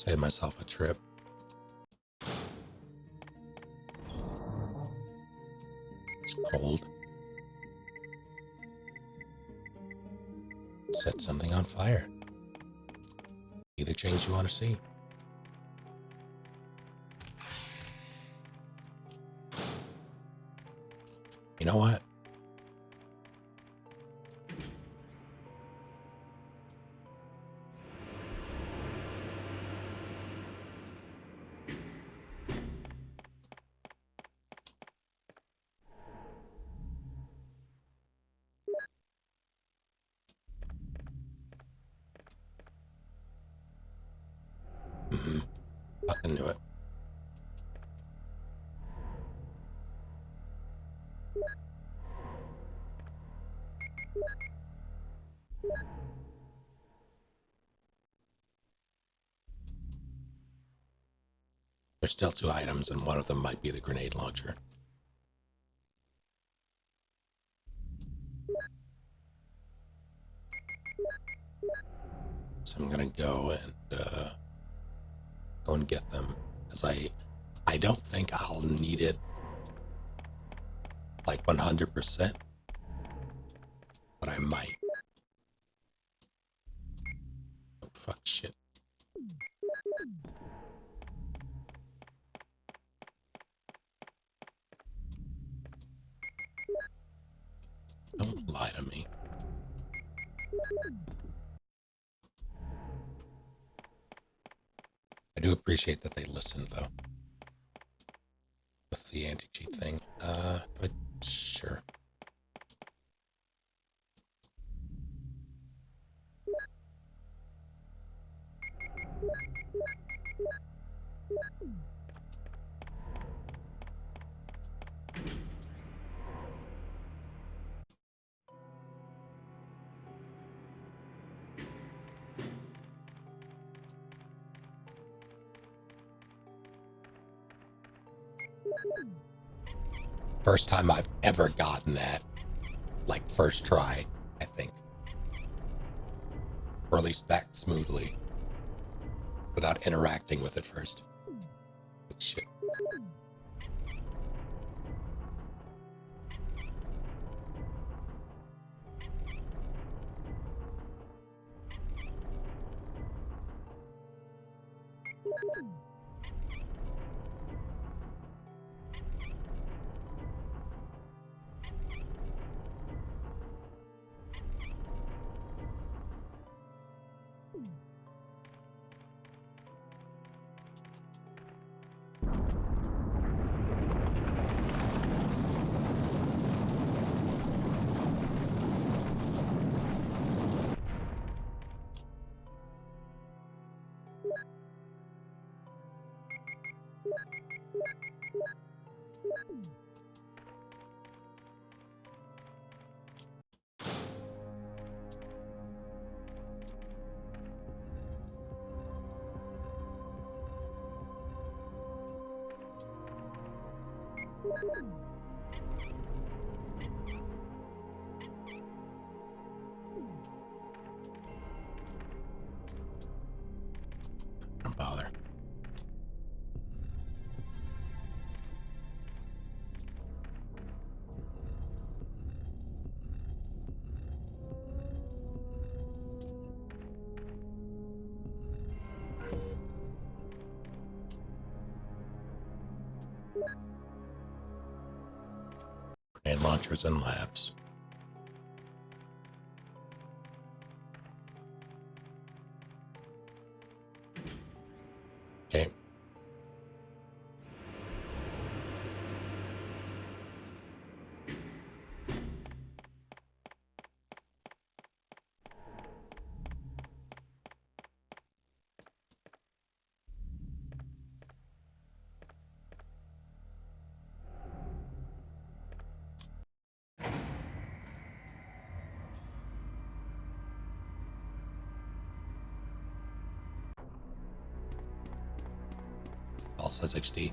Save myself a trip. It's cold. Set something on fire. Be the change you want to see. You know what? Fucking knew it. There's still 2 items, and one of them might be the grenade launcher. So I'm gonna go and get them, because I don't think I'll need it like 100%, but I might. Oh, fuck shit. Don't lie to me. I do appreciate that they listened, though. With the anti-cheat thing. But sure. First time I've ever gotten that, like first try, I think. Or at least that smoothly. Without interacting with it first. But shit. Don't bother. Grenade launchers and labs. Okay. All says XD.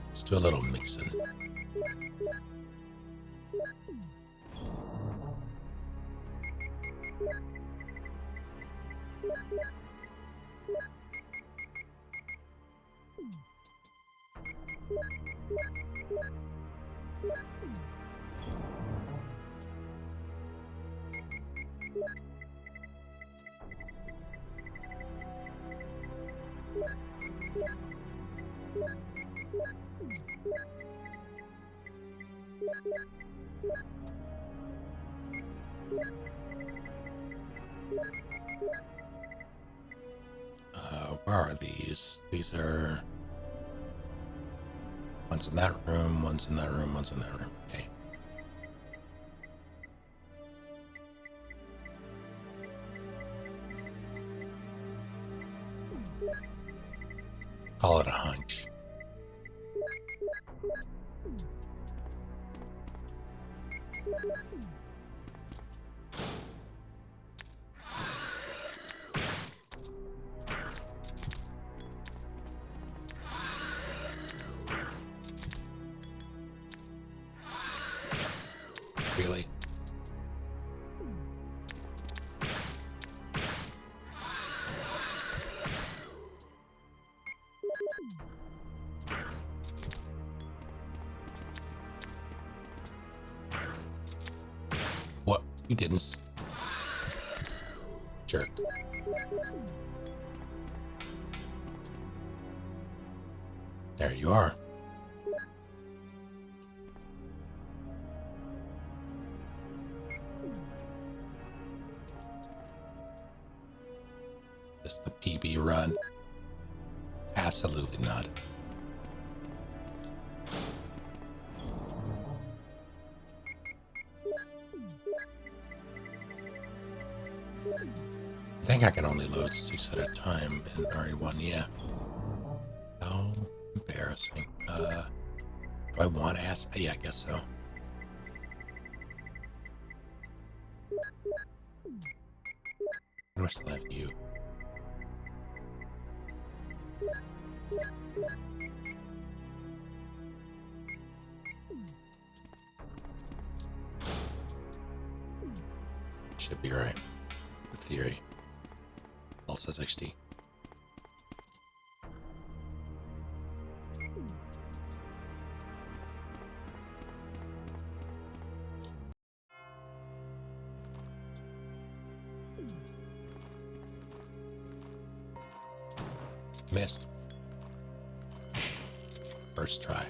Let's do a little mixing. are these? These are... One's in that room, one's in that room, one's in that room. Okay. Call it a hunch. Really? What? You didn't... Jerk. There you are. This the PB run? Absolutely not. I think I can only load 6 at a time in RE1, yeah. How embarrassing. Do I want to ask? Yeah, I guess so. How do I still have you? Should be right. In theory. All says XD. Missed. First try.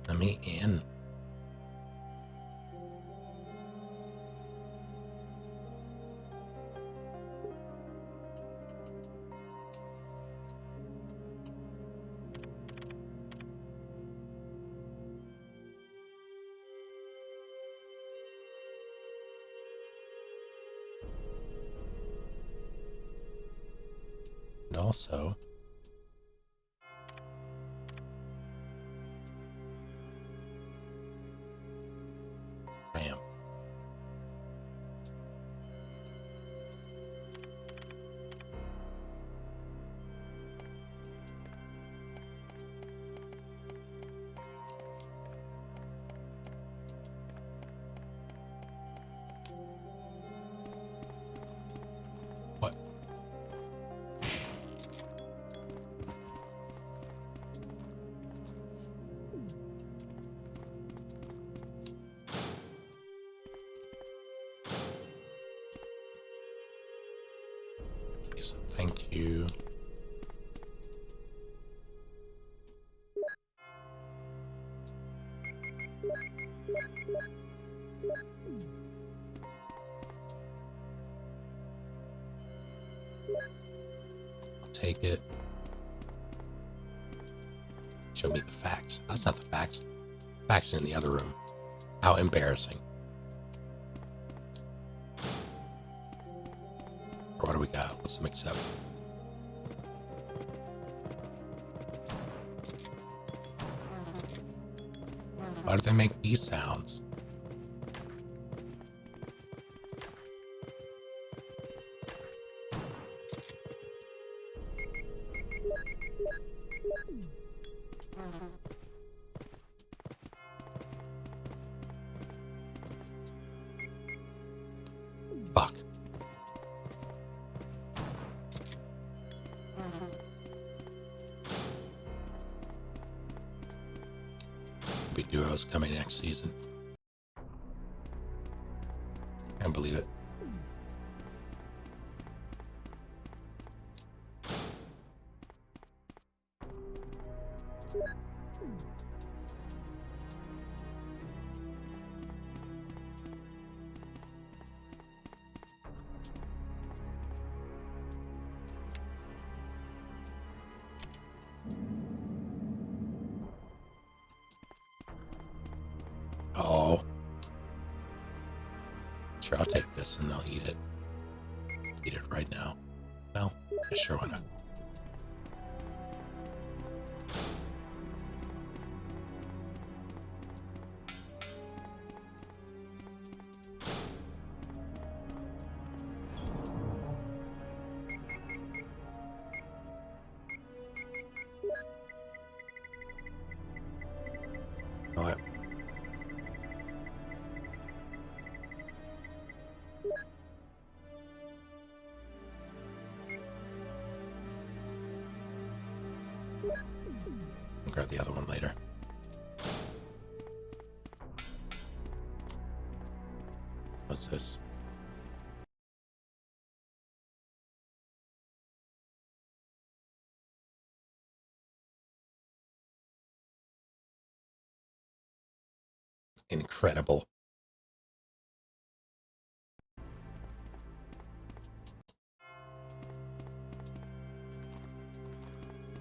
Let me in. And also, I am. What? Please, thank you. I'll take it. Show me the facts. That's not the facts. Facts are in the other room. How embarrassing. Or what do we got? Let's mix up. Why do they make these sounds? Fuck. Big Duo's coming next season. Can't believe it. Oh. Sure, I'll take this and I'll eat it. Eat it right now. Well, yeah, sure, why not? Oh, yeah. I'll grab the other one later. What's this? Incredible.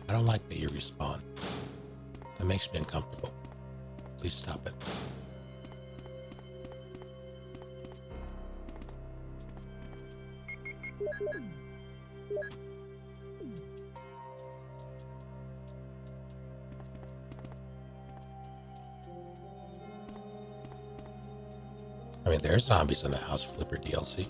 I don't like that you respawn. That makes me uncomfortable. Please stop it. I mean, there's zombies in the House Flipper DLC.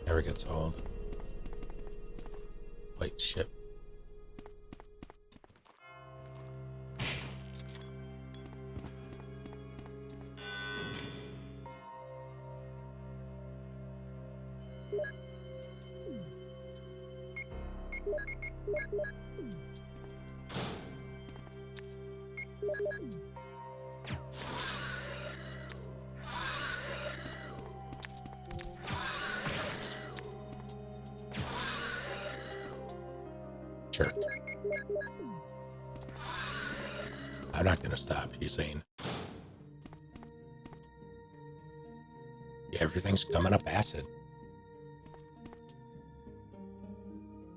Never gets old. Wait, shit. Jerk. I'm not gonna stop you, Zane. Everything's coming up acid.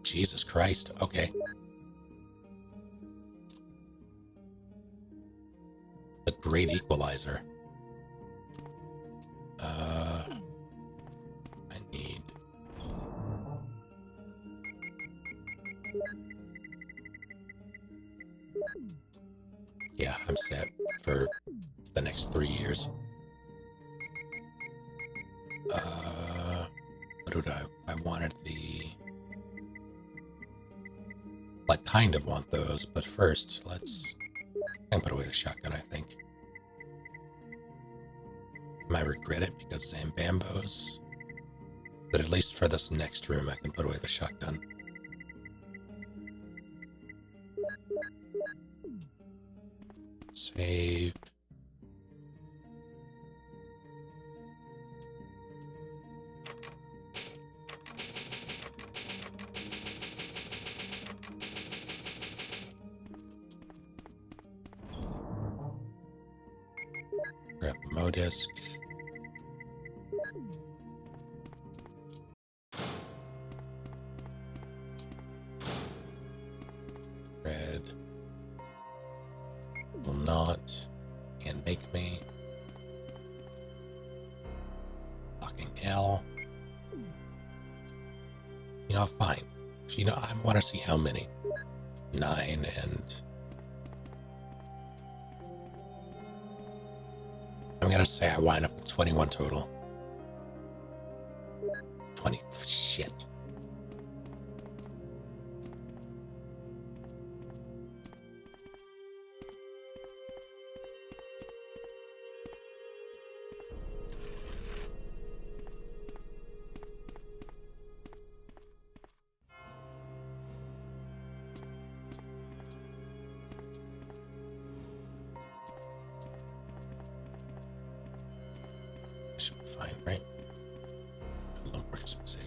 Jesus Christ. Okay. The Great Equalizer. I need... Yeah, I'm set for the next 3 years. What did I wanted the... I kind of want those, but first, let's... I can put away the shotgun, I think. I might regret it because Zambambos. But at least for this next room, I can put away the shotgun. Save. Grab the Modisc. Red. Will not. Can make me. You know, fine. You know, I want to see how many. 9 and... I'm gonna say I wind up with 21 total. 20. Shit. Should be fine, right? A little more just to be safe.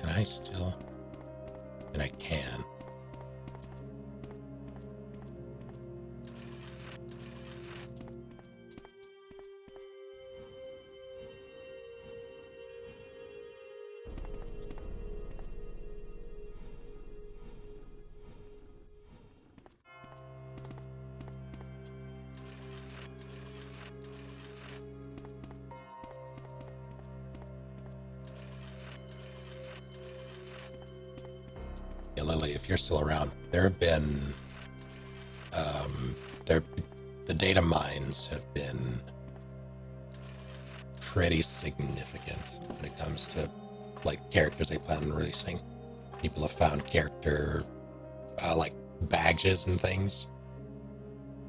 Can I still? And I can. Yeah, Lily, if you're still around, there have been, the data mines have been pretty significant when it comes to, like, characters they plan on releasing. People have found character, like, badges and things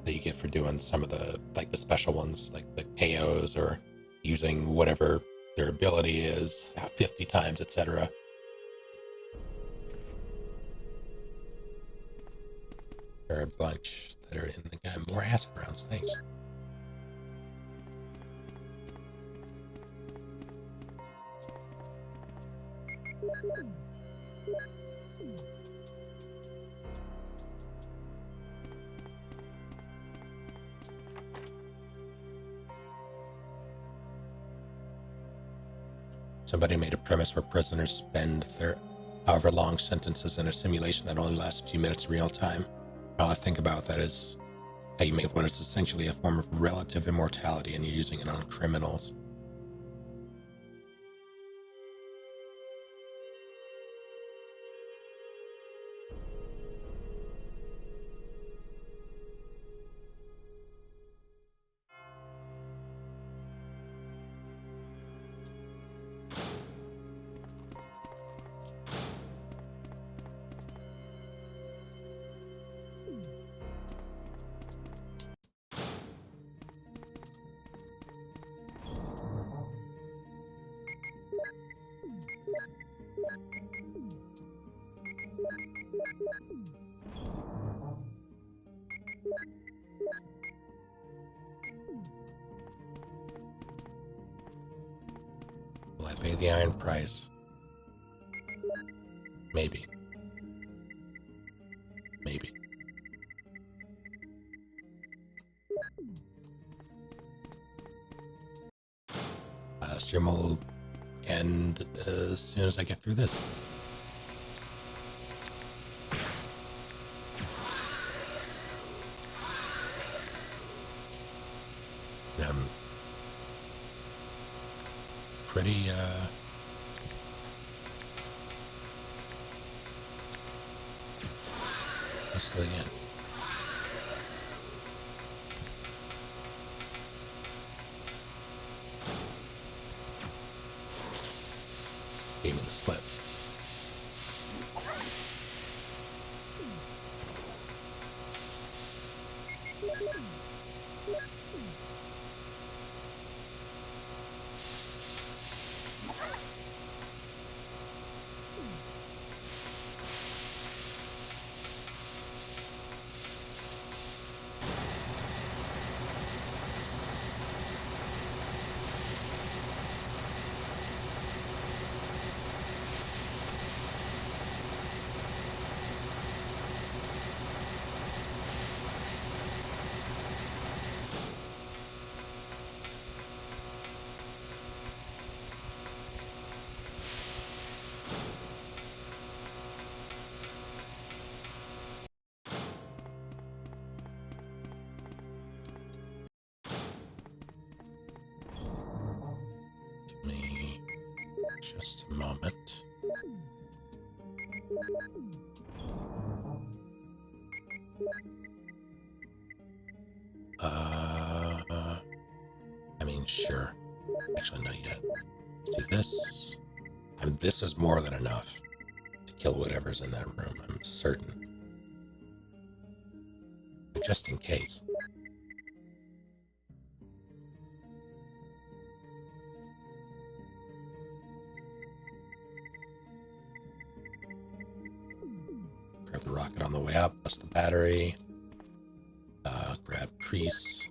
that you get for doing some of the, like, the special ones, like the KOs or using whatever their ability is 50 times, etc. There are a bunch that are in the game. More acid rounds, thanks. Somebody made a premise where prisoners spend their however long sentences in a simulation that only lasts a few minutes in real time. All I think about that is how you make what is essentially a form of relative immortality and you're using it on criminals. Will I pay the iron price? Maybe. Maybe. Stream will end as soon as I get through this. I'm pretty, close to the end. Gave me the slip. Just a moment. I mean, sure. Actually, not yet. Let's do this. And this is more than enough to kill whatever's in that room, I'm certain. But just in case. Grab the rocket on the way up, plus the battery. Grab Crease.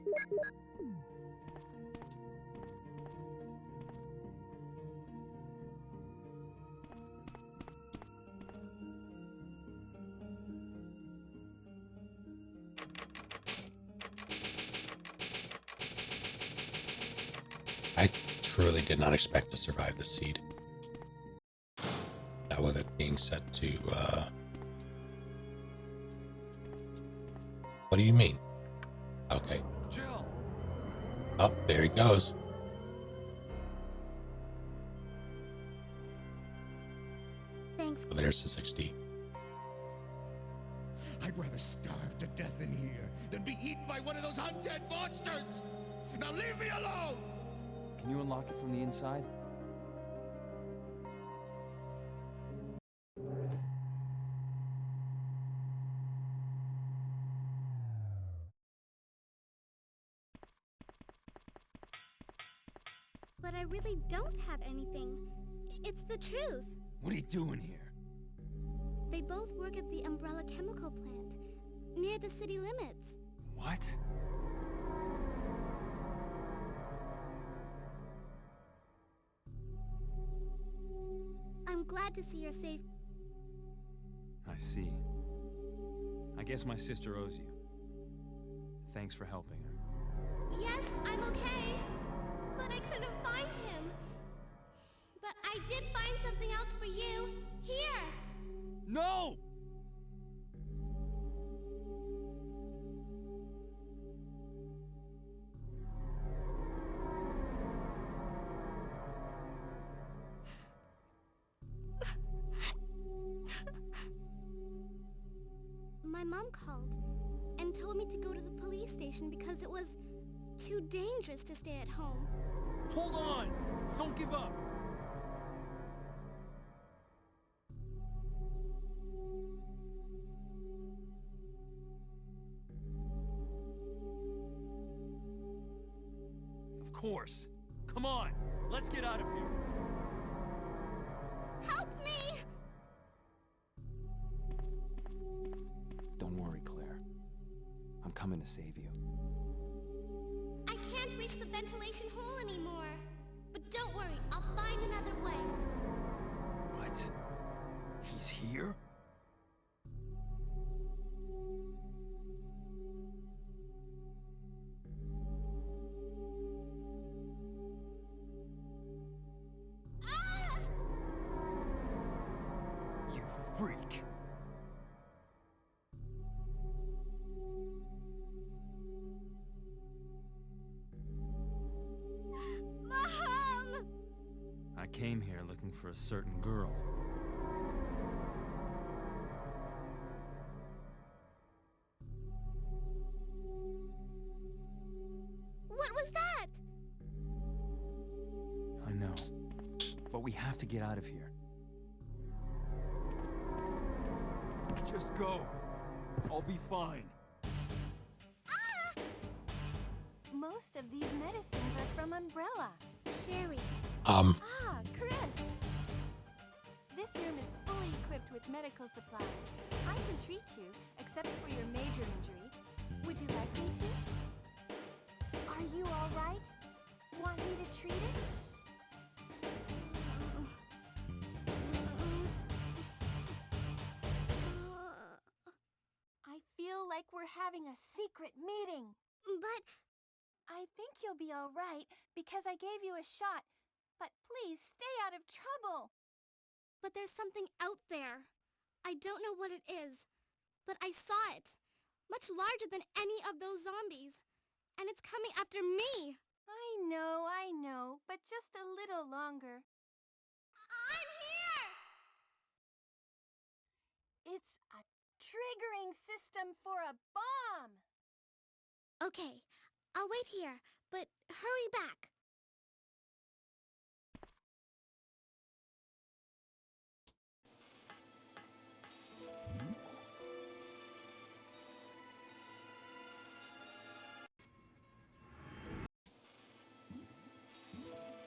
I truly did not expect to survive the seed. Now with it being set to, what do you mean? Okay. Jill. Oh, there he goes. Thanks. Oh, there's the 60. I'd rather starve to death in here than be eaten by one of those undead monsters! Now leave me alone! Can you unlock it from the inside? But I really don't have anything. It's the truth. What are you doing here? They both work at the Umbrella Chemical Plant, near the city limits. What? I'm glad to see you're safe. I see. I guess my sister owes you. Thanks for helping her. Yes, I'm okay. But I couldn't find him. But I did find something else for you. Here! No! My mom called and told me to go to the police station because it was too dangerous to stay at home. Hold on! Don't give up! Of course. Come on, let's get out of here. Help me! Don't worry, Claire. I'm coming to save you. I can't reach the ventilation hole anymore. But don't worry, I'll find another way. What? He's here? Ah! You freak! Mom! I came here looking for a certain girl. What was that? I know. But we have to get out of here. Just go. I'll be fine. Ah! Most of these medicines are from Umbrella. Sherry. Um. Ah, Chris. This room is fully equipped with medical supplies. I can treat you, except for your major injury. Would you like me to? Are you all right? Want me to treat it? I feel like we're having a secret meeting. But I think you'll be all right because I gave you a shot. But please stay out of trouble. But there's something out there. I don't know what it is, but I saw it. Much larger than any of those zombies. And it's coming after me. I know, but just a little longer. I'm here! It's a triggering system for a bomb! Okay, I'll wait here, but hurry back.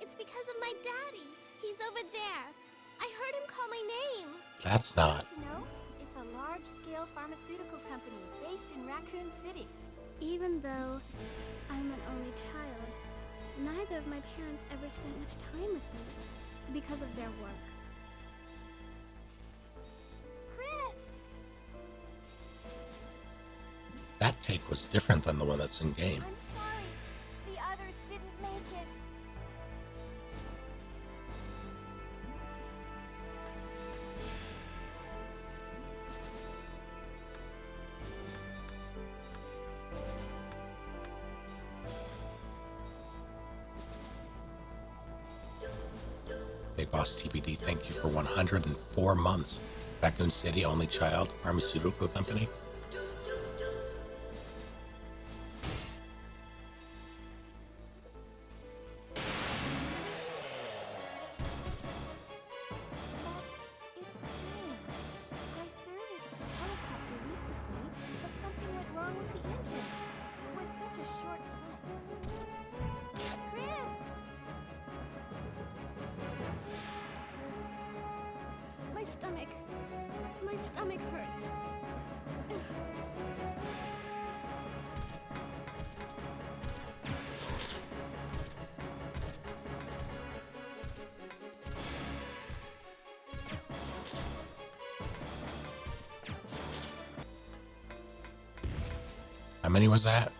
It's because of my daddy. He's over there. I heard him call my name. That's not. You know, it's a large-scale pharmaceutical company based in Raccoon City. Even though I'm an only child, neither of my parents ever spent much time with me because of their work. Chris! That take was different than the one that's in game. I'm sorry. The others didn't make it. Big Boss TBD, thank you for 104 months. Raccoon City, only child, pharmaceutical company. It's strange. I serviced the helicopter recently, but something went wrong with the engine. It was such a short flight. Chris! My stomach hurts. How many was that?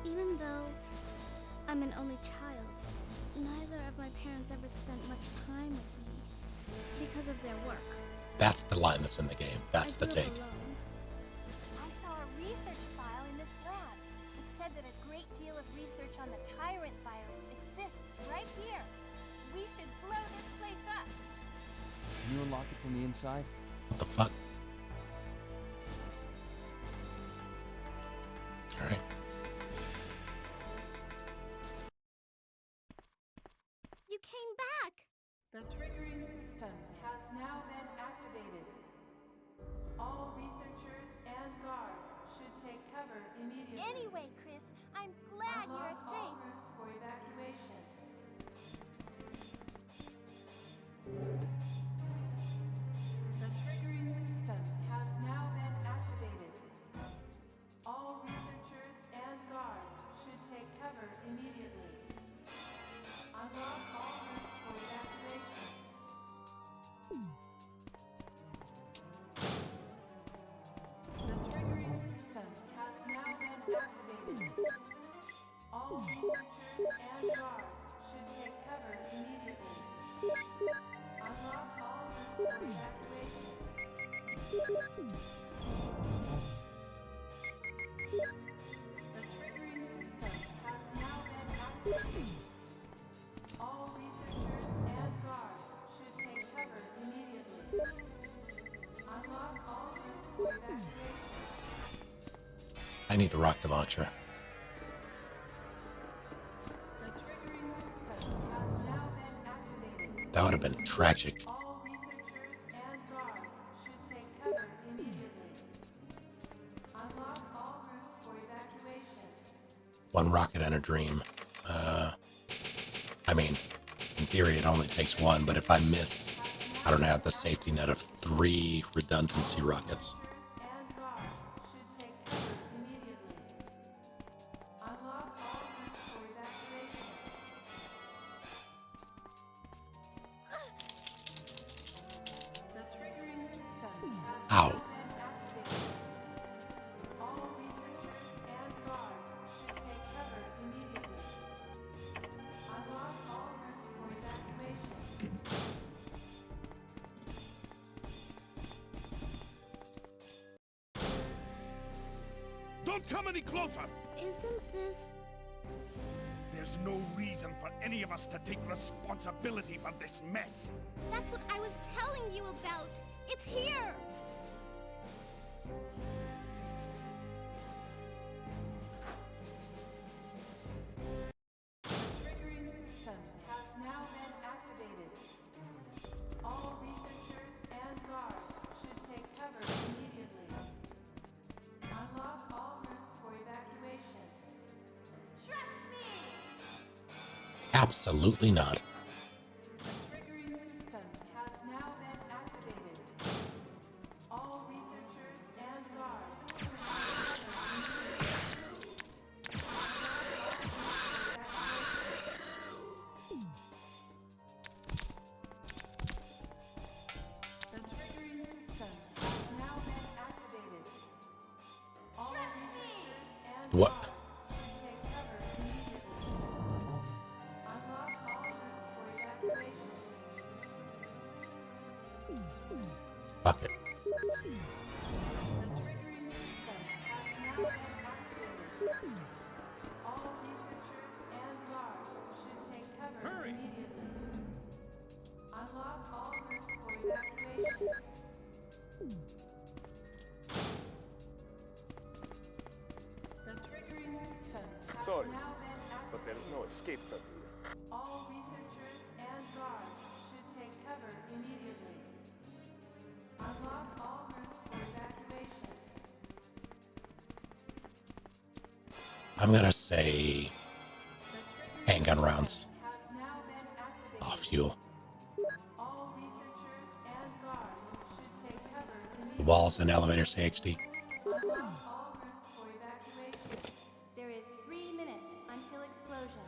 Even though I'm an only child, neither of my parents ever spent much time with me because of their work. That's the line that's in the game. That's the take. I saw a research file in this lab. It said that a great deal of research on the tyrant virus exists right here. We should blow this place up. Can you unlock it from the inside? What the fuck? Alright. You came back! The triggering system has now been activated. All researchers and guards should take cover immediately. Anyway, Chris, I'm glad you're Unlock all safe. routes for evacuation. The triggering system has now been activated. All researchers and guards should take cover immediately. Unlock all routes for evacuation. The triggering system has now been activated. All researchers and guards should take cover immediately. Unlock all routes for evacuation. The triggering system has now been activated. All researchers and guards should take cover immediately. Unlock all routes for evacuation. I I need the rocket launcher. The triggering system has now been activated. That would have been tragic. All researchers and guards should take cover immediately. Unlock all routes for evacuation. One rocket and a dream. I mean, in theory it only takes one, but if I miss, I don't have the safety net of 3 redundancy rockets. And guards should take cover immediately. Unlock all routes for evacuation. The triggering system has Ow. now been activated. All researchers and guards should take cover immediately. Unlock all routes for evacuation. Don't come any closer! Isn't this... There's no reason for any of us to take responsibility for this mess. That's what I was telling you about. It's here. Triggering system has now been activated. All researchers and guards should take cover immediately. Unlock all routes for evacuation. Trust me! Absolutely not. The triggering system has now been activated. All researchers and guards should take cover immediately. The triggering system has now been activated. All researchers and What? guards should take cover immediately. Unlock all routes for evacuation. Fuck it. The triggering system has now been activated. All researchers and guards should take cover immediately. Unlock all routes for evacuation. The triggering system has Sorry, now been but there is activated. no escape from here. All researchers and guards should take cover immediately. Unlock all routes for evacuation. I'm gonna say handgun rounds. Has now been activated. Off fuel. All researchers and guards should take cover The immediately. walls and elevators say XD. Unlock all routes for evacuation. There is 3 minutes until explosion.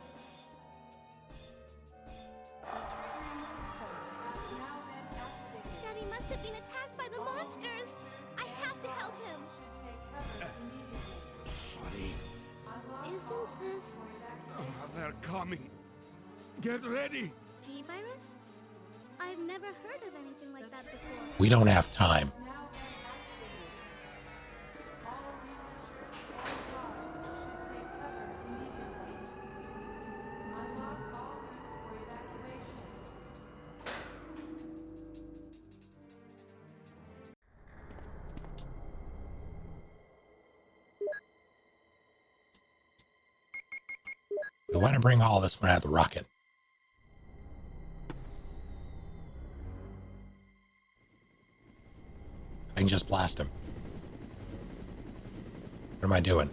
The triggering system has now been activated. Daddy must have been attacked by the monsters. I have to help him. Should take cover immediately. Sorry. Unlock Isn't all this routes for evacuation. They're coming. Get ready. G-Virus? I've never heard of anything like that before. We don't have time. Now been activated. All researchers and guards should take cover immediately. Unlock all routes for evacuation. We want to bring all this when I have the rocket. I can just blast him. What am I doing?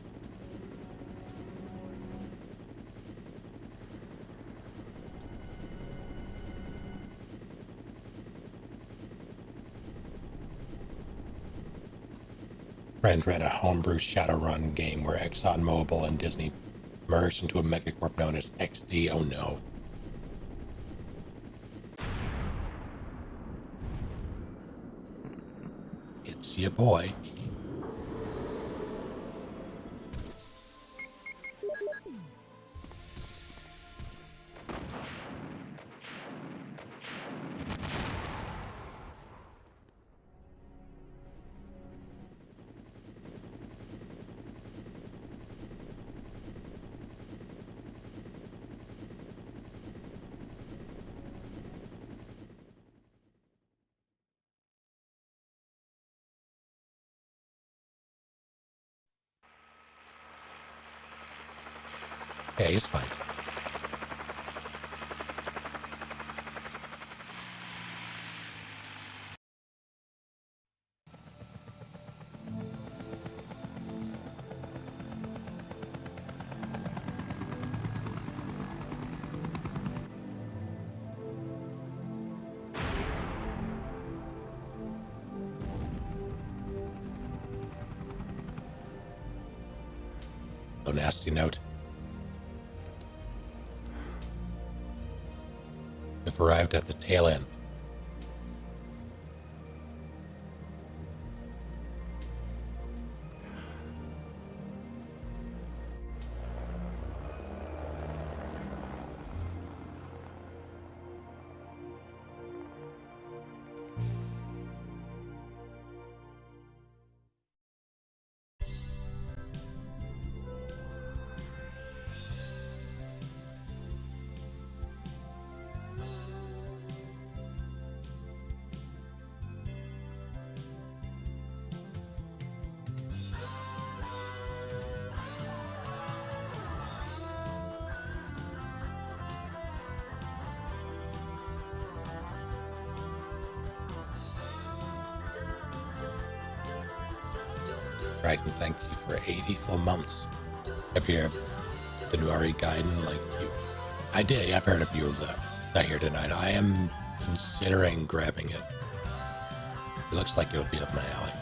Friends ran a homebrew Shadowrun game where ExxonMobil and Disney merged into a megacorp known as XD. Oh no. It's your boy. Yeah, he's fine. A nasty note. We've arrived at the tail end. Right, and thank you for 80 full months. Have you heard the new RE Gaiden like you? I did. I've heard a few of them. Not here tonight. I am considering grabbing it. It looks like it would be up my alley.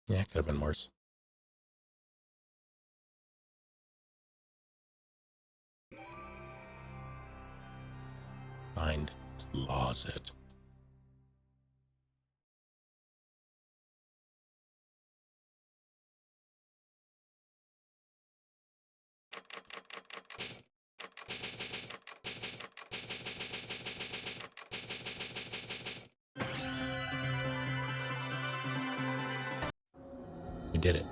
Yeah, it could have been worse. Find closet. We did it.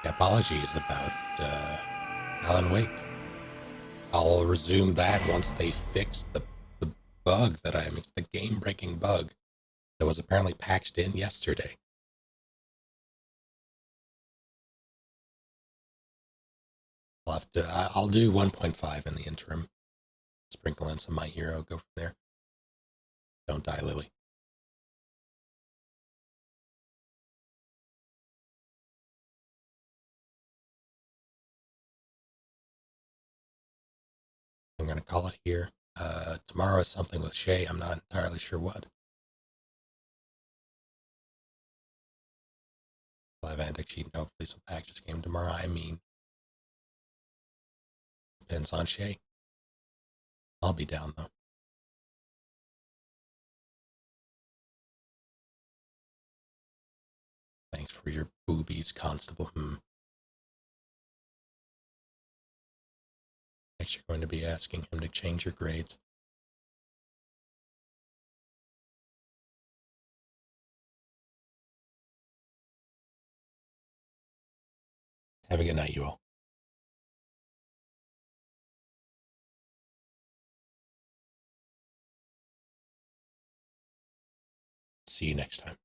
The apology is about Alan Wake. I'll resume that once they fix the bug the game-breaking bug that was apparently patched in yesterday. I'll do 1.5 in the interim. Sprinkle in some My Hero, go from there. Don't die, Lily. I'm going to call it here. Tomorrow is something with Shay. I'm not entirely sure what. I'll have Antic Sheet and hopefully some packages came tomorrow. I mean, depends on Shay. I'll be down, though. Thanks for your boobies, Constable. Next, you're going to be asking him to change your grades. Have a good night, you all. See you next time.